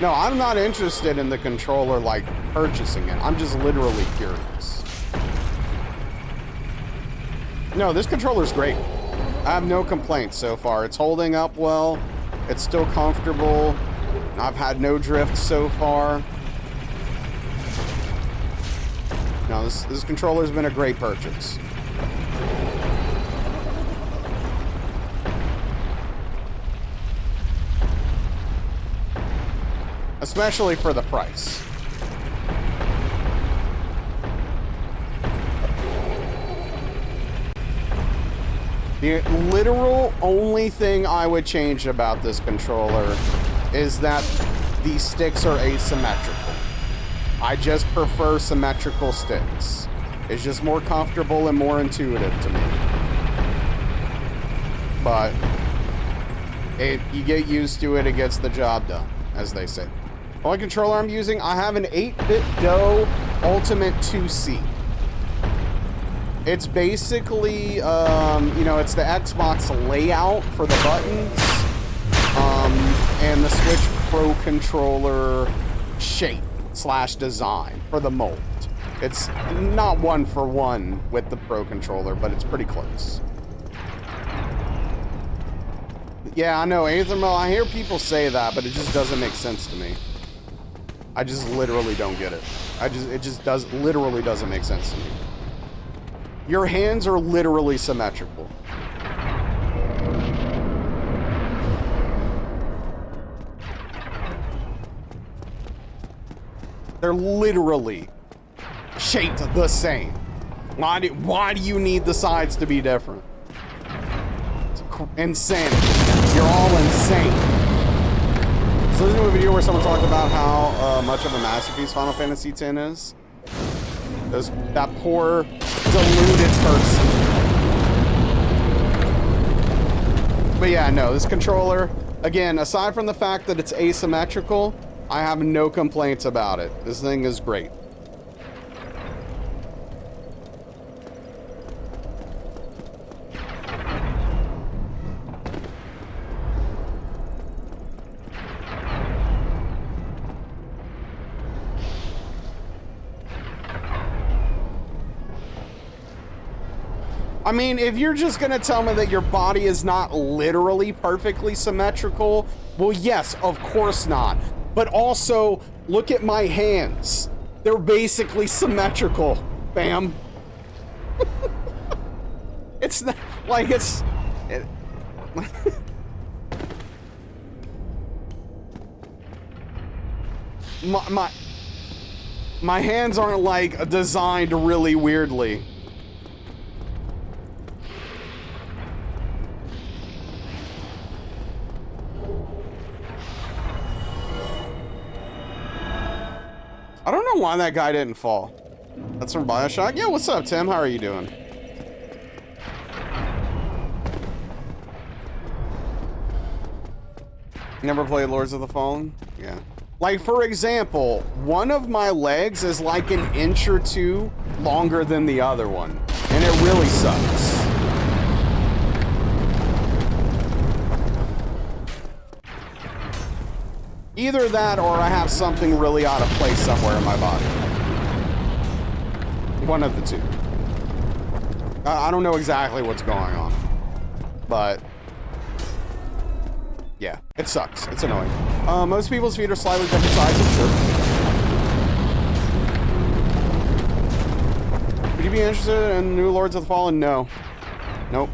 No, I'm not interested in the controller, like, purchasing it. I'm just literally curious. No, this controller's great. I have no complaints so far. It's holding up well. It's still comfortable. I've had no drift so far. No, this controller's been a great purchase. Especially for the price. The literal only thing I would change about this controller is that these sticks are asymmetrical. I just prefer symmetrical sticks. It's just more comfortable and more intuitive to me. But you get used to it, it gets the job done, as they say. The only controller I'm using, I have an 8-bit DO Ultimate 2C. It's basically, you know, it's the Xbox layout for the buttons, and the Switch Pro controller shape / design for the mold. It's not one for one with the Pro controller, but it's pretty close. Yeah, I know, Aethermel, I hear people say that, but it just doesn't make sense to me. I just literally don't get it. It just literally doesn't make sense to me. Your hands are literally symmetrical. They're literally shaped the same. Why do you need the sides to be different? It's insane. You're all insane. So this is a video where someone talked about how much of a masterpiece Final Fantasy X is. That poor, deluded person. But yeah, no, this controller, again, aside from the fact that it's asymmetrical, I have no complaints about it. This thing is great. I mean, if you're just gonna tell me that your body is not literally perfectly symmetrical, well, yes, of course not. But also, look at my hands. They're basically symmetrical, fam. It's not, like, it's... my hands aren't, like, designed really weirdly. I don't know why that guy didn't fall. That's from BioShock? Yeah, what's up, Tim? How are you doing? Never played Lords of the Fallen? Yeah. Like, for example, one of my legs is like an inch or two longer than the other one. And it really sucks. Either that or I have something really out of place somewhere in my body. One of the two. I don't know exactly what's going on. But yeah, it sucks. It's annoying. Most people's feet are slightly different sizes, sure. Would you be interested in new Lords of the Fallen? No. Nope.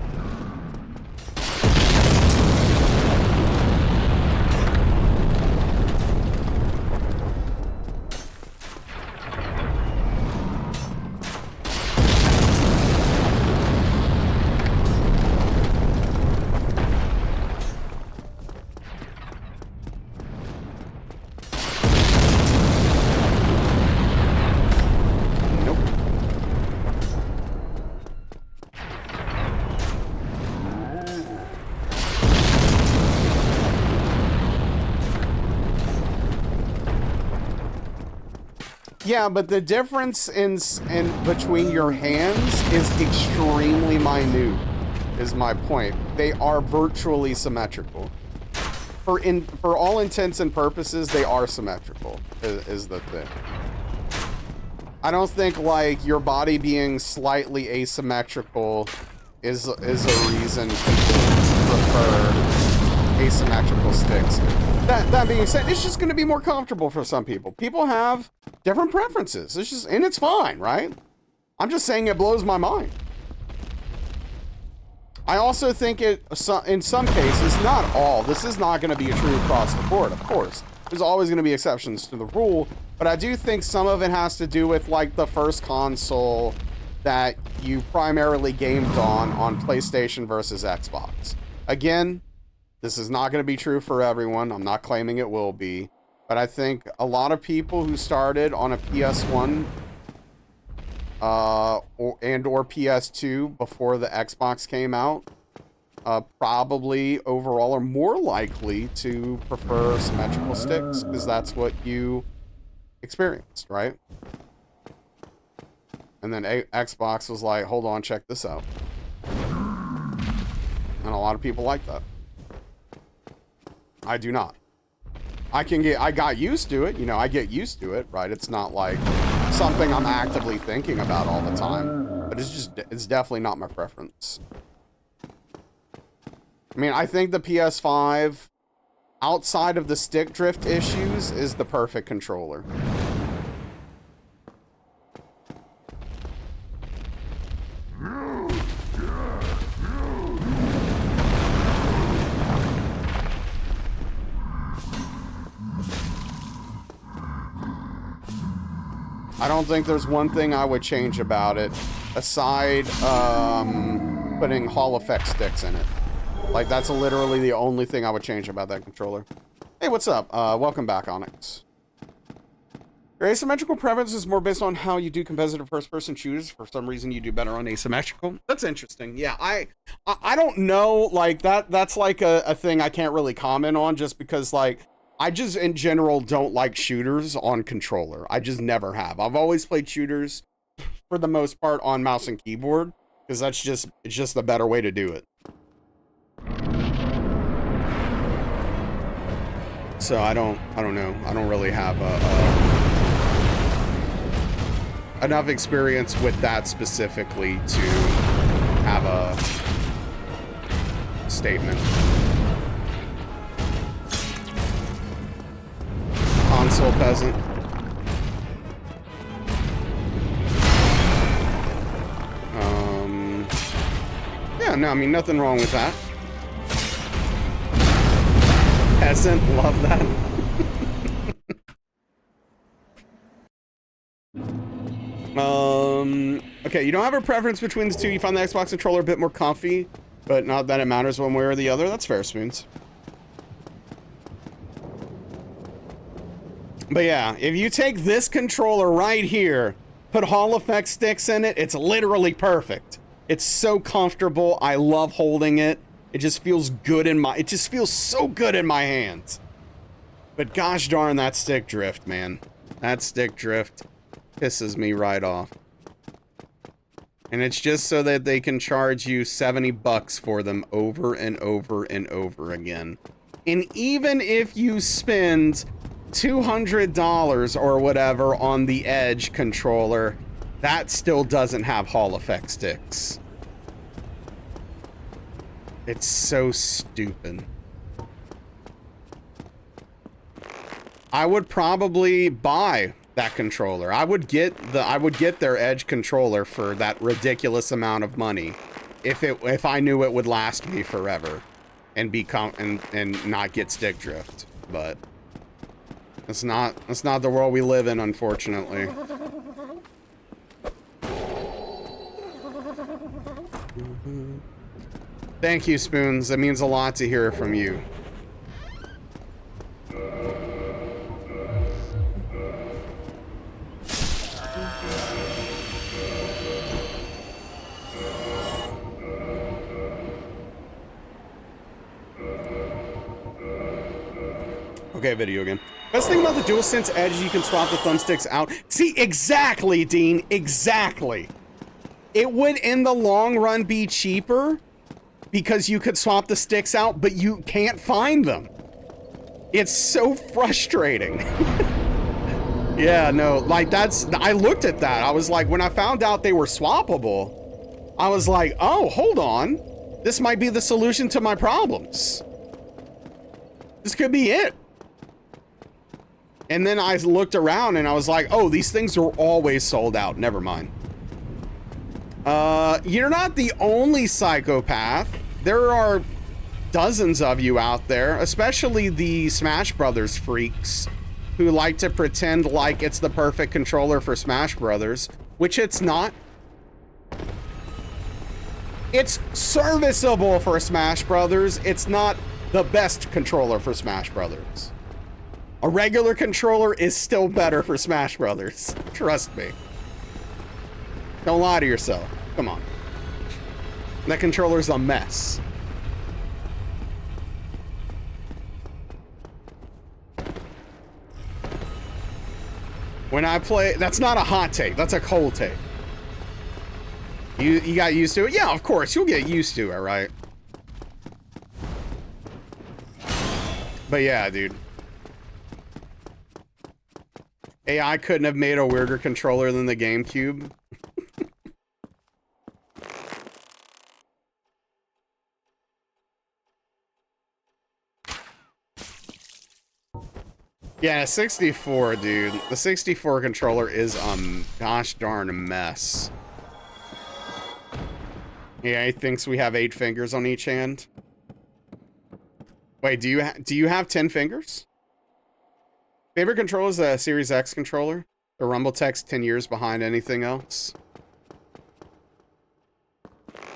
Yeah, but the difference in between your hands is extremely minute. is my point. They are virtually symmetrical. For all intents and purposes, they are symmetrical, is the thing. I don't think, like, your body being slightly asymmetrical is a reason to prefer asymmetrical sticks. That being said, it's just going to be more comfortable for some people. People have different preferences. It's just, and it's fine, right? I'm just saying it blows my mind. I also think in some cases, not all, this is not going to be true across the board, of course. There's always going to be exceptions to the rule, but I do think some of it has to do with, like, the first console that you primarily gamed on PlayStation versus Xbox. Again, this is not going to be true for everyone. I'm not claiming it will be, but I think a lot of people who started on a PS1 or PS2 before the Xbox came out, probably overall are more likely to prefer symmetrical sticks because that's what you experienced, right? And then Xbox was like, hold on, check this out. And a lot of people like that. I do not. I got used to it, you know, I get used to it, right? It's not like something I'm actively thinking about all the time, but it's definitely not my preference. I mean, I think the PS5, outside of the stick drift issues, is the perfect controller. I don't think there's one thing I would change about it, aside putting Hall effect sticks in it. Like, that's literally the only thing I would change about that controller. Hey, what's up? Welcome back, Onyx. Your asymmetrical preference is more based on how you do competitive first-person shooters. For some reason, you do better on asymmetrical. That's interesting. Yeah, I don't know. Like, that's like a thing I can't really comment on, just because, like, I just, in general, don't like shooters on controller. I just never have. I've always played shooters, for the most part, on mouse and keyboard, because it's just the better way to do it. So I don't know. I don't really have enough experience with that specifically to have a statement. Console peasant. Yeah, no, I mean, nothing wrong with that. Peasant, love that. Okay, you don't have a preference between the two. You find the Xbox controller a bit more comfy, but not that it matters one way or the other. That's fair, Spoons. But yeah, if you take this controller right here, put Hall effect sticks in it, it's literally perfect. It's so comfortable. I love holding it. It just feels good it just feels so good in my hands. But gosh darn that stick drift, man. That stick drift pisses me right off. And it's just so that they can charge you 70 bucks for them over and over and over again. And even if you spend $200 or whatever on the Edge controller, that still doesn't have Hall effect sticks. It's so stupid. I would probably buy that controller. I would get their Edge controller for that ridiculous amount of money if I knew it would last me forever and and not get stick drift. But that's not the world we live in, unfortunately. Thank you, Spoons. That means a lot to hear from you. Okay, video again. Best thing about the DualSense Edge is you can swap the thumbsticks out. See, exactly, Dean, exactly. It would, in the long run, be cheaper, because you could swap the sticks out, but you can't find them. It's so frustrating. Yeah, no, like I looked at that. I was like, when I found out they were swappable, I was like, oh, hold on. This might be the solution to my problems. This could be it. And then I looked around and I was like, oh, these things are always sold out. Never mind. You're not the only psychopath. There are dozens of you out there, especially the Smash Brothers freaks who like to pretend like it's the perfect controller for Smash Brothers, which it's not. It's serviceable for Smash Brothers. It's not the best controller for Smash Brothers. A regular controller is still better for Smash Brothers. Trust me. Don't lie to yourself. Come on. That controller's a mess. When I play, that's not a hot take. That's a cold take. You got used to it? Yeah, of course. You'll get used to it, right? But yeah, dude. AI couldn't have made a weirder controller than the GameCube. Yeah, 64, dude. The 64 controller is gosh darn mess. Yeah, he thinks we have 8 fingers on each hand. Wait, do you have 10 fingers? Favorite controller is the Series X controller. The Rumble Tech's 10 years behind anything else.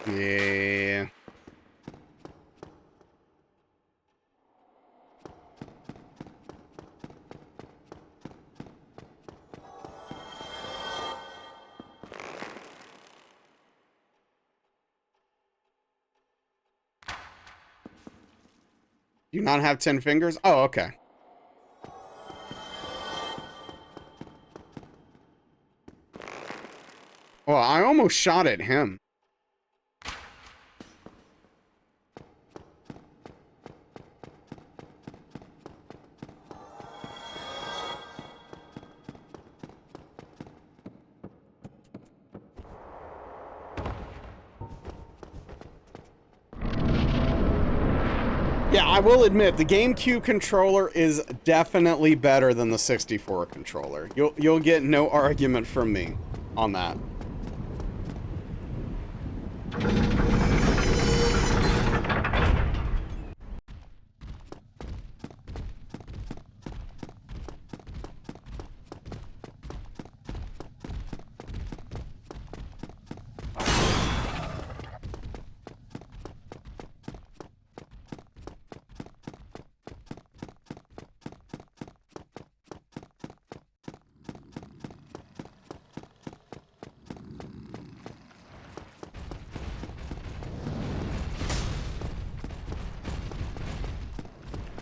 Yeah. Do you not have 10 fingers? Oh, okay. Well, I almost shot at him. Yeah, I will admit the GameCube controller is definitely better than the 64 controller. You'll get no argument from me on that.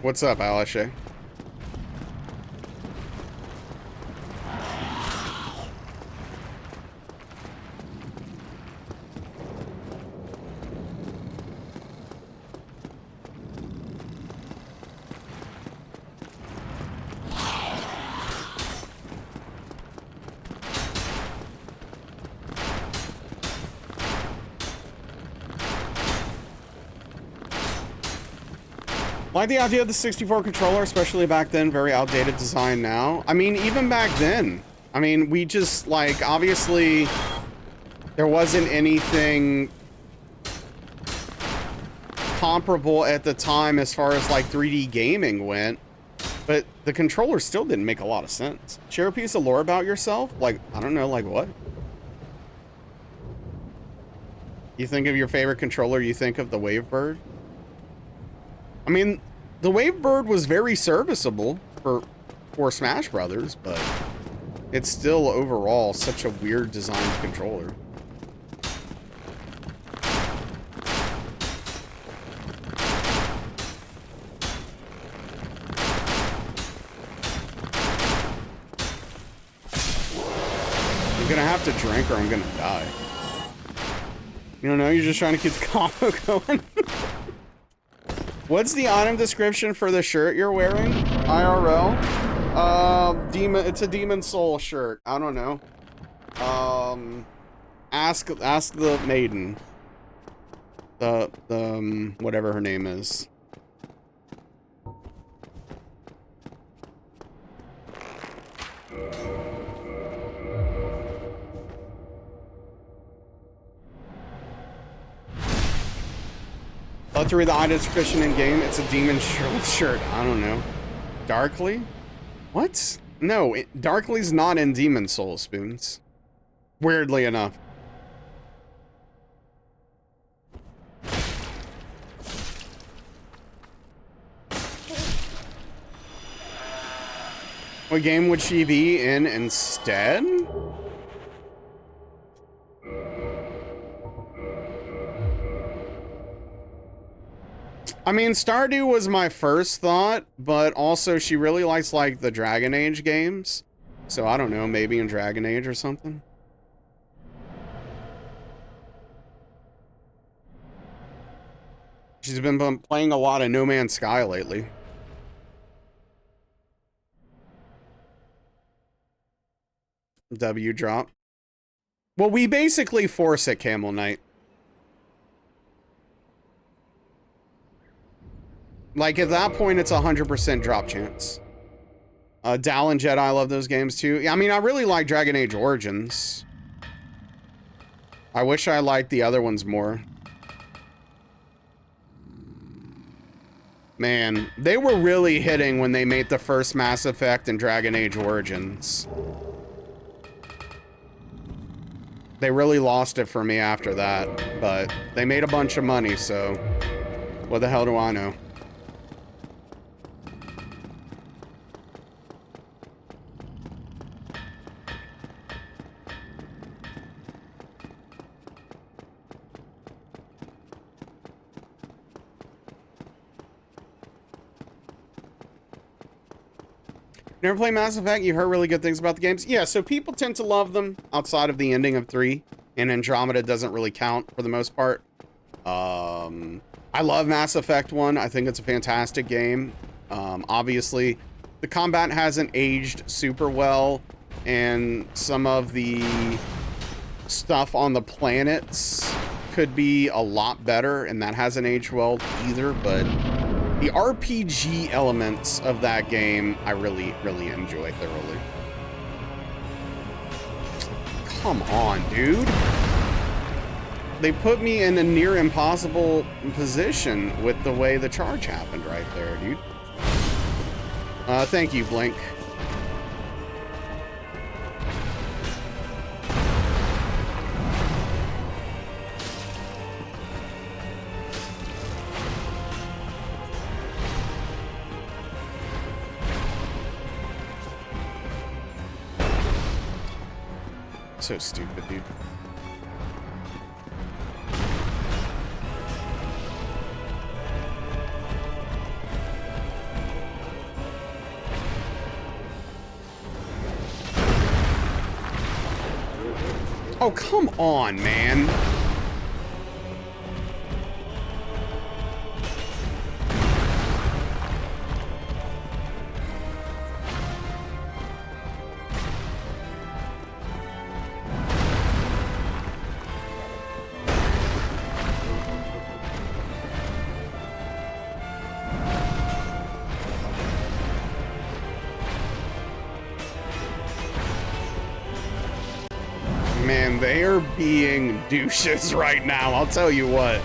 What's up, Alishay? Like the idea of the 64 controller, especially back then, very outdated design now. I mean, even back then, I mean, we just, like, obviously, there wasn't anything comparable at the time as far as, like, 3D gaming went, but the controller still didn't make a lot of sense. Share a piece of lore about yourself? Like, I don't know, like what? You think of your favorite controller, you think of the Wavebird? I mean, the Wavebird was very serviceable for Smash Brothers, but it's still overall such a weird designed controller. I'm gonna have to drink or I'm gonna die. You don't know, you're just trying to keep the combo going. What's the item description for the shirt you're wearing? IRL? It's a Demon Soul shirt. I don't know. Ask the maiden. Whatever her name is. Let's read the item description in game. It's a demon shirt. I don't know. Darkly? What? No, Darkly's not in Demon Soul, Spoons. Weirdly enough. What game would she be in instead? I mean, Stardew was my first thought, but also she really likes, like, the Dragon Age games. So, I don't know, maybe in Dragon Age or something. She's been playing a lot of No Man's Sky lately. W drop. Well, we basically force it, Camel Knight. Like, at that point, it's 100% drop chance. Dal and Jedi, I love those games, too. I mean, I really like Dragon Age Origins. I wish I liked the other ones more. Man, they were really hitting when they made the first Mass Effect and Dragon Age Origins. They really lost it for me after that, but they made a bunch of money, so what the hell do I know? Never played Mass Effect? You've heard really good things about the games? Yeah, so people tend to love them outside of the ending of 3, and Andromeda doesn't really count for the most part. I love Mass Effect 1. I think it's a fantastic game. Obviously, the combat hasn't aged super well, and some of the stuff on the planets could be a lot better, and that hasn't aged well either, but the RPG elements of that game, I really, really enjoy thoroughly. Come on, dude. They put me in a near impossible position with the way the charge happened right there, dude. Thank you, Blink. So stupid, dude. Oh, come on, man. Man, they are being douches right now, I'll tell you what.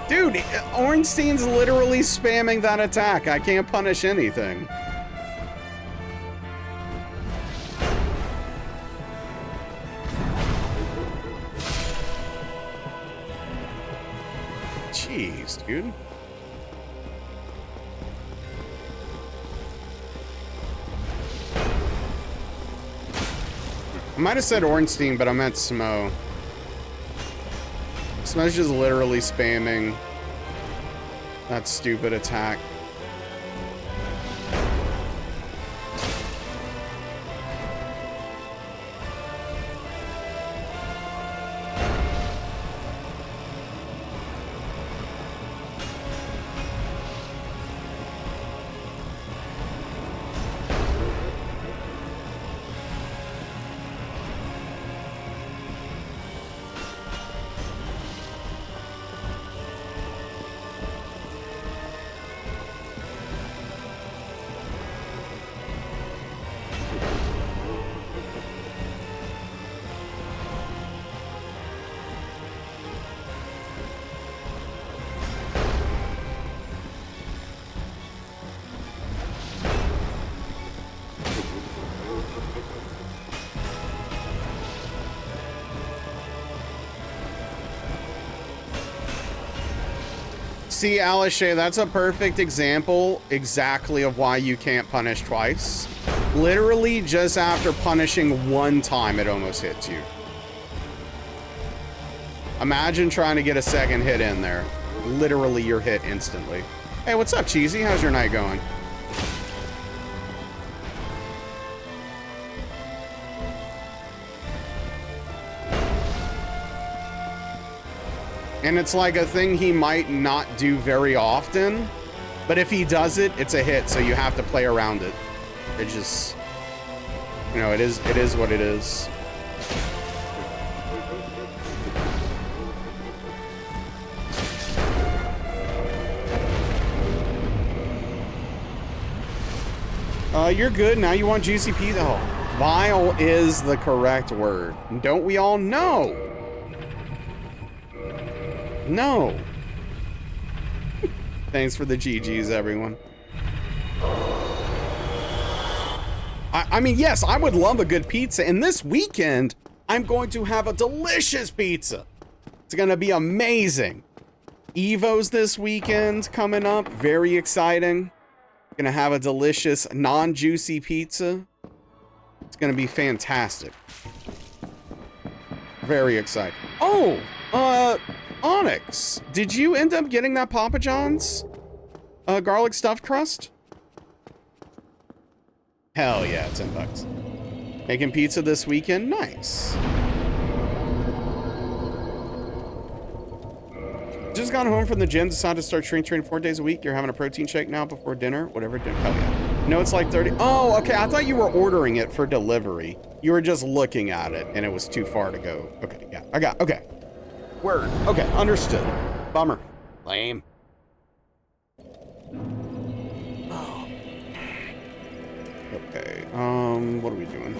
Dude, Ornstein's literally spamming that attack. I can't punish anything. Jeez, dude. I might have said Ornstein, but I meant Smo. Smo's just literally spamming that stupid attack. See, Alice Shay, that's a perfect example exactly of why you can't punish twice. Literally, just after punishing one time, it almost hits you. Imagine trying to get a second hit in there. Literally, you're hit instantly. Hey, what's up, Cheesy? How's your night going? And it's like a thing he might not do very often, but if he does it, it's a hit, so you have to play around it. It just, you know, it is what it is. You're good. Now you want GCP though. Vile is the correct word. Don't we all know? No. Thanks for the GGs, everyone. I mean, yes, I would love a good pizza. And this weekend, I'm going to have a delicious pizza. It's going to be amazing. Evo's this weekend coming up. Very exciting. Gonna have a delicious, non-juicy pizza. It's gonna be fantastic. Very excited. Oh, Onyx, did you end up getting that Papa John's garlic stuffed crust? Hell yeah, 10 bucks. Making pizza this weekend? Nice. Just got home from the gym, decided to start training 4 days a week. You're having a protein shake now before dinner? Whatever dinner. Hell yeah. No, it's like 30. Oh, okay. I thought you were ordering it for delivery. You were just looking at it and it was too far to go. Okay, yeah. Okay. Word. Okay, understood. Bummer. Lame. Oh. Okay. What are we doing?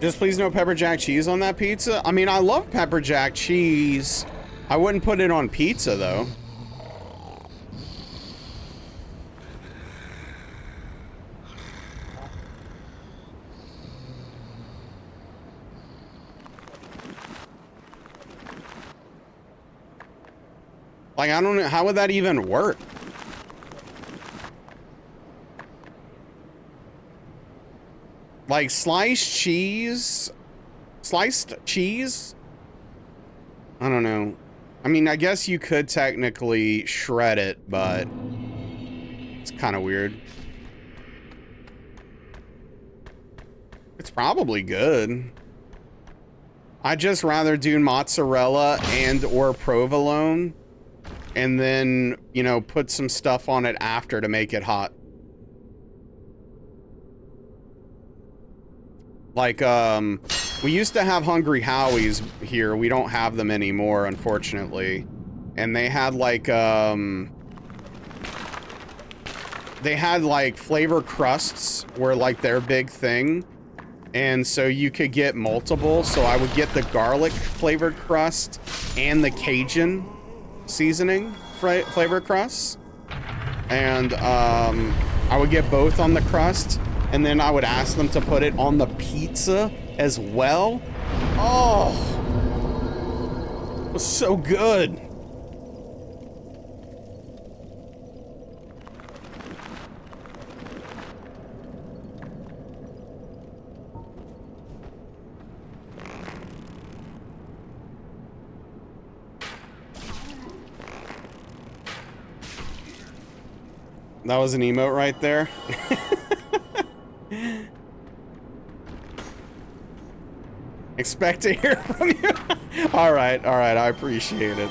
Just please no pepper jack cheese on that pizza. I mean, I love pepper jack cheese. I wouldn't put it on pizza though. Like, I don't know, how would that even work? Like sliced cheese? Sliced cheese? I don't know. I mean, I guess you could technically shred it, but it's kind of weird. It's probably good. I'd just rather do mozzarella and or provolone and then, you know, put some stuff on it after to make it hot. Like, we used to have Hungry Howie's here. We don't have them anymore, unfortunately. And they had like flavor crusts were like their big thing. And so you could get multiple. So I would get the garlic flavored crust and the Cajun seasoning flavor crust. And I would get both on the crust. And then I would ask them to put it on the pizza as well. Oh, it was so good. That was an emote right there. Expect to hear from you. All right, I appreciate it.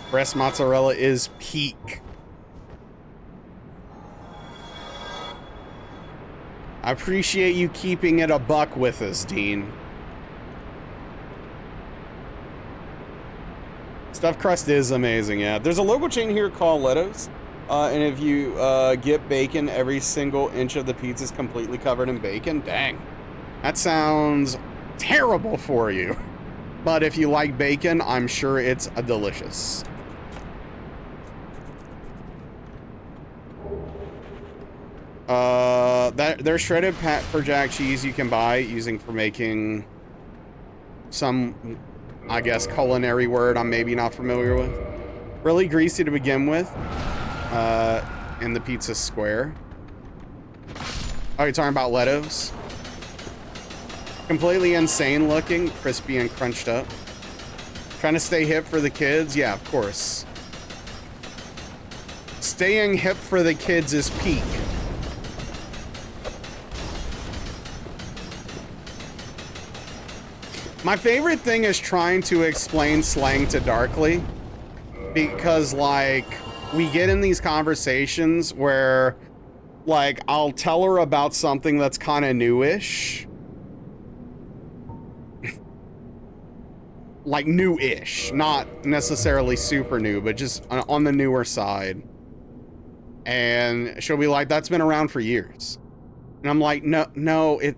Breast mozzarella is peak. I appreciate you keeping it a buck with us, Dean. Stuffed crust is amazing, yeah. There's a local chain here called Leto's, and if you get bacon, every single inch of the pizza is completely covered in bacon. Dang, that sounds terrible for you. But if you like bacon, I'm sure it's delicious. There's shredded pepper jack cheese you can buy using for making some, I guess, culinary word I'm maybe not familiar with. Really greasy to begin with. In the pizza square. Oh, you're talking about Leto's? Completely insane looking, crispy and crunched up. Trying to stay hip for the kids? Yeah, of course. Staying hip for the kids is peak. My favorite thing is trying to explain slang to Darkly, because like we get in these conversations where like I'll tell her about something that's kind of newish. Like new-ish, not necessarily super new, but just on the newer side. And she'll be like, that's been around for years. And I'm like, no, it,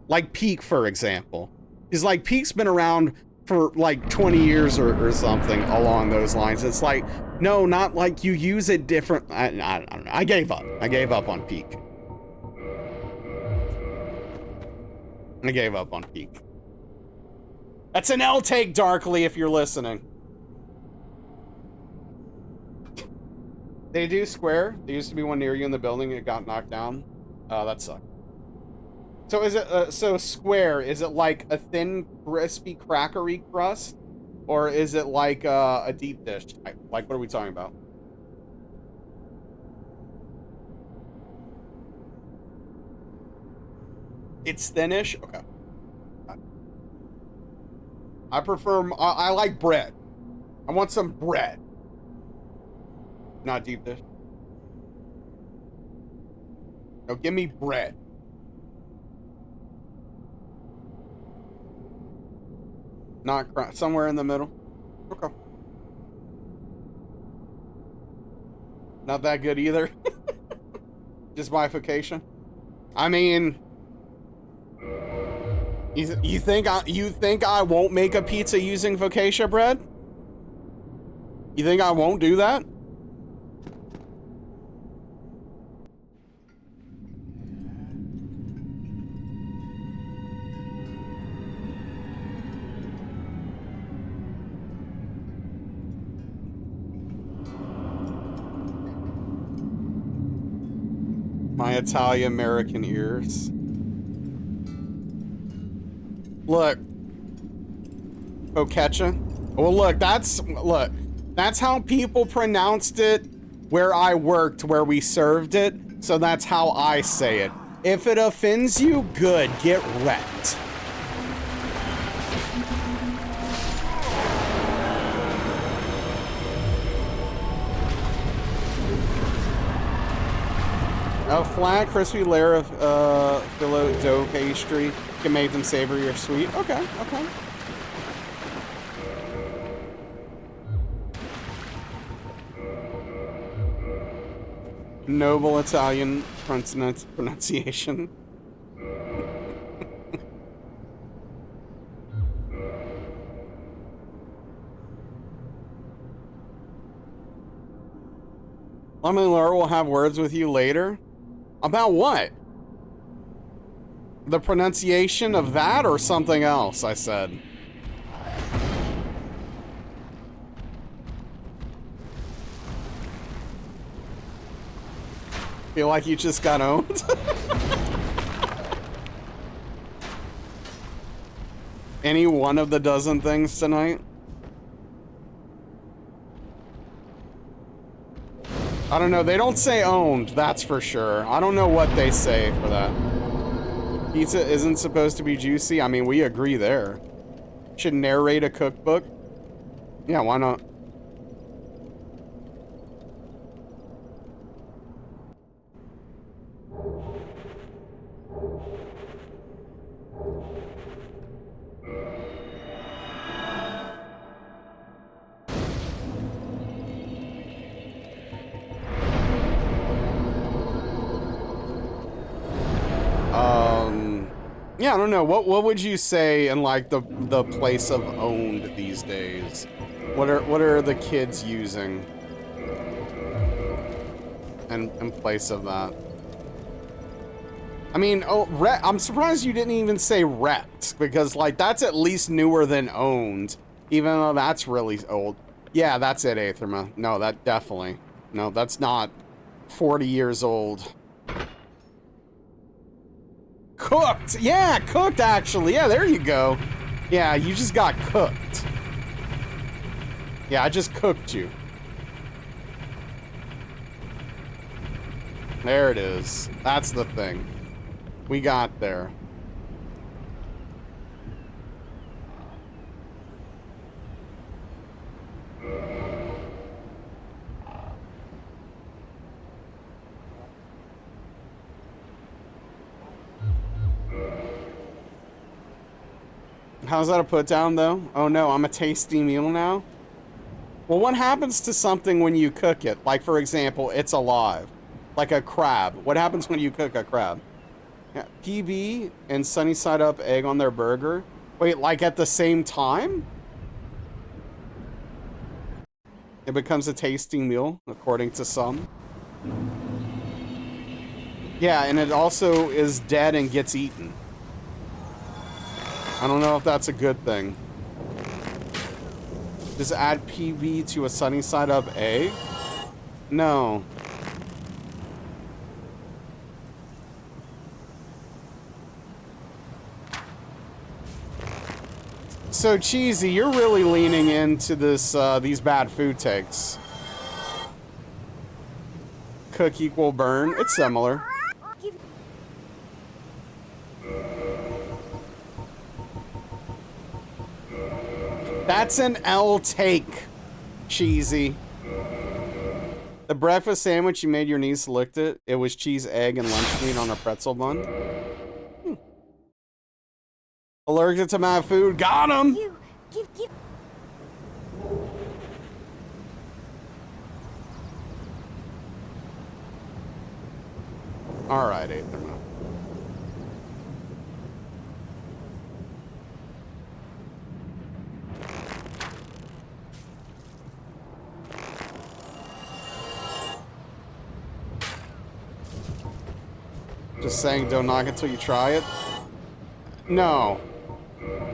like Peak, for example. He's like, Peak's been around for like 20 years or something along those lines. It's like, no, not like you use it different. I don't know. I gave up. I gave up on Peak. I gave up on Peak. That's an L take, Darkly, if you're listening. They do Square. There used to be one near you in the building. It got knocked down. That sucked. So is it, so Square, is it like a thin, crispy, crackery crust? Or is it like a deep dish? Like, what are we talking about? It's thinnish? Okay. I prefer, I like bread. I want some bread. Not deep dish. No, give me bread. Not somewhere in the middle. Okay. Not that good either. Just bifurcation. I mean, you think I won't make a pizza using focaccia bread? You think I won't do that? My Italian-American ears. Look. Focaccia. Well, look, that's how people pronounced it where I worked, where we served it. So that's how I say it. If it offends you, good, get wrecked. A flat, crispy layer of phyllo dough pastry can make them savory or sweet. Okay, okay. Noble Italian pronunciation. Lemon and Laura will have words with you later. About what? The pronunciation of that or something else, I said. Feel like you just got owned? Any one of the dozen things tonight? I don't know, they don't say owned, that's for sure. I don't know what they say for that. Pizza isn't supposed to be juicy? I mean, we agree there. Should narrate a cookbook? Yeah, why not? Yeah, I don't know. What would you say in like the place of owned these days? What are the kids using in place of that? I mean, oh, I'm surprised you didn't even say wrecked, because like that's at least newer than owned, even though that's really old. Yeah, that's it, Aetherma. No, that definitely. No, that's not 40 years old. Cooked! Yeah, cooked actually. Yeah, there you go. Yeah, you just got cooked. Yeah, I just cooked you. There it is. That's the thing. We got there. How's that a put down though? Oh no, I'm a tasty meal now? Well, what happens to something when you cook it? Like for example, it's alive. Like a crab. What happens when you cook a crab? Yeah, PB and sunny side up egg on their burger. Wait, like at the same time? It becomes a tasty meal, according to some. Yeah, and it also is dead and gets eaten. I don't know if that's a good thing. Just add PB to a sunny side up egg? No. So Cheesy, you're really leaning into this these bad food takes. Cook equal burn. It's similar. That's an L take, Cheesy. The breakfast sandwich you made your niece licked it. It was cheese, egg, and lunch meat on a pretzel bun. Allergic to my food. Got him! Alright, Aetherma. Just saying, don't knock it till you try it. No.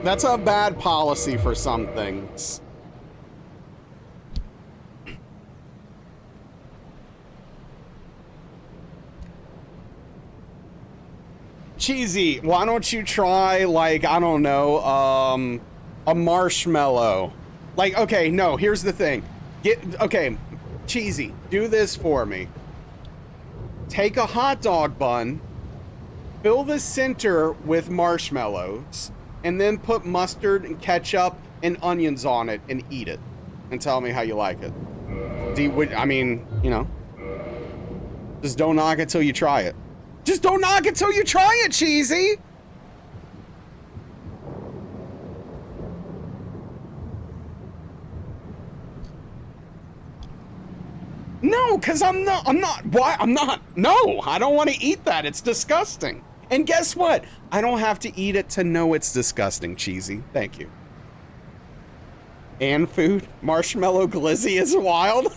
That's a bad policy for some things. Cheesy, why don't you try, like, I don't know, a marshmallow? Like, okay, no, here's the thing. Okay, Cheesy, do this for me. Take a hot dog bun, fill the center with marshmallows, and then put mustard and ketchup and onions on it and eat it. And tell me how you like it. I mean, you know, just don't knock it till you try it. Just don't knock it till you try it, Cheesy! No, because no, I don't want to eat that. It's disgusting. And guess what? I don't have to eat it to know it's disgusting, Cheesy. Thank you. And food. Marshmallow glizzy is wild.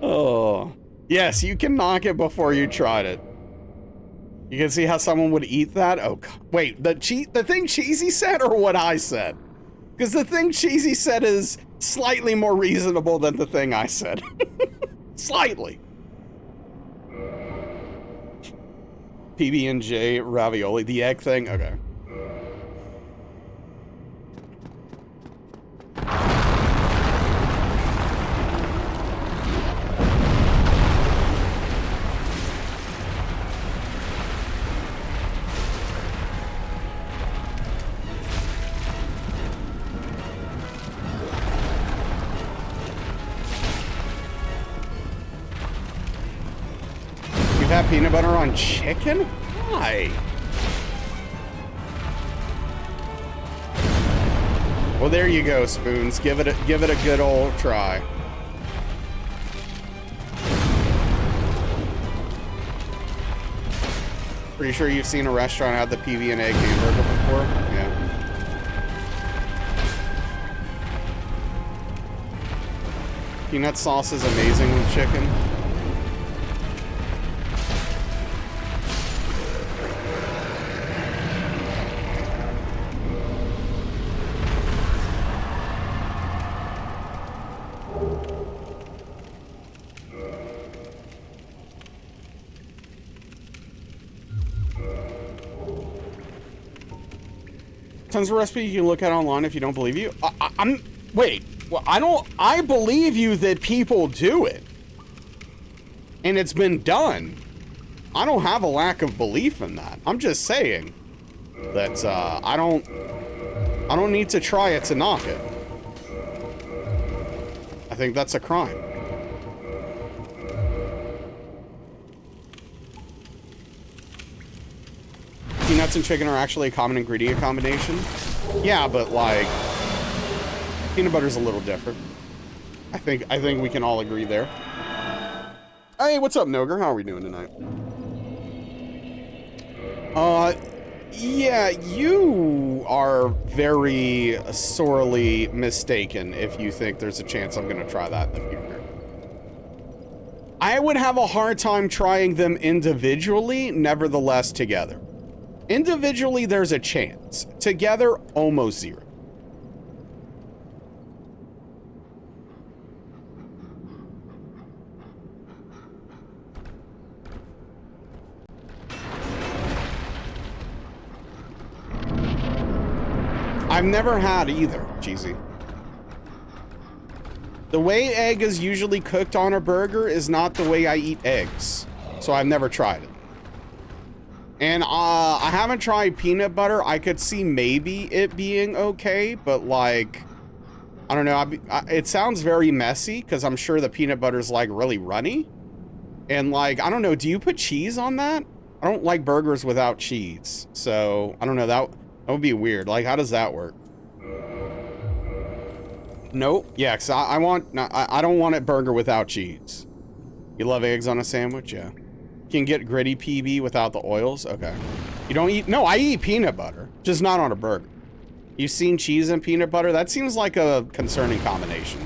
Oh. Yes, you can knock it before you tried it. You can see how someone would eat that? Oh, God. Wait, the thing Cheesy said or what I said? Because the thing Cheesy said is slightly more reasonable than the thing I said. Slightly. PB&J ravioli, the egg thing? Okay. Have peanut butter on chicken? Why? Well, there you go, Spoons. Give it a good old try. Pretty sure you've seen a restaurant have the PB and egg hamburger before? Yeah. Peanut sauce is amazing with chicken. Tons of recipes you can look at online if you don't believe you. Wait. Well, I believe you that people do it. And it's been done. I don't have a lack of belief in that. I'm just saying that I don't need to try it to knock it. I think that's a crime. Peanuts and chicken are actually a common ingredient combination. Yeah, but like peanut butter's a little different. I think we can all agree there. Hey, what's up, Noger? How are we doing tonight? Yeah, you are very sorely mistaken if you think there's a chance I'm gonna try that in the future. I would have a hard time trying them individually, nevertheless together. Individually, there's a chance. Together, almost zero. I've never had either, Cheesy. The way egg is usually cooked on a burger is not the way I eat eggs. So I've never tried it. And I haven't tried peanut butter. I could see maybe it being okay, but like, I don't know. It sounds very messy because I'm sure the peanut butter's like really runny. And like, I don't know, do you put cheese on that? I don't like burgers without cheese. So I don't know, that would be weird. Like, how does that work? Nope. Yeah, because I don't want a burger without cheese. You love eggs on a sandwich? Yeah. Can get gritty PB without the oils? Okay. You don't eat... No, I eat peanut butter. Just not on a burger. You've seen cheese and peanut butter? That seems like a concerning combination.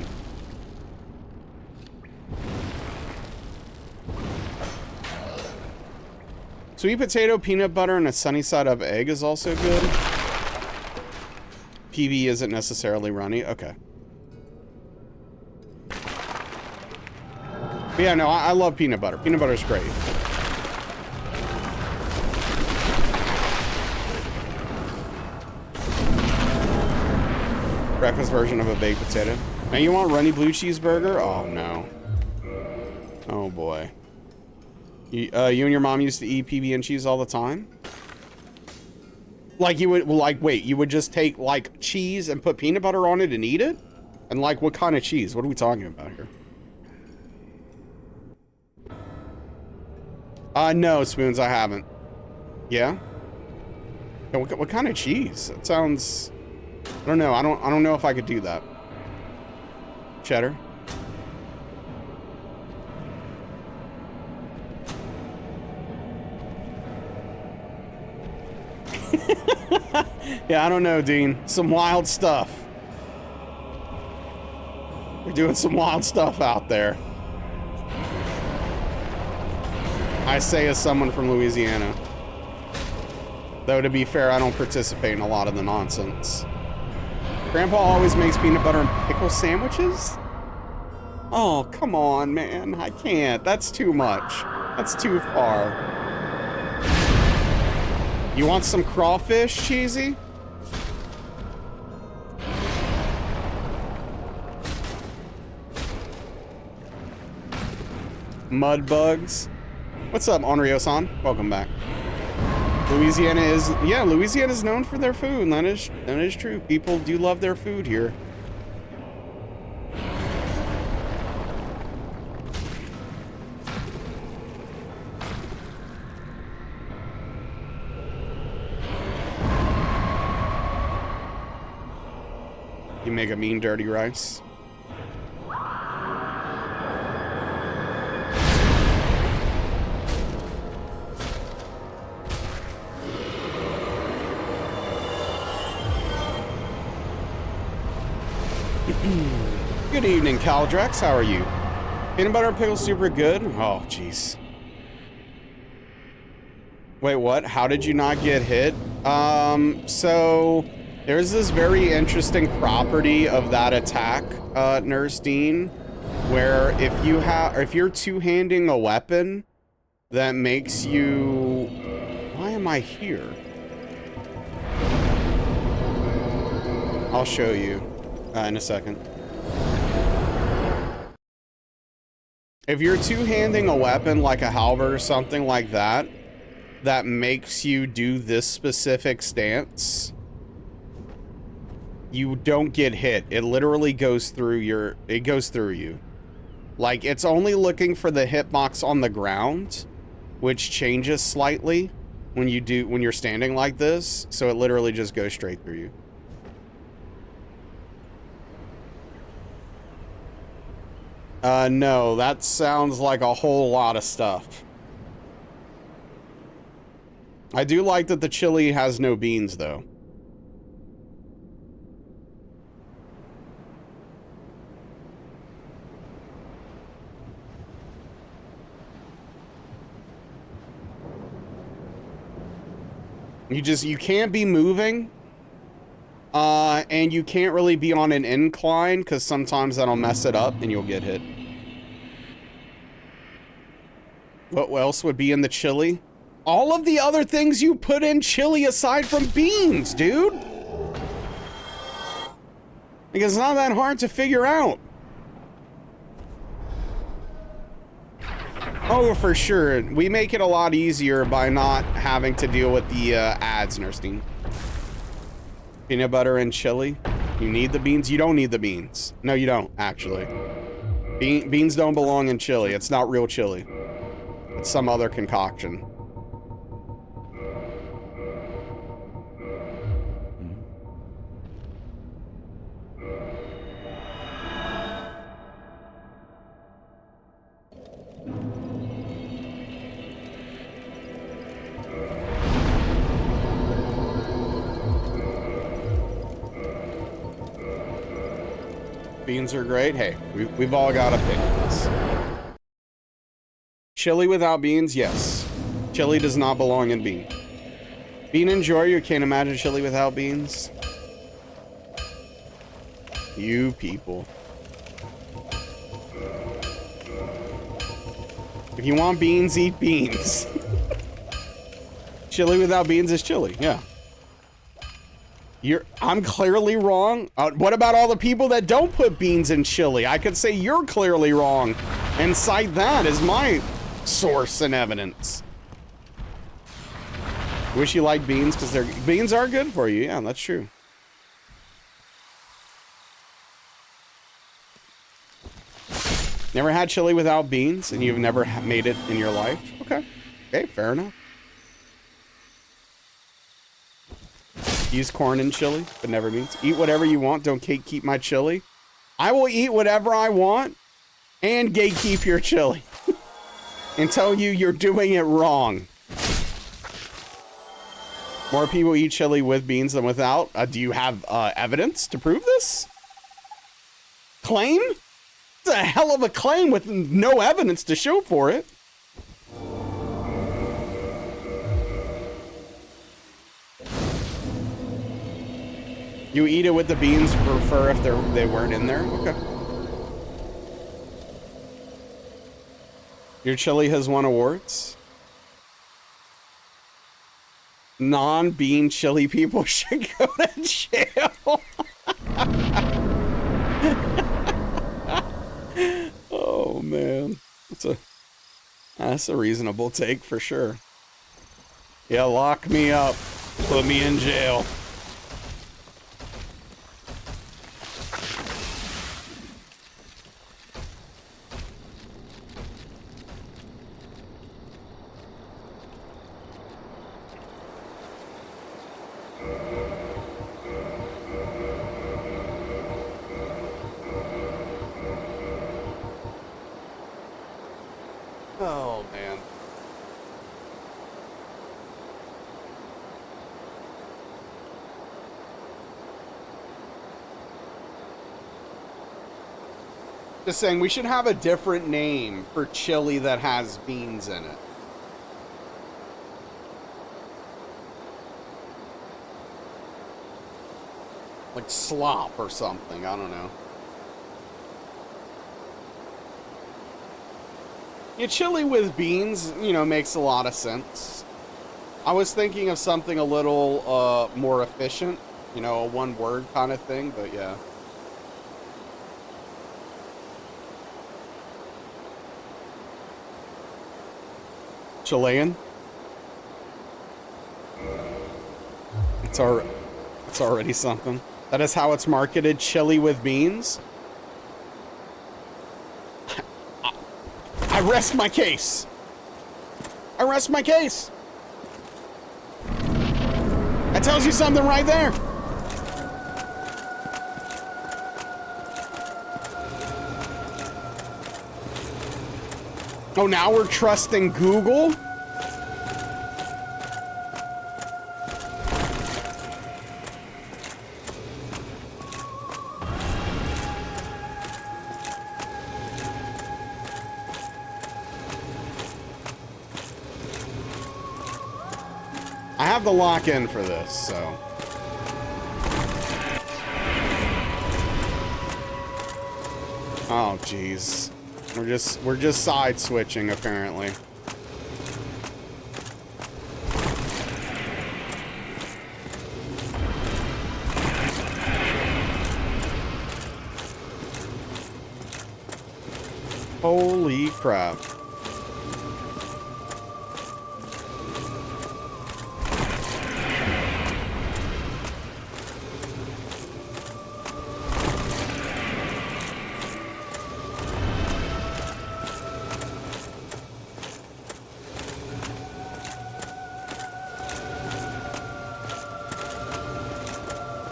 Sweet potato, peanut butter, and a sunny side up egg is also good. PB isn't necessarily runny. Okay. But yeah, no, I love peanut butter. Peanut butter's great. Breakfast version of a baked potato. Now you want runny blue cheeseburger? Oh no. Oh boy. You and your mom used to eat PB and cheese all the time? Like you would, like, wait, you would just take like cheese and put peanut butter on it and eat it? And like, what kind of cheese? What are we talking about here? No, Spoons, I haven't. Yeah? Yeah, what kind of cheese? It sounds... I don't know. I don't know if I could do that. Cheddar. Yeah, I don't know, Dean. Some wild stuff. We're doing some wild stuff out there. I say as someone from Louisiana. Though to be fair, I don't participate in a lot of the nonsense. Grandpa always makes peanut butter and pickle sandwiches? Oh, come on, man. I can't. That's too much. That's too far. You want some crawfish, Cheesy? Mud bugs. What's up, Onryo-san? Welcome back. Louisiana is, yeah, Louisiana is known for their food. That is true. People do love their food here. You make a mean dirty rice. Good evening, Caldrex. How are you? Peanut butter and pickle super good? Oh, jeez. Wait, what? How did you not get hit? So there's this very interesting property of that attack, Nurse Dean, where if you're two-handing a weapon, that makes you... Why am I here? I'll show you in a second. If you're two-handing a weapon like a halberd or something like that, that makes you do this specific stance, you don't get hit. It literally goes through you. Like, it's only looking for the hitbox on the ground, which changes slightly when you're standing like this, so it literally just goes straight through you. No, that sounds like a whole lot of stuff. I do like that the chili has no beans, though. You can't be moving, and you can't really be on an incline, because sometimes that'll mess it up and you'll get hit. What else would be in the chili? All of the other things you put in chili aside from beans, dude. Like, it's not that hard to figure out. Oh, for sure. We make it a lot easier by not having to deal with the ads, Nurstein. Peanut butter and chili. You need the beans? You don't need the beans. No, you don't, actually. Beans don't belong in chili. It's not real chili. It's some other concoction. Beans are great. Hey, we've all got opinions. Chili without beans, yes. Chili does not belong in bean. Bean enjoyer, you can't imagine chili without beans. You people. If you want beans, eat beans. Chili without beans is chili, yeah. I'm clearly wrong. What about all the people that don't put beans in chili? I could say you're clearly wrong and cite that as my source and evidence. Wish you liked beans because beans are good for you. Yeah, that's true. Never had chili without beans and you've never made it in your life? Okay. Okay, fair enough. Use corn and chili, but never beans. Eat whatever you want. Don't gatekeep my chili. I will eat whatever I want and gatekeep your chili and tell you you're doing it wrong. More people eat chili with beans than without. Do you have evidence to prove this? Claim? It's a hell of a claim with no evidence to show for it. You eat it with the beans, prefer if they weren't in there? Okay. Your chili has won awards. Non-bean chili people should go to jail. Oh man, that's a reasonable take for sure. Yeah, lock me up, put me in jail. Oh, man. Just saying, we should have a different name for chili that has beans in it. Like slop or something, I don't know. Yeah, chili with beans, you know, makes a lot of sense. I was thinking of something a little more efficient, you know, a one-word kind of thing, but yeah. Chilean? It's already something. That is how it's marketed, chili with beans. I rest my case. I rest my case. That tells you something right there. Oh, now we're trusting Google? I have the lock in for this, so. Oh, jeez. We're just side switching, apparently. Holy crap.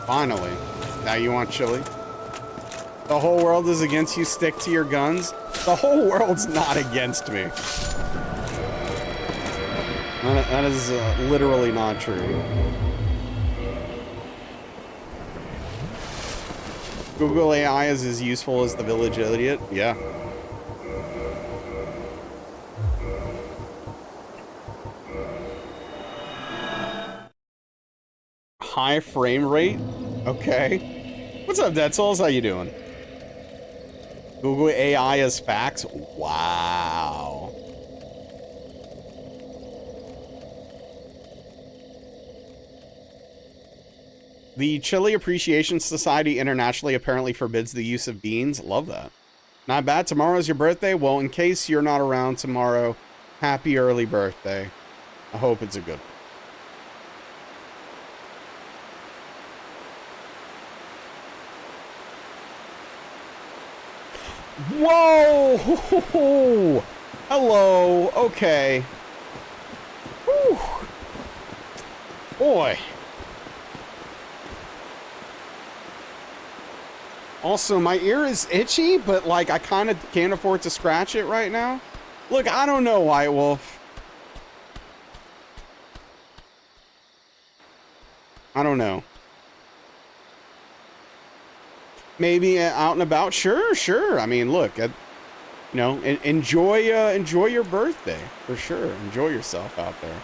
Finally. Now you want chili? The whole world is against you, stick to your guns? The whole world's not against me. That is literally not true. Google AI is as useful as the village idiot? Yeah. High frame rate? Okay. What's up, Dead Souls? How you doing? Google AI as facts? Wow. The Chili Appreciation Society internationally apparently forbids the use of beans. Love that. Not bad. Tomorrow's your birthday? Well, in case you're not around tomorrow, happy early birthday. I hope it's a good one. Whoa! Hello. Okay. Whew. Boy. Also, my ear is itchy, but like I kind of can't afford to scratch it right now. Look, I don't know, White Wolf. I don't know. Maybe out and about. Sure. I mean, look, you know, enjoy your birthday for sure. Enjoy yourself out there.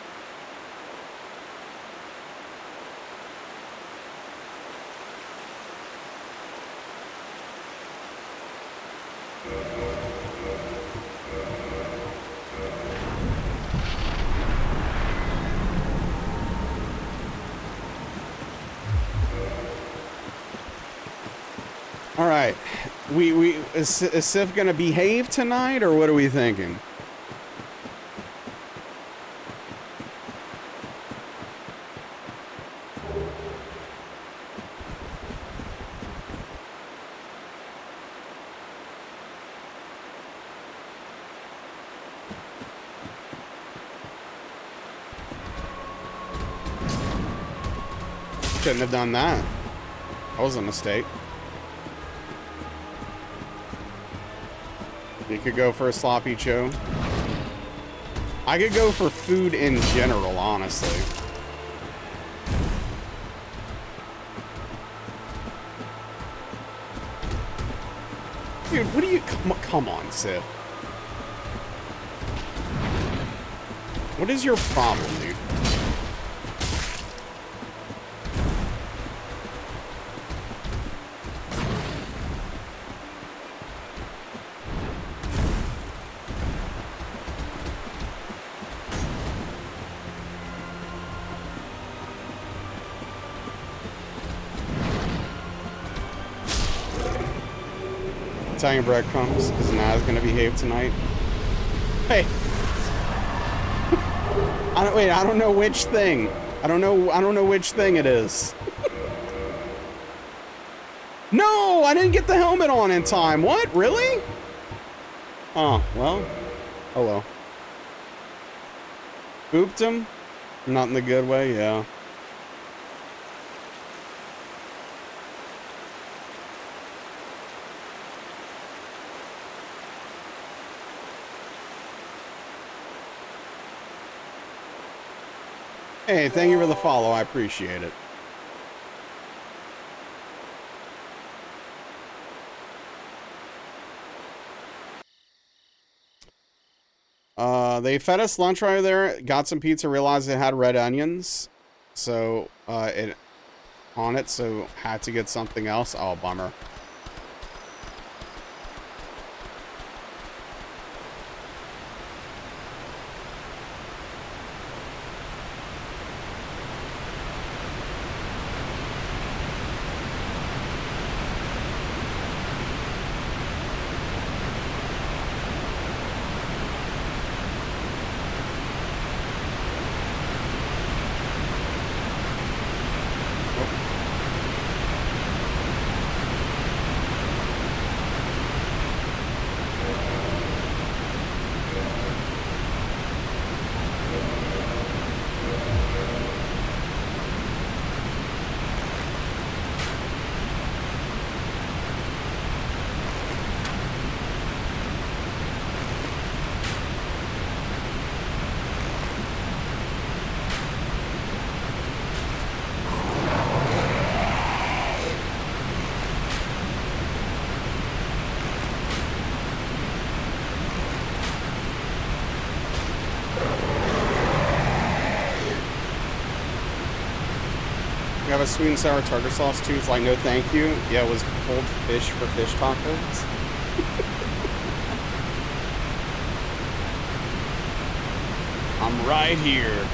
All right, is Sif gonna behave tonight, or what are we thinking? Shouldn't have done that. That was a mistake. You could go for a sloppy Joe. I could go for food in general, honestly. Dude, what do you... Come on, Sif. What is your problem, dude? Italian breadcrumbs. Is Naz gonna behave tonight? Hey. I don't know which thing. I don't know which thing it is. No, I didn't get the helmet on in time. What? Really? Oh, well. Hello. Booped him? Not in the good way, yeah. Hey, thank you for the follow. I appreciate it. They fed us lunch right there. Got some pizza. Realized it had red onions, so it on it. So had to get something else. Oh, bummer. You have a sweet and sour tartar sauce too. It's like, no thank you. Yeah, it was pulled fish for fish tacos. I'm right here.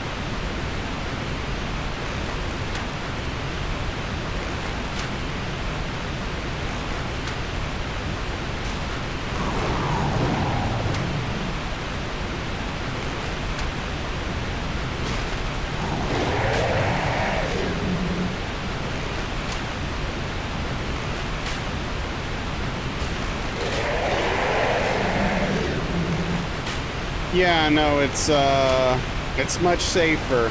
Yeah, no, it's much safer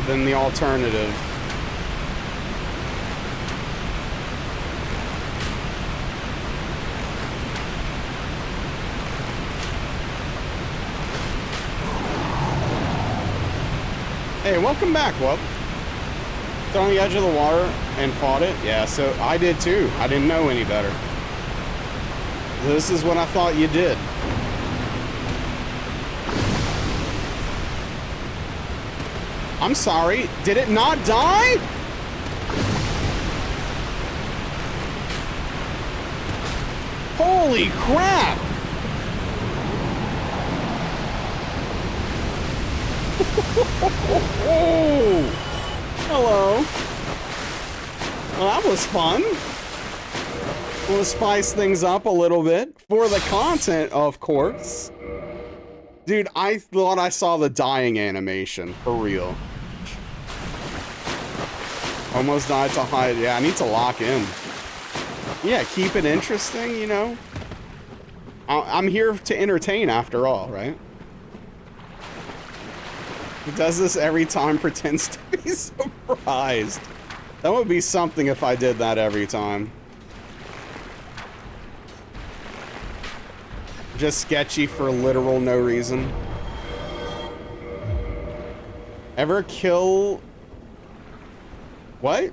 than the alternative. Hey, welcome back, Wub. It's on the edge of the water and fought it? Yeah, so I did too. I didn't know any better. This is what I thought you did. I'm sorry, did it not die? Holy crap! Oh, hello. Well, that was fun. We'll spice things up a little bit for the content, of course. Dude, I thought I saw the dying animation, for real. Almost died to hide. Yeah, I need to lock in. Yeah, keep it interesting, you know? I'm here to entertain after all, right? He does this every time, pretends to be surprised. That would be something if I did that every time. Just sketchy for literal no reason. Ever kill... What?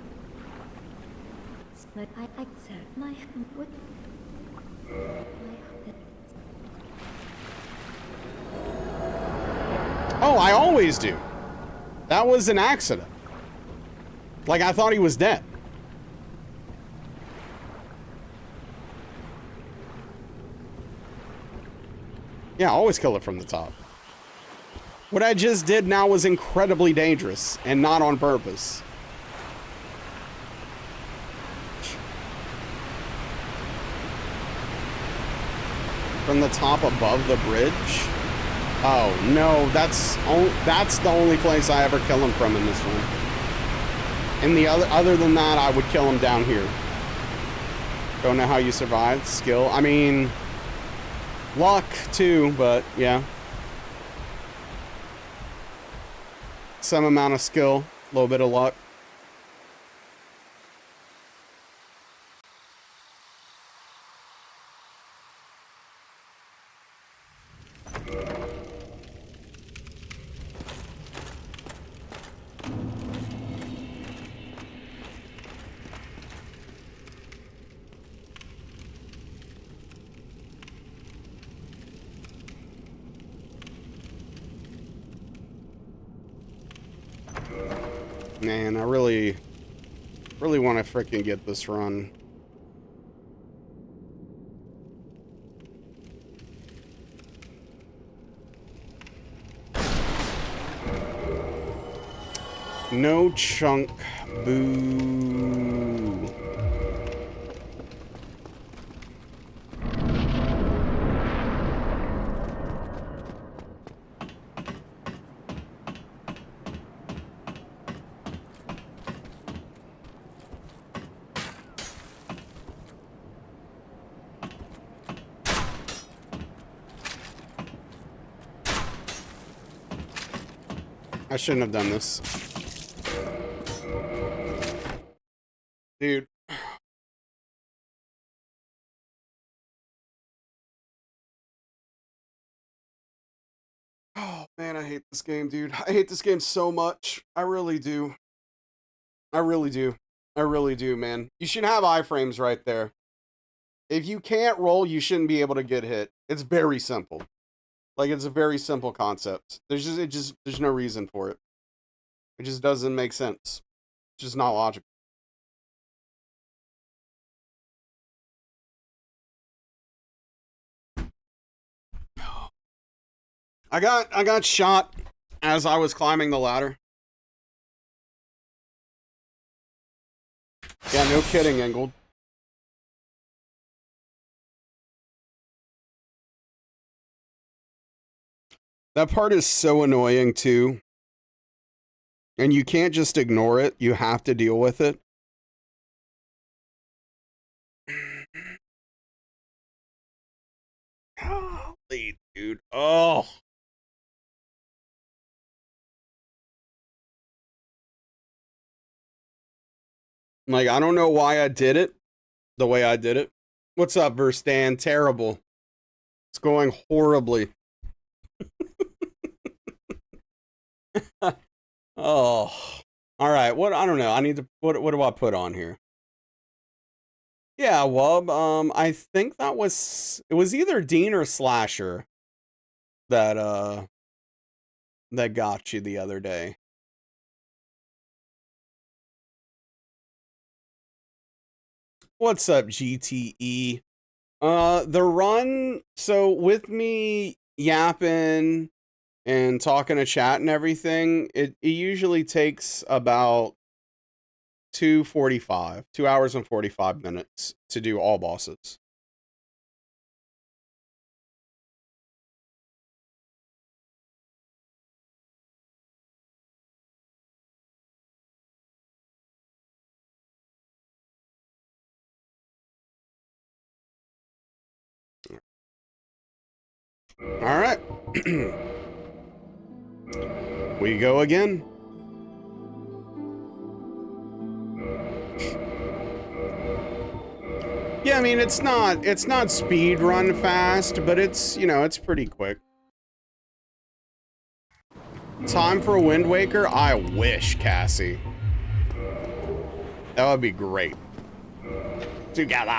Oh, I always do. That was an accident. Like, I thought he was dead. Yeah, always kill it from the top. What I just did now was incredibly dangerous and not on purpose. From the top above the bridge? Oh, no, that's the only place I ever kill him from in this one. And the other than that, I would kill him down here. Don't know how you survived. Skill. I mean, luck too, but yeah. Some amount of skill, a little bit of luck. Man, I really want to freaking get this run. No chunk. Boo. I shouldn't have done this. Dude. Oh, man, I hate this game, dude. I hate this game so much. I really do. I really do. I really do, man. You should have iframes right there. If you can't roll, you shouldn't be able to get hit. It's very simple. Like, it's a very simple concept. There's no reason for it. It just doesn't make sense. It's just not logical. I got shot as I was climbing the ladder. Yeah, no kidding, Engold. That part is so annoying too. And you can't just ignore it. You have to deal with it. Golly, dude. Oh. Like, I don't know why I did it the way I did it. What's up, Verstan? Terrible. It's going horribly. Oh. All right. What? I don't know. I need to. What do I put on here? Yeah, Wub. I think it was either Dean or Slasher that that got you the other day. What's up, GTE? The run, so with me yapping and talking to chat and everything, it usually takes about 2 hours and 45 minutes to do all bosses. All right. We go again. Yeah, I mean, it's not speed run fast, but it's, it's pretty quick. Time for a Wind Waker? I wish, Cassie. That would be great. Together.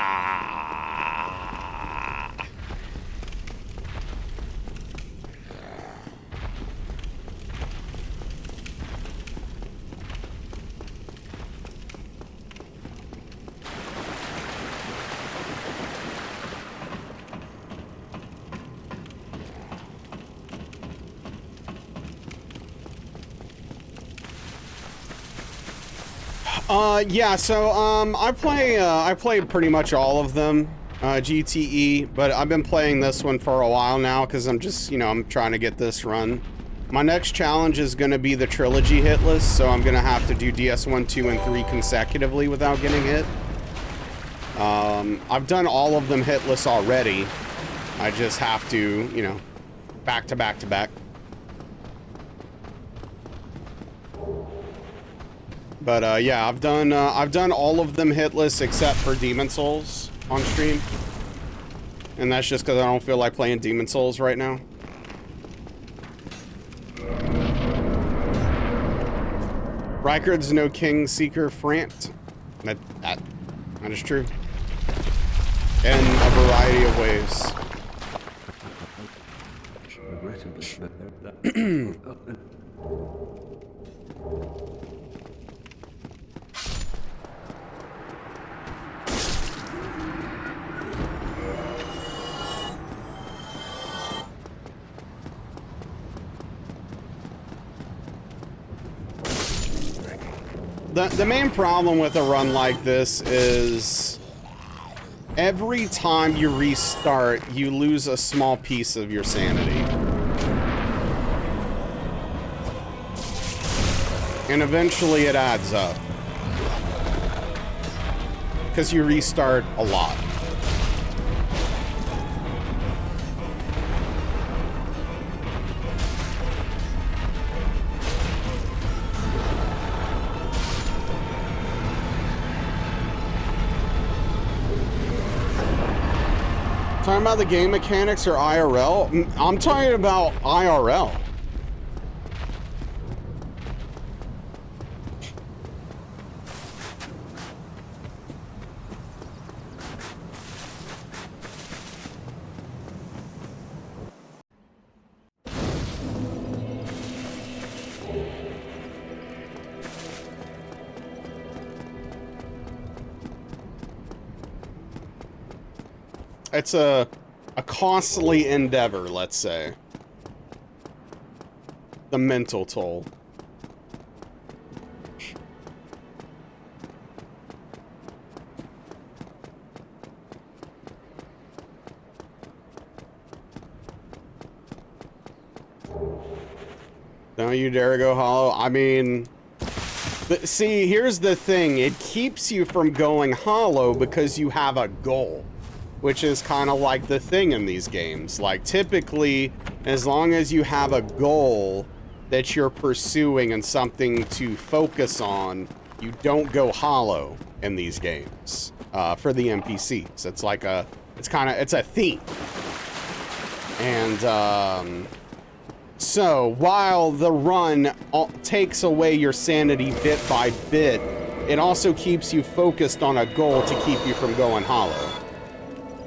Yeah, so, I play pretty much all of them, GTE, but I've been playing this one for a while now, because I'm just, you know, I'm trying to get this run. My next challenge is going to be the trilogy hit list, so I'm going to have to do DS1, 2, and 3 consecutively without getting hit. I've done all of them hitless already. I just have to, you know, back to back to back. But yeah, I've done all of them hitless except for Demon Souls on stream, and that's just because I don't feel like playing Demon Souls right now. Rykard's no king seeker Frant. That is true. In a variety of ways. The main problem with a run like this is every time you restart, you lose a small piece of your sanity. And eventually it adds up. Because you restart a lot. Talking about the game mechanics or IRL? I'm talking about IRL. It's a costly endeavor, let's say. The mental toll. Don't you dare go hollow. I mean, see, here's the thing. It keeps you from going hollow because you have a goal, which is kind of like the thing in these games. Like, typically, as long as you have a goal that you're pursuing and something to focus on, you don't go hollow in these games for the NPCs. It's like it's a theme. And so while the run takes away your sanity bit by bit, it also keeps you focused on a goal to keep you from going hollow.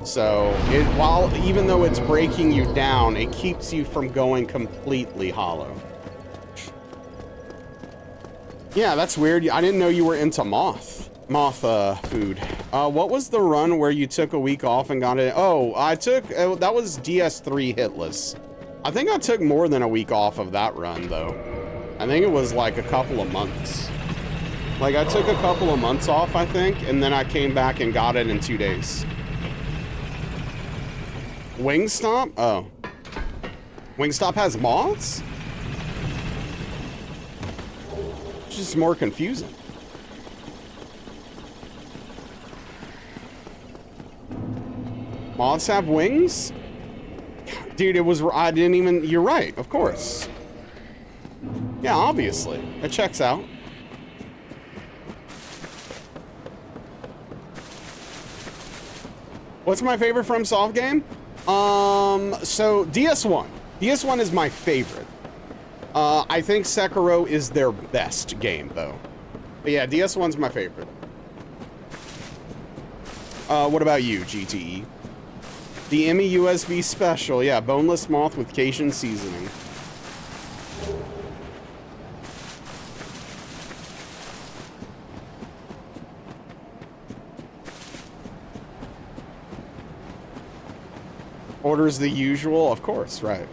So, even though it's breaking you down, it keeps you from going completely hollow. Yeah, that's weird. I didn't know you were into moth food. What was the run where you took a week off and got it? Oh, that was DS3 hitless. I think I took more than a week off of that run, though. I think it was like a couple of months. Like, I took a couple of months off, I think, and then I came back and got it in 2 days. Wingstop? Oh. Wingstop has moths? It's just more confusing. Moths have wings? Dude, I didn't even, you're right, of course. Yeah, obviously. It checks out. What's my favorite FromSoft game? So DS1. DS1 is my favorite. I think Sekiro is their best game, though. But yeah, DS1's my favorite. What about you, GTE? The Emmy USB special, yeah, boneless moth with Cajun seasoning. Orders the usual, of course, right.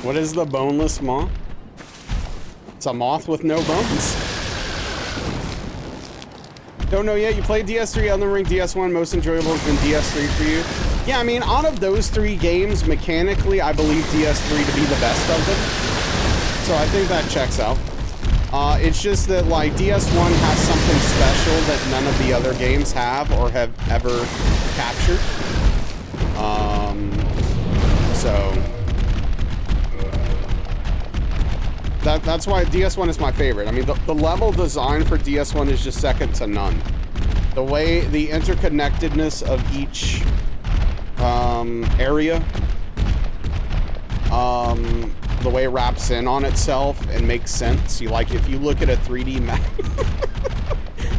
What is the boneless moth? It's a moth with no bones. Don't know yet. You played DS3, Elden Ring, DS1. Most enjoyable has been DS3 for you. Yeah, I mean, out of those 3 games, mechanically, I believe DS3 to be the best of them. So I think that checks out. It's just that, like, DS1 has something special that none of the other games have or have ever captured. So that's why DS1 is my favorite. I mean, the level design for DS1 is just second to none. The way, the interconnectedness of each area, the way it wraps in on itself and makes sense. You like, if you look at a 3D map,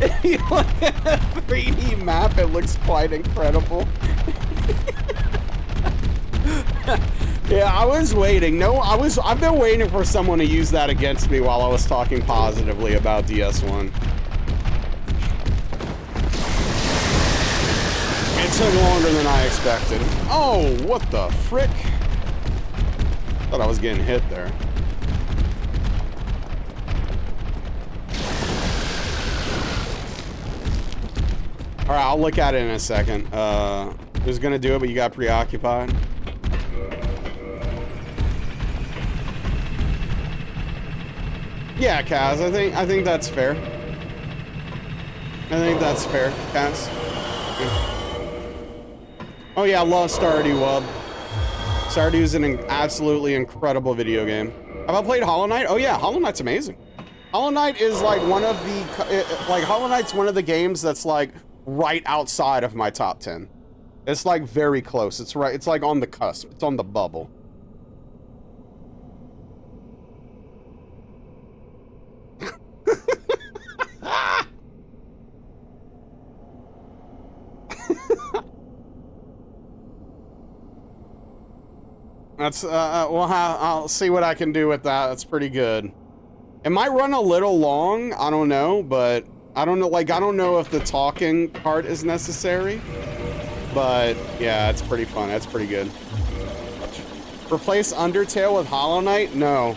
if you look at a 3D map, it looks quite incredible. Yeah, I was waiting. I've been waiting for someone to use that against me while I was talking positively about DS1. It took longer than I expected. Oh, what the frick? Thought I was getting hit there. All right, I'll look at it in a second. Who's gonna do it, but you got preoccupied? Yeah, Kaz, I think that's fair. I think that's fair, Kaz. Oh yeah, I love Stardew Wub. Stardew is an absolutely incredible video game. Have I played Hollow Knight? Oh yeah, Hollow Knight's amazing. Hollow Knight is like one of the, Hollow Knight's one of the games that's like right outside of my top 10. It's like very close. It's right, it's like on the cusp. It's on the bubble. That's, well, I'll see what I can do with that. That's pretty good. It might run a little long, I don't know, but I don't know, like, I don't know if the talking part is necessary, but yeah, it's pretty fun. That's pretty good. Replace Undertale with Hollow Knight? No.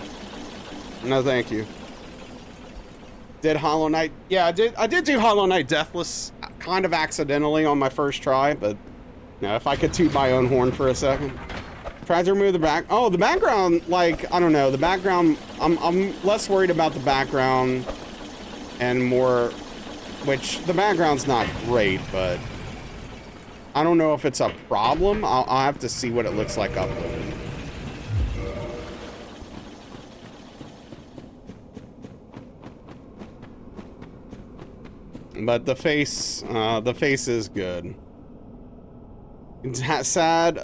No, thank you. Did Hollow Knight? Yeah, I did do Hollow Knight Deathless kind of accidentally on my first try, but no, if I could toot my own horn for a second. Tried to remove the back. Oh, the background, like, I don't know. The background, I'm less worried about the background and more, which the background's not great, but I don't know if it's a problem. I'll have to see what it looks like uploaded. But the face is good. Sad,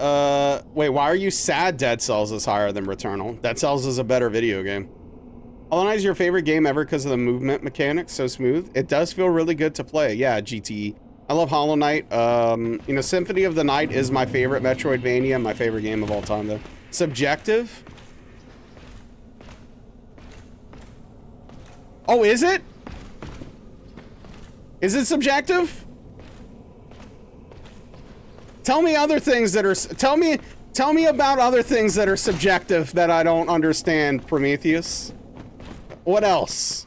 wait, why are you sad Dead Cells is higher than Returnal? Dead Cells is a better video game. Hollow Knight is your favorite game ever because of the movement mechanics, so smooth. It does feel really good to play. Yeah, GTE. I love Hollow Knight. You know, Symphony of the Night is my favorite Metroidvania, my favorite game of all time, though. Subjective? Oh, is it? Is it subjective? Tell me other things that are, tell me about other things that are subjective that I don't understand, Prometheus. What else?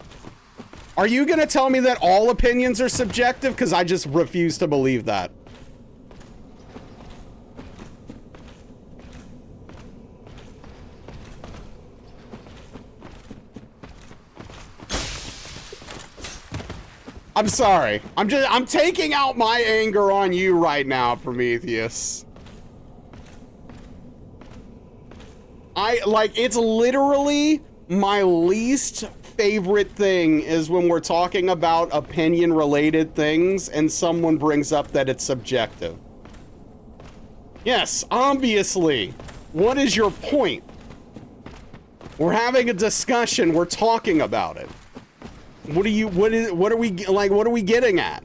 Are you gonna tell me that all opinions are subjective? Because I just refuse to believe that. I'm sorry. I'm taking out my anger on you right now, Prometheus. It's literally my least favorite thing is when we're talking about opinion-related things and someone brings up that it's subjective. Yes, obviously. What is your point? We're having a discussion. We're talking about it. What are we getting at?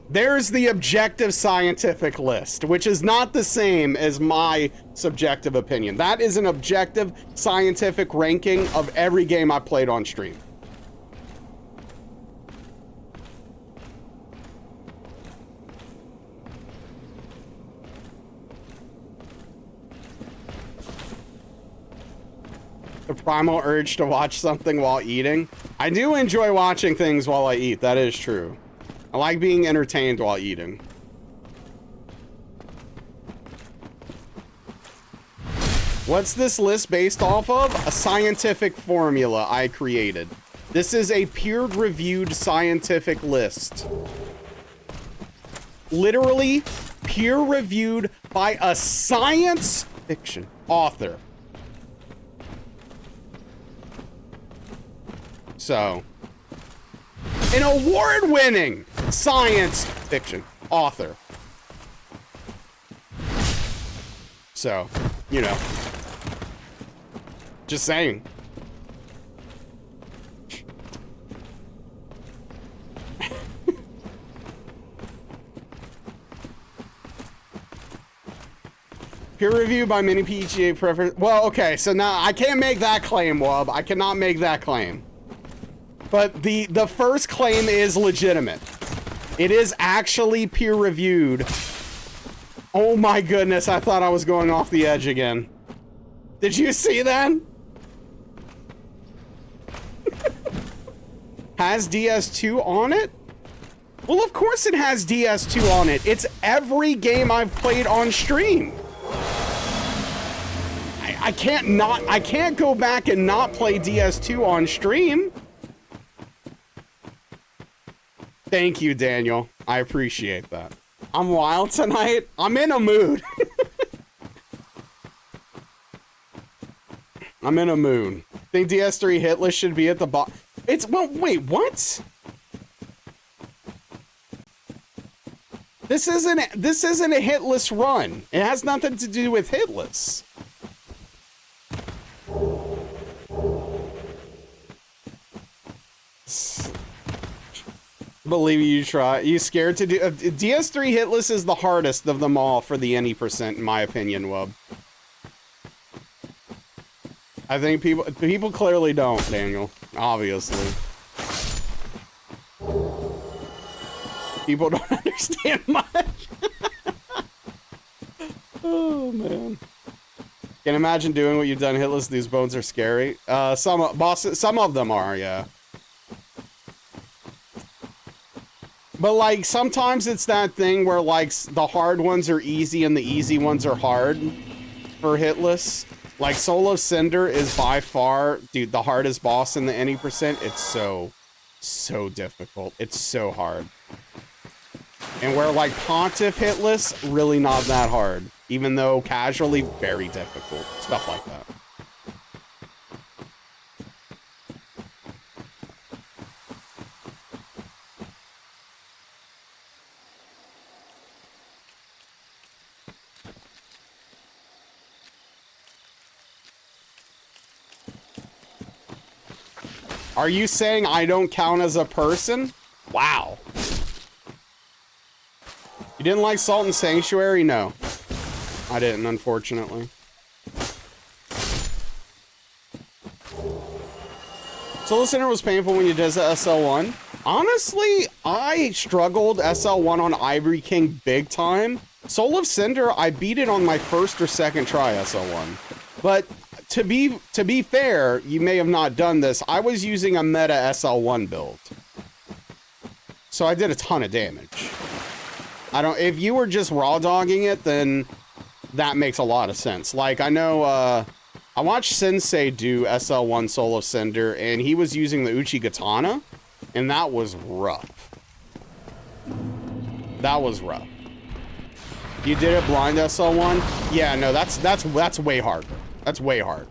There's the objective scientific list, which is not the same as my subjective opinion. That is an objective scientific ranking of every game I played on stream. The primal urge to watch something while eating. I do enjoy watching things while I eat. That is true. I like being entertained while eating. What's this list based off of? A scientific formula I created. This is a peer-reviewed scientific list. Literally peer-reviewed by a science fiction author. So, an award-winning science fiction author. So, you know, just saying. Peer review by many PGA preference. Well, okay, so now I can't make that claim, Wub. I cannot make that claim. But the first claim is legitimate. It is actually peer-reviewed. Oh my goodness, I thought I was going off the edge again. Did you see that? Has DS2 on it? Well, of course it has DS2 on it. It's every game I've played on stream. I can't go back and not play DS2 on stream. Thank you, Daniel. I appreciate that. I'm wild tonight. I'm in a mood. I'm in a mood. Think DS3 hit list should be at the bottom. Well, wait, what? This isn't a hit list run. It has nothing to do with hit lists. Believe you try. You scared to do DS3 hitless is the hardest of them all for the any percent, in my opinion, Wub. I think people clearly don't, Daniel. Obviously. People don't understand much. Oh man. Can imagine doing what you've done hitless. These bones are scary. Some of them are, yeah. But, like, sometimes it's that thing where, like, the hard ones are easy and the easy ones are hard for hitless. Like, Soul of Cinder is by far, dude, the hardest boss in the any percent. It's so difficult. It's so hard. And where, like, Pontiff hitless, really not that hard. Even though casually, very difficult. Stuff like that. Are you saying I don't count as a person? Wow. You didn't like Salt and Sanctuary? No. I didn't, unfortunately. Soul Center was painful when you did SL1. Honestly, I struggled SL1 on Ivory King big time. Soul of Cinder, I beat it on my first or second try SL1. But to be fair, you may have not done this. I was using a meta SL1 build. So I did a ton of damage. If you were just raw dogging it, then that makes a lot of sense. Like, I know, I watched Sensei do SL1 Soul of Cinder, and he was using the Uchigatana, and that was rough. That was rough. You did it blind SL1? Yeah, no, that's way harder. That's way harder.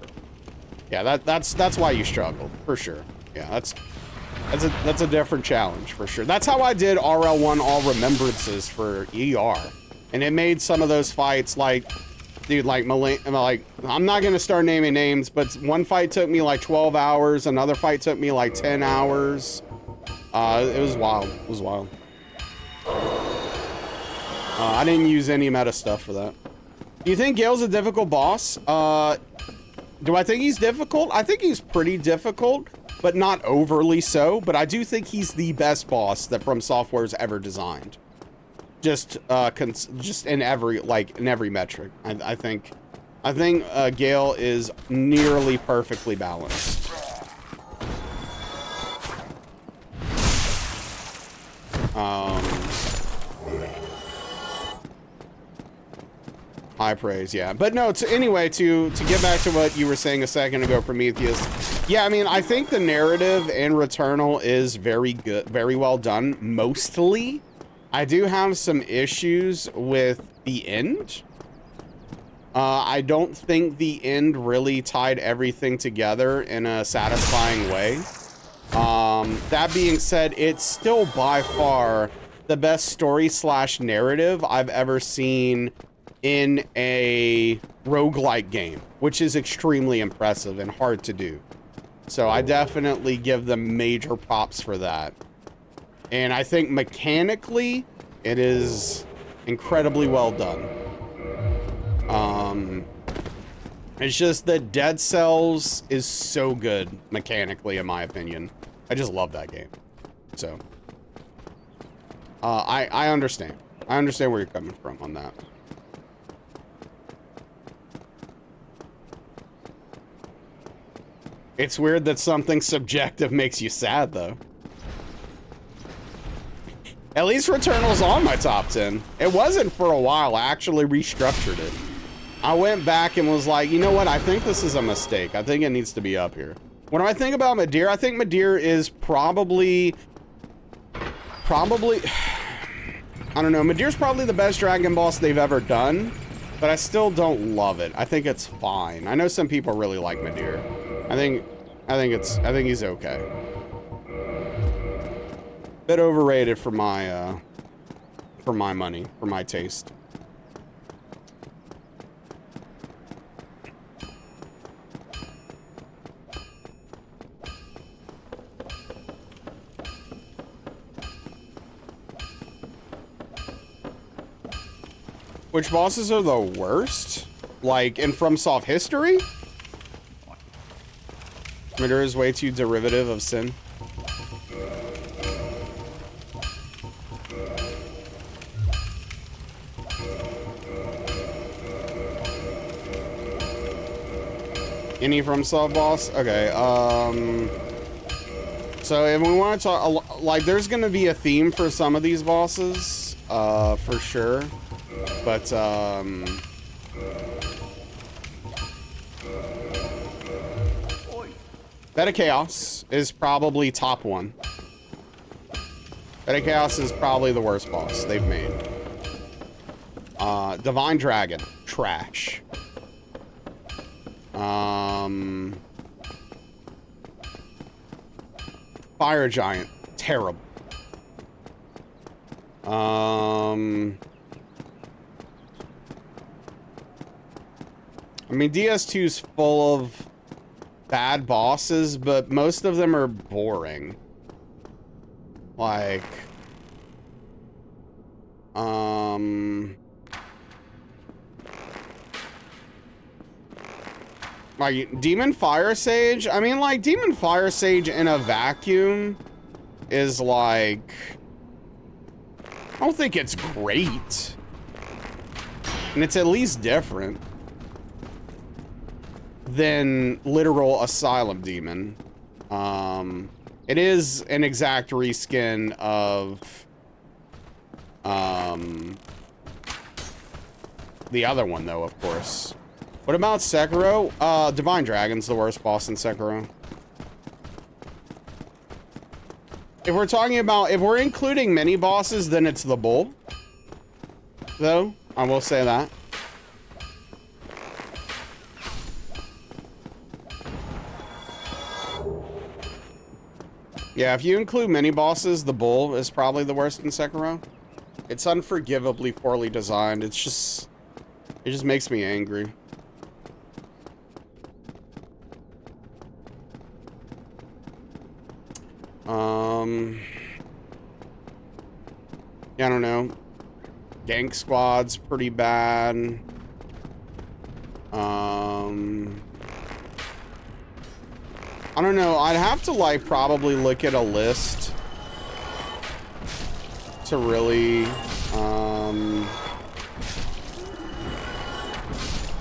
Yeah, that's why you struggled, for sure. Yeah, that's a different challenge, for sure. That's how I did RL1 All Remembrances for ER. And it made some of those fights like, dude, like, I'm not gonna start naming names, but one fight took me like 12 hours, another fight took me like 10 hours. It was wild. It was wild. I didn't use any meta stuff for that. Do you think Gale's a difficult boss? Do I think he's difficult? I think he's pretty difficult, but not overly so. But I do think he's the best boss that From Software's ever designed. Just in every metric. I think Gale is nearly perfectly balanced. High praise, yeah. But no, anyway, to get back to what you were saying a second ago, Prometheus. Yeah, I mean, I think the narrative in Returnal is very good, very well done, mostly. I do have some issues with the end. I don't think the end really tied everything together in a satisfying way. That being said, it's still by far the best story / narrative I've ever seen in a roguelike game, which is extremely impressive and hard to do. So I definitely give them major props for that. And I think mechanically, it is incredibly well done. It's just that Dead Cells is so good mechanically, in my opinion. I just love that game. So, I understand. I understand where you're coming from on that. It's weird that something subjective makes you sad, though. At least Returnal's on my top 10. It wasn't for a while. I actually restructured it. I went back and was like, you know what? I think this is a mistake. I think it needs to be up here. When I think about Midir, I think Midir is probably, I don't know. Midir's probably the best dragon boss they've ever done, but I still don't love it. I think it's fine. I know some people really like Midir. I think he's okay. Bit overrated for my money, for my taste. Which bosses are the worst? Like in FromSoft history? Midir is way too derivative of Sin. Any FromSoft boss? Okay, so if we want to talk, like, there's gonna be a theme for some of these bosses, for sure, but, Beta Chaos is probably top 1. Beta Chaos is probably the worst boss they've made. Divine Dragon, trash. Fire Giant, terrible. I mean, DS2's full of bad bosses, but most of them are boring. Like, like Demon Fire Sage. I mean, like, Demon Fire Sage in a vacuum is like, I don't think it's great, and it's at least different than literal Asylum Demon. It is an exact reskin of the other one, though, of course. What about Sekiro? Divine Dragon's the worst boss in Sekiro. If we're talking about, if we're including mini bosses, then it's the Bull, though. I will say that. Yeah, if you include mini bosses, the bull is probably the worst in Sekiro. It's unforgivably poorly designed. It just makes me angry. Yeah, I don't know. Gank Squad's pretty bad. I don't know. I'd have to like probably look at a list to really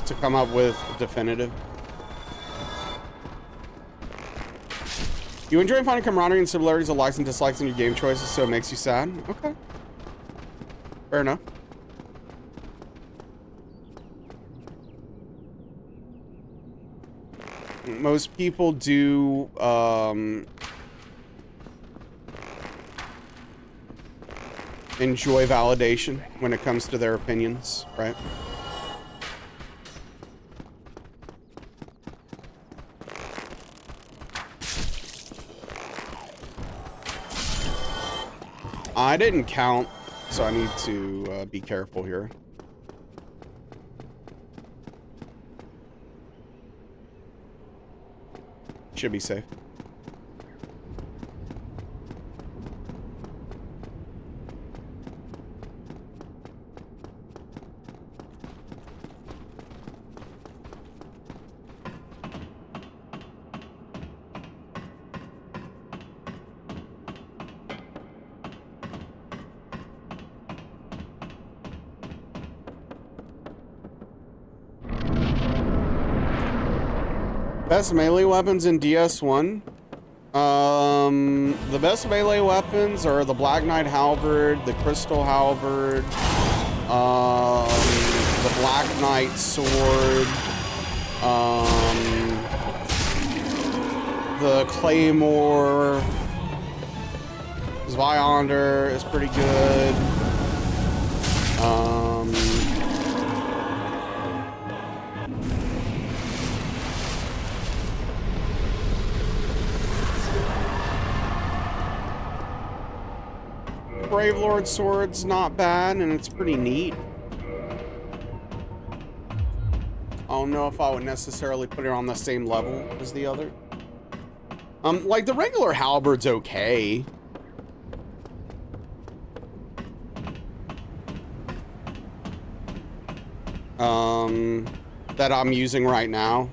to come up with definitive. You enjoy finding camaraderie and similarities of likes and dislikes in your game choices, so it makes you sad? Okay. Fair enough. Most people do, enjoy validation when it comes to their opinions, right? I didn't count, so I need to be careful here. Should be safe. Best melee weapons in DS1? The best melee weapons are the Black Knight Halberd, the Crystal Halberd, the Black Knight Sword, the Claymore, Zweihander is pretty good. Brave Lord Sword's not bad, and it's pretty neat. I don't know if I would necessarily put it on the same level as the other. Like the regular halberd's okay. That I'm using right now.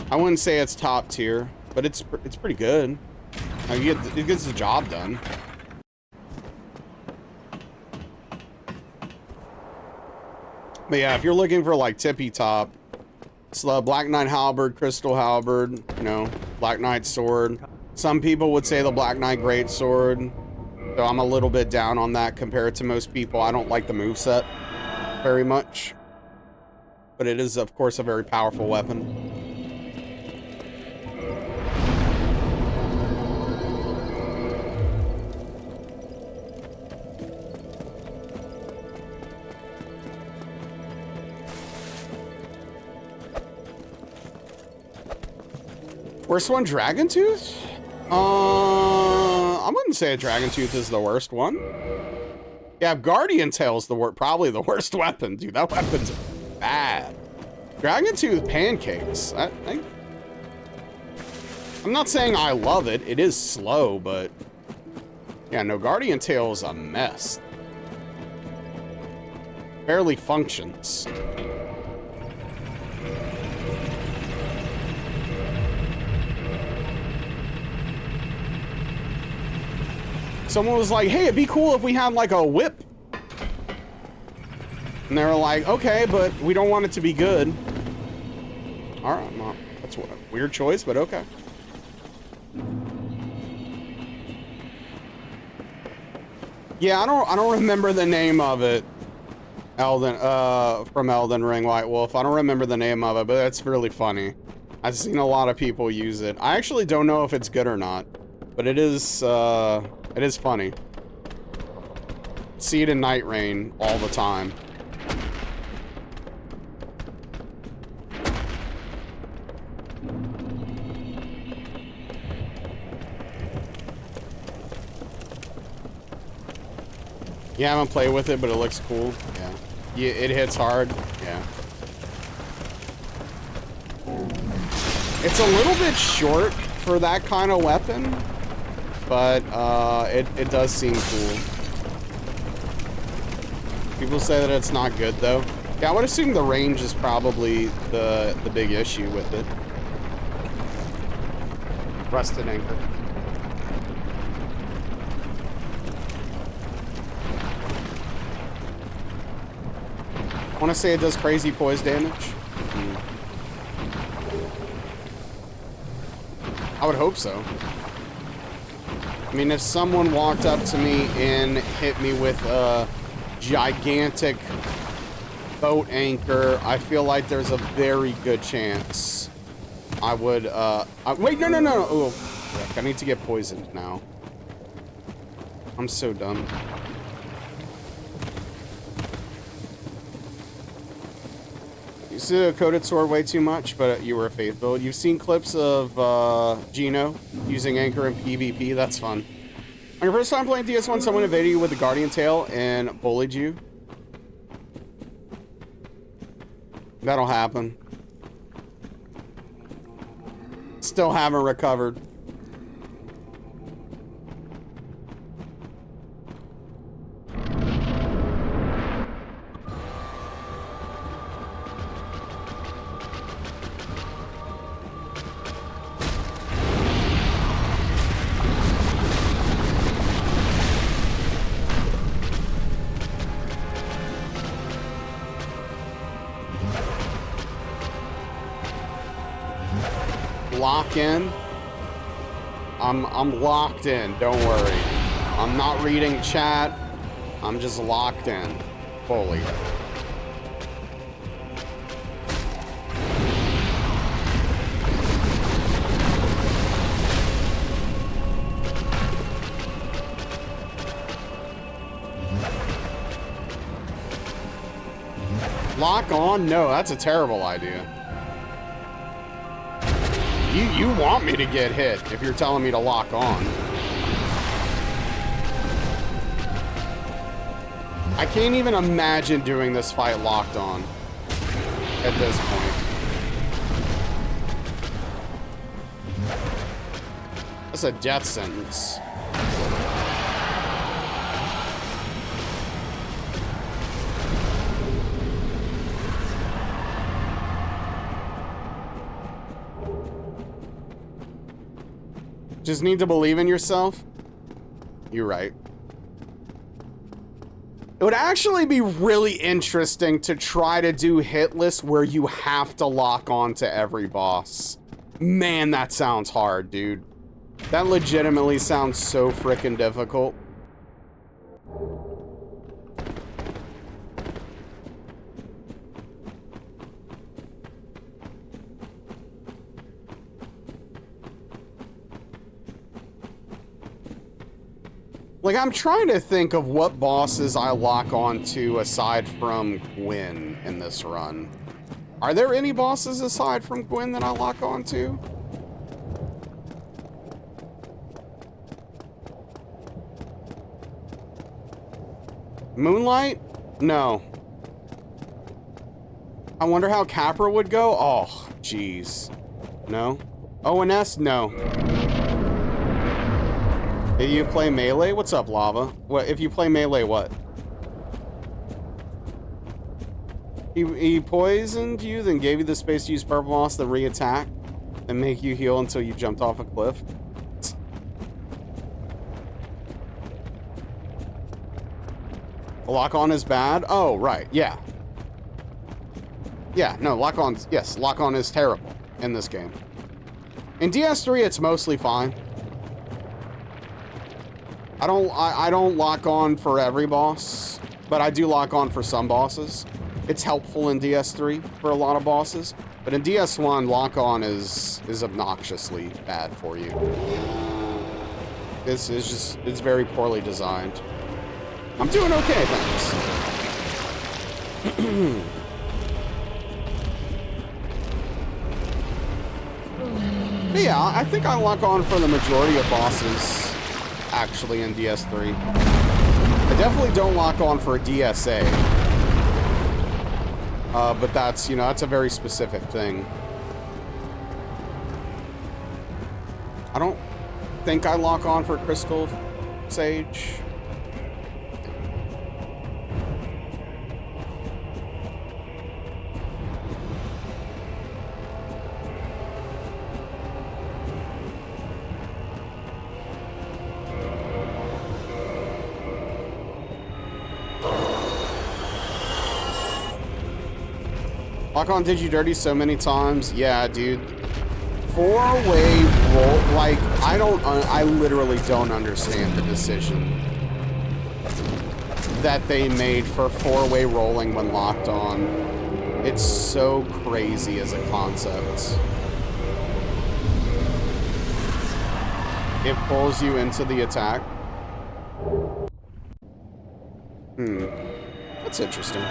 I wouldn't say it's top tier, but it's pretty good. It gets the job done. But yeah, if you're looking for like tippy top, it's the Black Knight Halberd, Crystal Halberd, you know, Black Knight Sword. Some people would say the Black Knight Great Sword, so I'm a little bit down on that compared to most people. I don't like the moveset very much, but it is, of course, a very powerful weapon. Worst one, Dragon Tooth? I wouldn't say a Dragon Tooth is the worst one. Yeah, Guardian Tail's probably the worst weapon, dude. That weapon's bad. Dragon Tooth pancakes. I'm not saying I love it. It is slow, but yeah, no, Guardian Tail's a mess. Barely functions. Someone was like, hey, it'd be cool if we had like a whip. And they were like, okay, but we don't want it to be good. All right, well, that's a weird choice, but okay. Yeah, I don't remember the name of it. From Elden Ring, White Wolf. I don't remember the name of it, but that's really funny. I've seen a lot of people use it. I actually don't know if it's good or not, but it is funny. See it in Night Rain all the time. You haven't played with it, but it looks cool. Yeah. It hits hard. Yeah. It's a little bit short for that kind of weapon, but it does seem cool. People say that it's not good though. Yeah, I would assume the range is probably the big issue with it. Rusted anchor. I want to say it does crazy poise damage. I would hope so. I mean, if someone walked up to me and hit me with a gigantic boat anchor, I feel like there's a very good chance I would, wait, no. Oh, frick, I need to get poisoned now. I'm so dumb. You see the coated sword way too much, but you were a faith build. You've seen clips of Gino using anchor in PvP. That's fun. On your first time playing DS1, someone invaded you with the Guardian Tail and bullied you. That'll happen. Still haven't recovered. Lock in. I'm locked in, don't worry. I'm not reading chat. I'm just locked in. Fully. Lock on? No, that's a terrible idea. You want me to get hit if you're telling me to lock on. I can't even imagine doing this fight locked on at this point. That's a death sentence. Just need to believe in yourself. You're right. It would actually be really interesting to try to do hit lists where you have to lock on to every boss. Man, that sounds hard, dude. That legitimately sounds so freaking difficult. Like, I'm trying to think of what bosses I lock on to aside from Gwyn in this run. Are there any bosses aside from Gwyn that I lock on to? Moonlight? No. I wonder how Capra would go? Oh, jeez. No? ONS? No. If you play melee? What's up, Lava? What if you play melee, what? He poisoned you, then gave you the space to use purple moss, then re-attack, and make you heal until you jumped off a cliff. Lock on is bad? Oh, right, yeah. Yeah, no, lock on, yes, lock on is terrible in this game. In DS3, it's mostly fine. I don't lock on for every boss, but I do lock on for some bosses. It's helpful in DS3 for a lot of bosses, but in DS1, lock on is obnoxiously bad for you. It's very poorly designed. I'm doing okay, thanks. But yeah, I think I lock on for the majority of bosses, actually, in DS3. I definitely don't lock on for a DSA. But that's, you know, that's a very specific thing. I don't think I lock on for Crystal Sage. Lock on Digi-Dirty so many times. Yeah, dude. Four-way roll, like, I literally don't understand the decision that they made for four-way rolling when locked on. It's so crazy as a concept. It pulls you into the attack. That's interesting.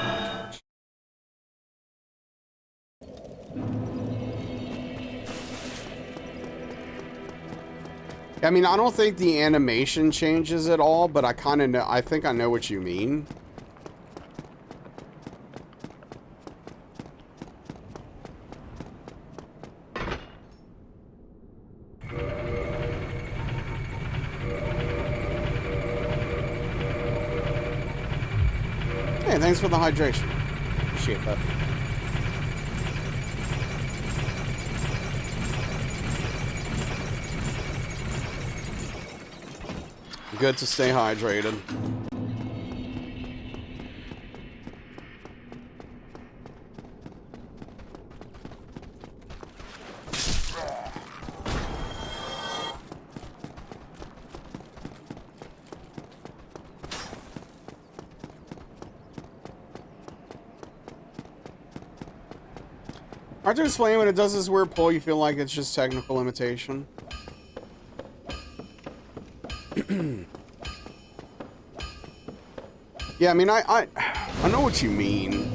I mean, I don't think the animation changes at all, but I kind of know, I think I know what you mean. Hey, thanks for the hydration. Appreciate that. Good to stay hydrated. Hard to explain when it does this weird pull, you feel like it's just technical limitation. Yeah, I mean, I know what you mean.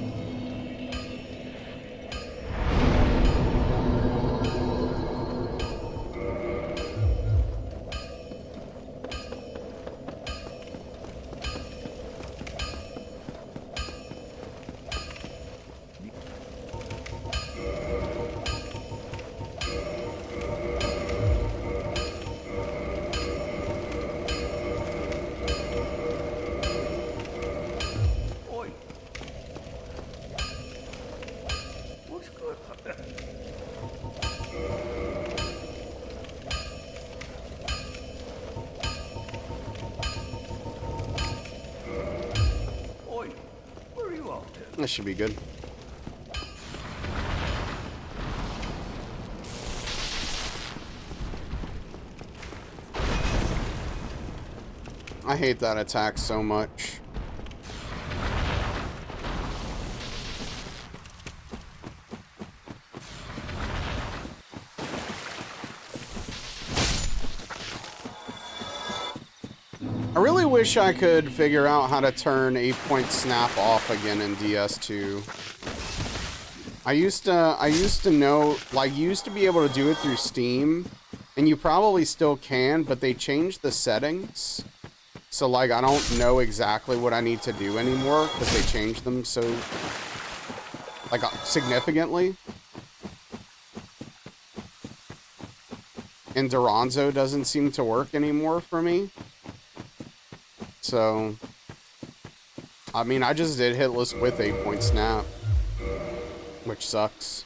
This should be good. I hate that attack so much. I really wish I could figure out how to turn 8-point snap off again in DS2. I used to know, like, you used to be able to do it through Steam, and you probably still can, but they changed the settings. So, like, I don't know exactly what I need to do anymore, because they changed them so, like, significantly. And Duranzo doesn't seem to work anymore for me. So, I mean, I just did hitless with 8-point snap, which sucks.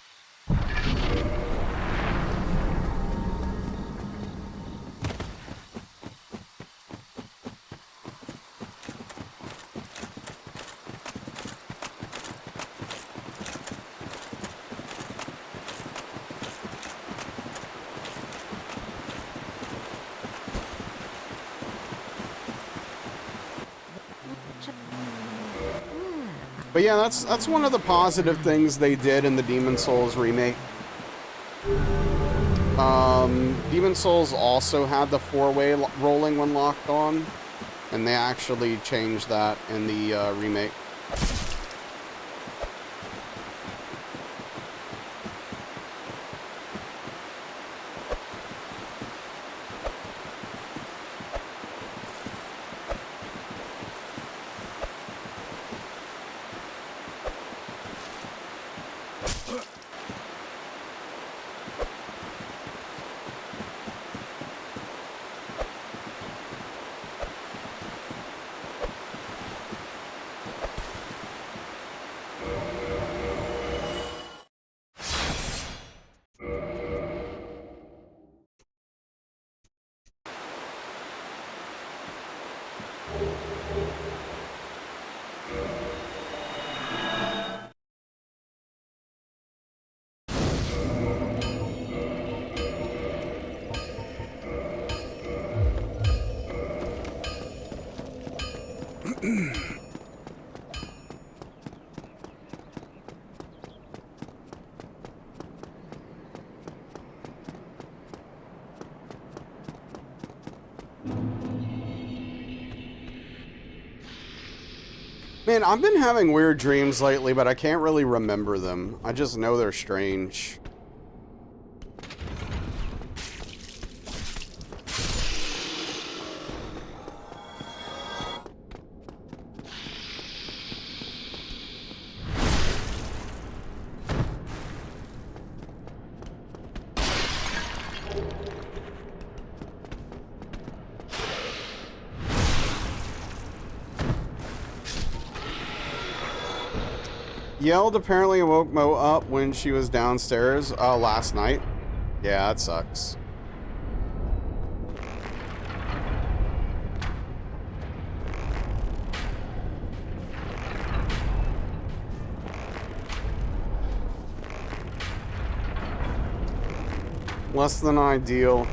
But yeah, that's one of the positive things they did in the Demon Souls remake. Demon Souls also had the 4-way rolling when locked on, and they actually changed that in the remake. Man, I've been having weird dreams lately, but I can't really remember them. I just know they're strange. Yelled apparently woke Mo up when she was downstairs last night. Yeah, that sucks. Less than ideal.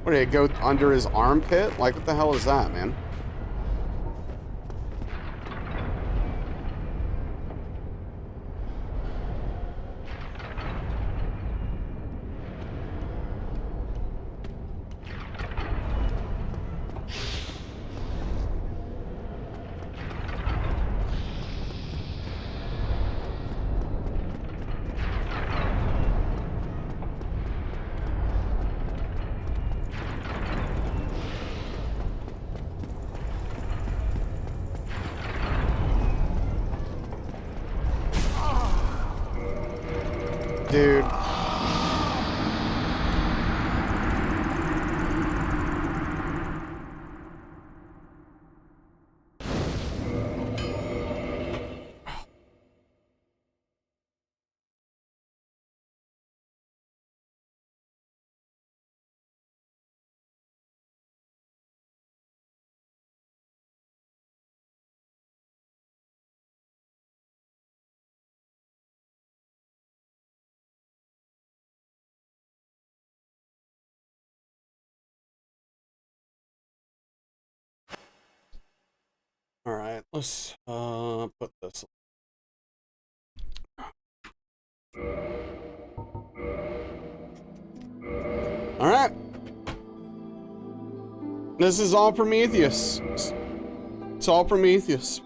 What, did it go under his armpit? Like, what the hell is that, man? Dude. All right, let's put this. All right. This is all Prometheus. It's all Prometheus.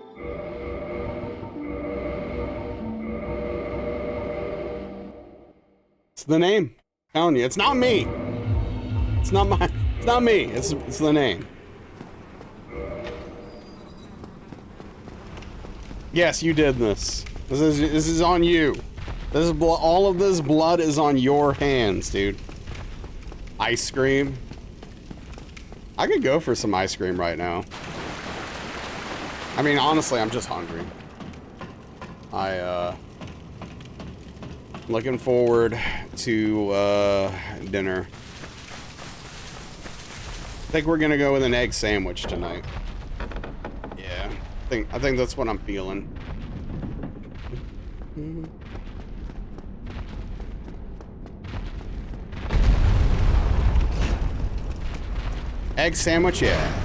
It's the name. I'm telling you, it's not me. It's not my. It's not me. It's the name. Yes, you did this. This is on you. This is all of this blood is on your hands, dude. Ice cream. I could go for some ice cream right now. I mean, honestly, I'm just hungry. Looking forward to dinner. I think we're gonna go with an egg sandwich tonight. Yeah, I think that's what I'm feeling. Egg sandwich, yeah.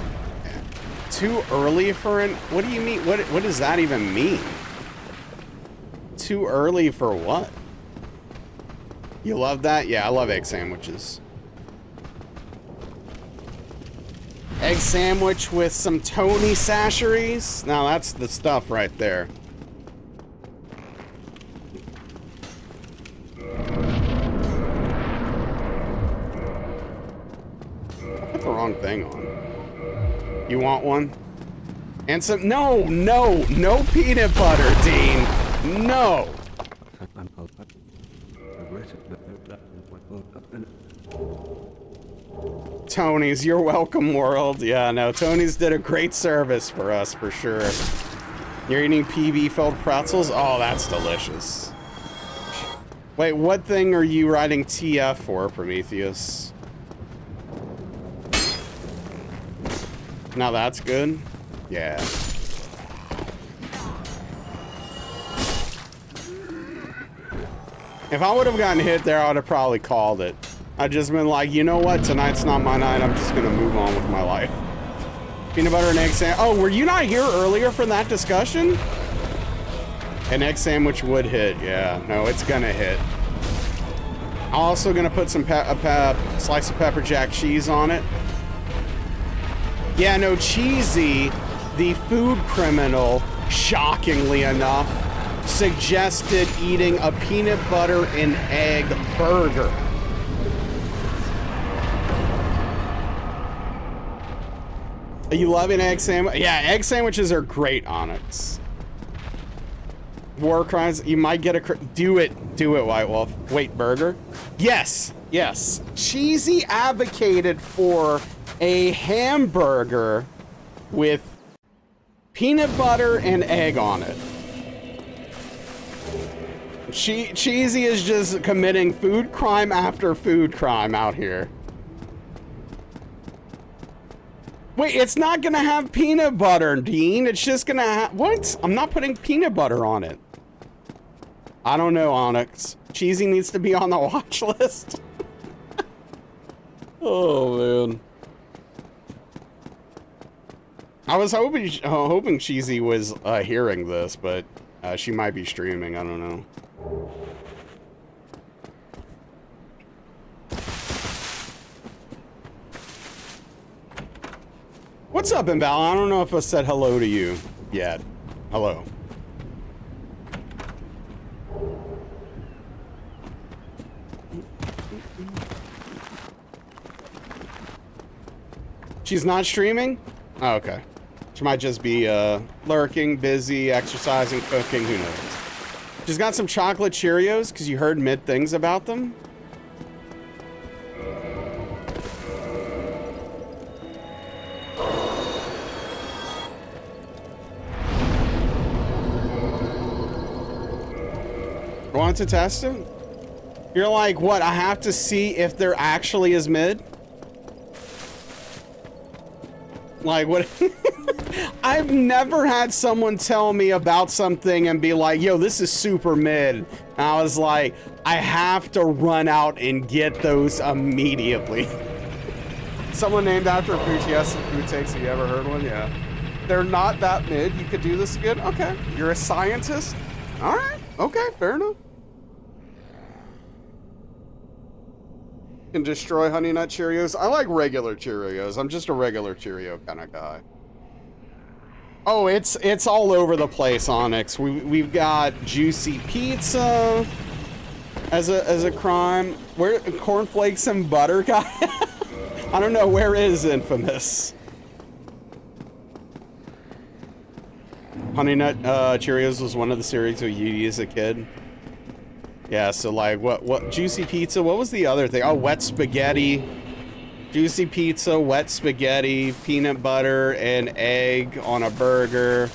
Too early for an... What do you mean? What does that even mean? Too early for what? You love that? Yeah, I love egg sandwiches. Egg sandwich with some Tony Sacheries? Now that's the stuff right there. I put the wrong thing on. You want one? And some... No peanut butter, Dean. No. Tony's, you're welcome, world. Yeah, no, Tony's did a great service for us, for sure. You're eating PB-filled pretzels? Oh, that's delicious. Wait, what thing are you writing TF for, Prometheus? Now that's good? Yeah. If I would have gotten hit there, I would have probably called it. I'd just been like, you know what? Tonight's not my night. I'm just going to move on with my life. Peanut butter and egg sandwich. Oh, were you not here earlier for that discussion? An egg sandwich would hit. Yeah, no, it's going to hit. I'm also going to put some slice of pepper jack cheese on it. Yeah, no, Cheesy, the food criminal, shockingly enough, suggested eating a peanut butter and egg burger. Are you loving egg sandwich? Yeah, egg sandwiches are great, Onyx. War crimes, you might get a... Do it, White Wolf. Wait, burger? Yes, yes. Cheesy advocated for a hamburger with peanut butter and egg on it. Cheesy is just committing food crime after food crime out here. Wait, it's not gonna have peanut butter, Dean. It's just gonna have... What? I'm not putting peanut butter on it. I don't know, Onyx. Cheesy needs to be on the watch list. Oh, man. I was hoping Cheesy was hearing this, but she might be streaming. I don't know. What's up, Imbal? I don't know if I said hello to you yet. Hello. She's not streaming? Oh, okay. She might just be lurking, busy, exercising, cooking, who knows. She's got some chocolate Cheerios because you heard mid things about them. Want to test it? You're like, what? I have to see if there actually is mid? Like, what? I've never had someone tell me about something and be like, yo, this is super mid. And I was like, I have to run out and get those immediately. Someone named after a food, yes, food takes. Have you ever heard one? Yeah. They're not that mid. You could do this again? Okay. You're a scientist? All right. Okay, fair enough. Can destroy Honey Nut Cheerios. I like regular Cheerios. I'm just a regular Cheerio kind of guy. Oh, it's all over the place, Onyx. We've got Juicy Pizza as a crime. Where cornflakes and butter guy? I don't know, where is Infamous? Honey Nut Cheerios was one of the cereals that you eat as a kid. Yeah, so like what Juicy Pizza, what was the other thing? Oh, wet spaghetti. Juicy Pizza, wet spaghetti, peanut butter and egg on a burger.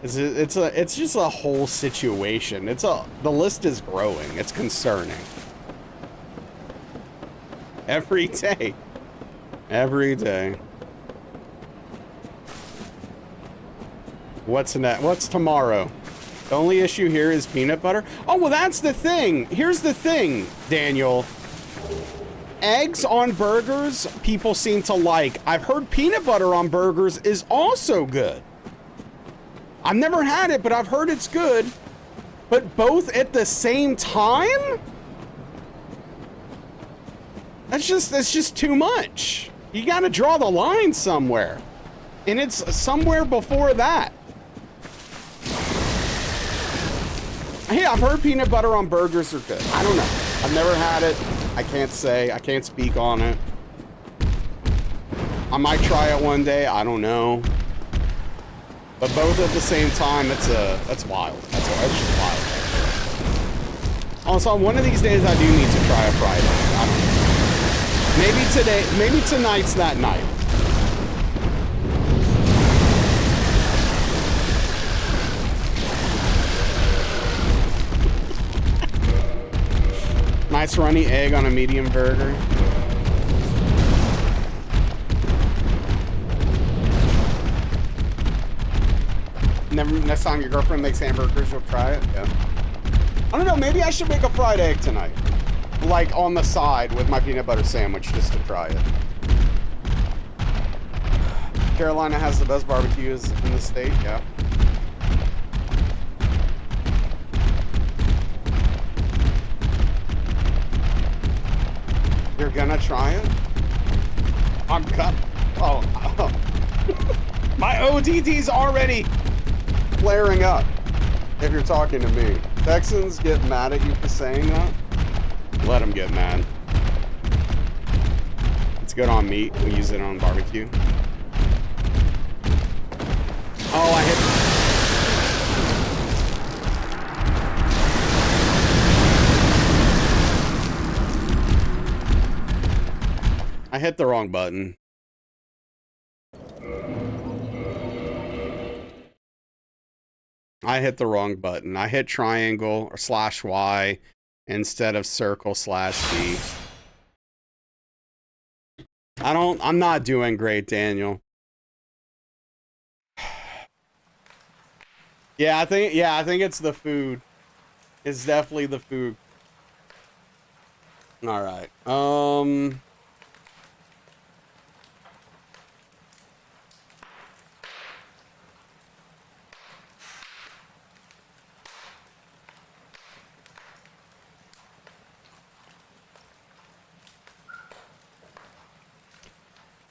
It's just a whole situation. The list is growing. It's concerning. Every day. Every day. What's next? What's tomorrow? The only issue here is peanut butter. Oh, well, that's the thing. Here's the thing, Daniel. Eggs on burgers, people seem to like. I've heard peanut butter on burgers is also good. I've never had it, but I've heard it's good. But both at the same time? That's just too much. You gotta draw the line somewhere. And it's somewhere before that. Hey, I've heard peanut butter on burgers are good. I don't know. I've never had it. I can't say. I can't speak on it. I might try it one day. I don't know. But both at the same time, that's wild. That's just wild. Also, one of these days I do need to try a fried egg. I don't know. Maybe today, maybe tonight's that night. Nice runny egg on a medium burger. Next time your girlfriend makes hamburgers, you'll try it? Yeah. I don't know, maybe I should make a fried egg tonight. Like on the side with my peanut butter sandwich just to try it. Carolina has the best barbecues in the state, yeah. You're gonna try it? I'm cut. Oh. My ODD's already flaring up. If you're talking to me. Texans get mad at you for saying that? Let them get mad. It's good on meat. We use it on barbecue. Oh, I hit the wrong button. I hit the wrong button. I hit triangle or /Y instead of circle/D. I'm not doing great, Daniel. Yeah, I think it's the food. It's definitely the food. All right.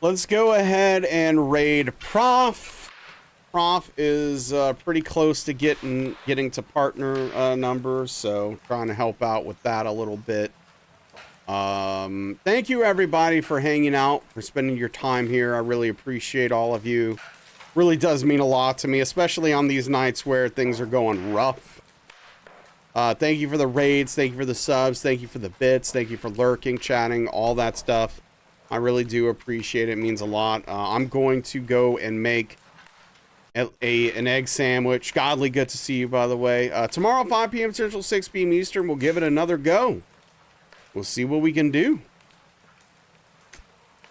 Let's go ahead and raid Prof. Prof is pretty close to getting to partner numbers, so trying to help out with that a little bit. Thank you everybody for hanging out, for spending your time here. I really appreciate all of you. Really does mean a lot to me, especially on these nights where things are going rough. Thank you for the raids, thank you for the subs, thank you for the bits, thank you for lurking, chatting, all that stuff. I really do appreciate it. It means a lot. I'm going to go and make an egg sandwich. Godly, good to see you, by the way. Tomorrow, 5 p.m. Central, 6 p.m. Eastern, we'll give it another go. We'll see what we can do.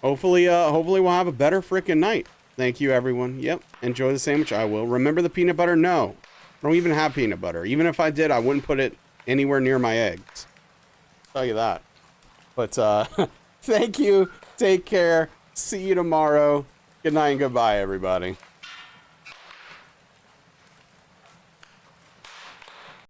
Hopefully we'll have a better freaking night. Thank you, everyone. Yep, enjoy the sandwich. I will. Remember the peanut butter? No. I don't even have peanut butter. Even if I did, I wouldn't put it anywhere near my eggs. I'll tell you that. But, thank you. Take care. See you tomorrow. Good night and goodbye, everybody.